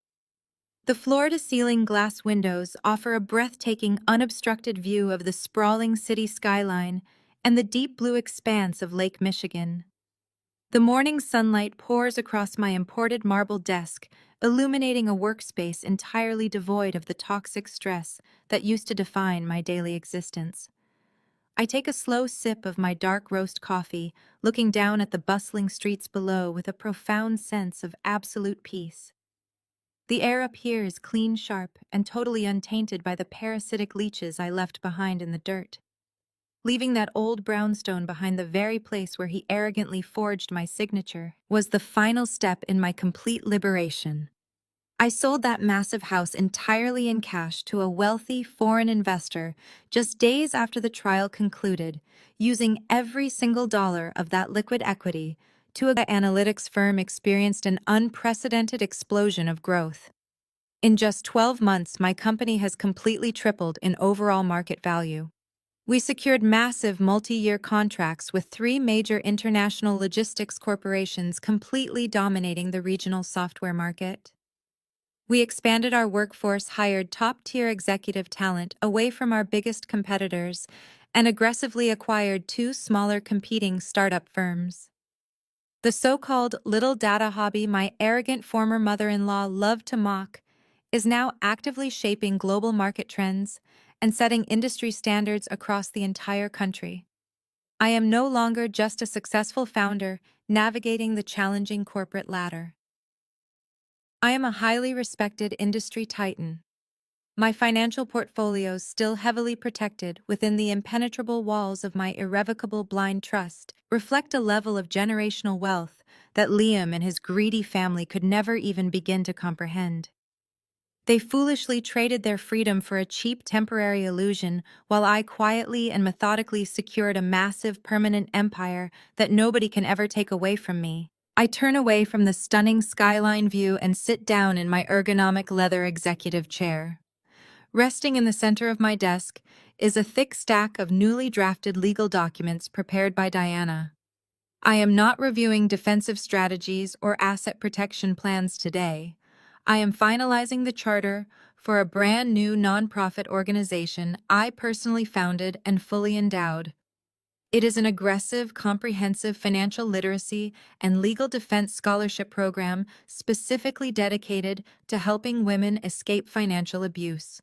The floor-to-ceiling glass windows offer a breathtaking, unobstructed view of the sprawling city skyline and the deep blue expanse of Lake Michigan. The morning sunlight pours across my imported marble desk, illuminating a workspace entirely devoid of the toxic stress that used to define my daily existence. I take a slow sip of my dark roast coffee, looking down at the bustling streets below with a profound sense of absolute peace. The air up here is clean, sharp, and totally untainted by the parasitic leeches I left behind in the dirt. Leaving that old brownstone behind the very place where he arrogantly forged my signature was the final step in my complete liberation. I sold that massive house entirely in cash to a wealthy foreign investor just days after the trial concluded, using every single dollar of that liquid equity to a analytics firm experienced an unprecedented explosion of growth. In just 12 months, my company has completely tripled in overall market value. We secured massive multi-year contracts with three major international logistics corporations completely dominating the regional software market. We expanded our workforce, hired top-tier executive talent away from our biggest competitors, and aggressively acquired two smaller competing startup firms. The so-called little data hobby my arrogant former mother-in-law loved to mock is now actively shaping global market trends and setting industry standards across the entire country. I am no longer just a successful founder navigating the challenging corporate ladder. I am a highly respected industry titan. My financial portfolios, still heavily protected within the impenetrable walls of my irrevocable blind trust, reflect a level of generational wealth that Liam and his greedy family could never even begin to comprehend. They foolishly traded their freedom for a cheap temporary illusion, while I quietly and methodically secured a massive permanent empire that nobody can ever take away from me. I turn away from the stunning skyline view and sit down in my ergonomic leather executive chair. Resting in the center of my desk is a thick stack of newly drafted legal documents prepared by Diana. I am not reviewing defensive strategies or asset protection plans today. I am finalizing the charter for a brand new nonprofit organization I personally founded and fully endowed. It is an aggressive, comprehensive financial literacy and legal defense scholarship program specifically dedicated to helping women escape financial abuse.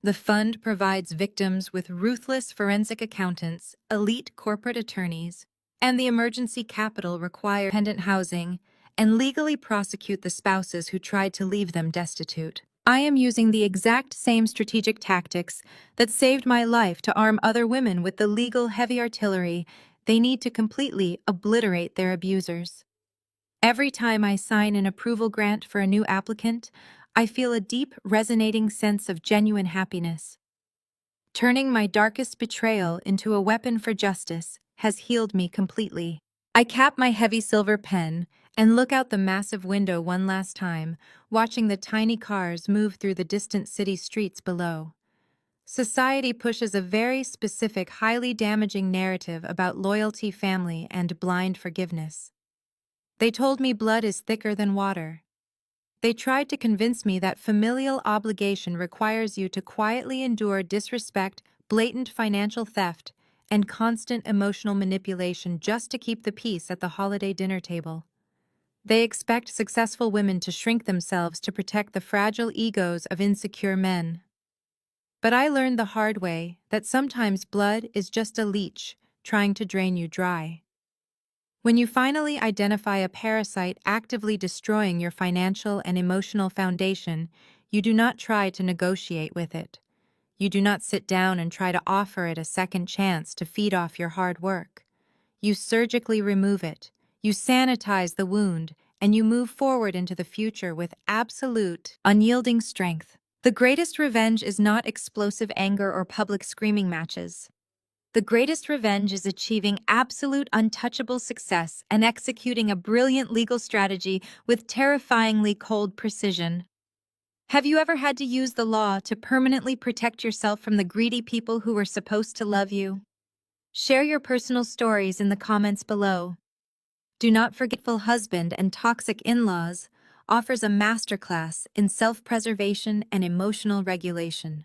The fund provides victims with ruthless forensic accountants, elite corporate attorneys, and the emergency capital required independent housing and legally prosecute the spouses who tried to leave them destitute. I am using the exact same strategic tactics that saved my life to arm other women with the legal heavy artillery they need to completely obliterate their abusers. Every time I sign an approval grant for a new applicant, I feel a deep, resonating sense of genuine happiness. Turning my darkest betrayal into a weapon for justice has healed me completely. I cap my heavy silver pen and look out the massive window one last time, watching the tiny cars move through the distant city streets below. Society pushes a very specific, highly damaging narrative about loyalty, family, and blind forgiveness. They told me blood is thicker than water. They tried to convince me that familial obligation requires you to quietly endure disrespect, blatant financial theft, and constant emotional manipulation just to keep the peace at the holiday dinner table. They expect successful women to shrink themselves to protect the fragile egos of insecure men. But I learned the hard way that sometimes blood is just a leech trying to drain you dry. When you finally identify a parasite actively destroying your financial and emotional foundation, you do not try to negotiate with it. You do not sit down and try to offer it a second chance to feed off your hard work. You surgically remove it, you sanitize the wound, and you move forward into the future with absolute, unyielding strength. The greatest revenge is not explosive anger or public screaming matches. The greatest revenge is achieving absolute untouchable success and executing a brilliant legal strategy with terrifyingly cold precision. Have you ever had to use the law to permanently protect yourself from the greedy people who were supposed to love you? Share your personal stories in the comments below. Do Not Forgetful Husband and Toxic In-Laws offers a masterclass in self-preservation and emotional regulation.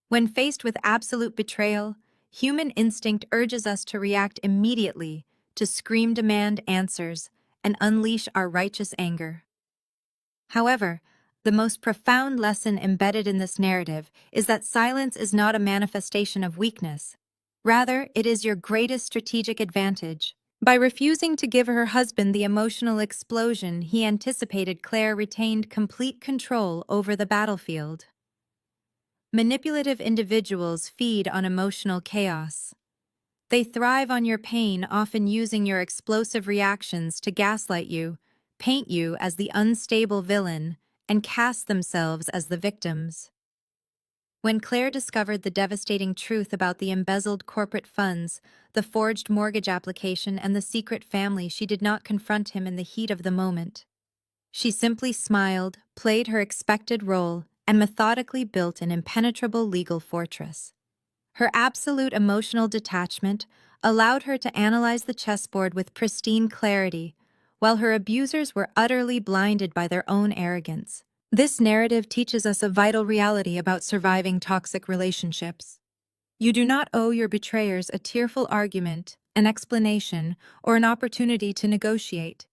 When faced with absolute betrayal, human instinct urges us to react immediately, to scream, demand answers, and unleash our righteous anger. However, the most profound lesson embedded in this narrative is that silence is not a manifestation of weakness. Rather, it is your greatest strategic advantage. By refusing to give her husband the emotional explosion he anticipated, Claire retained complete control over the battlefield. Manipulative individuals feed on emotional chaos. They thrive on your pain, often using your explosive reactions to gaslight you, paint you as the unstable villain, and cast themselves as the victims. When Claire discovered the devastating truth about the embezzled corporate funds, the forged mortgage application, and the secret family, she did not confront him in the heat of the moment. She simply smiled, played her expected role, and methodically built an impenetrable legal fortress. Her absolute emotional detachment allowed her to analyze the chessboard with pristine clarity, while her abusers were utterly blinded by their own arrogance. This narrative teaches us a vital reality about surviving toxic relationships. You do not owe your betrayers a tearful argument, an explanation, or an opportunity to negotiate.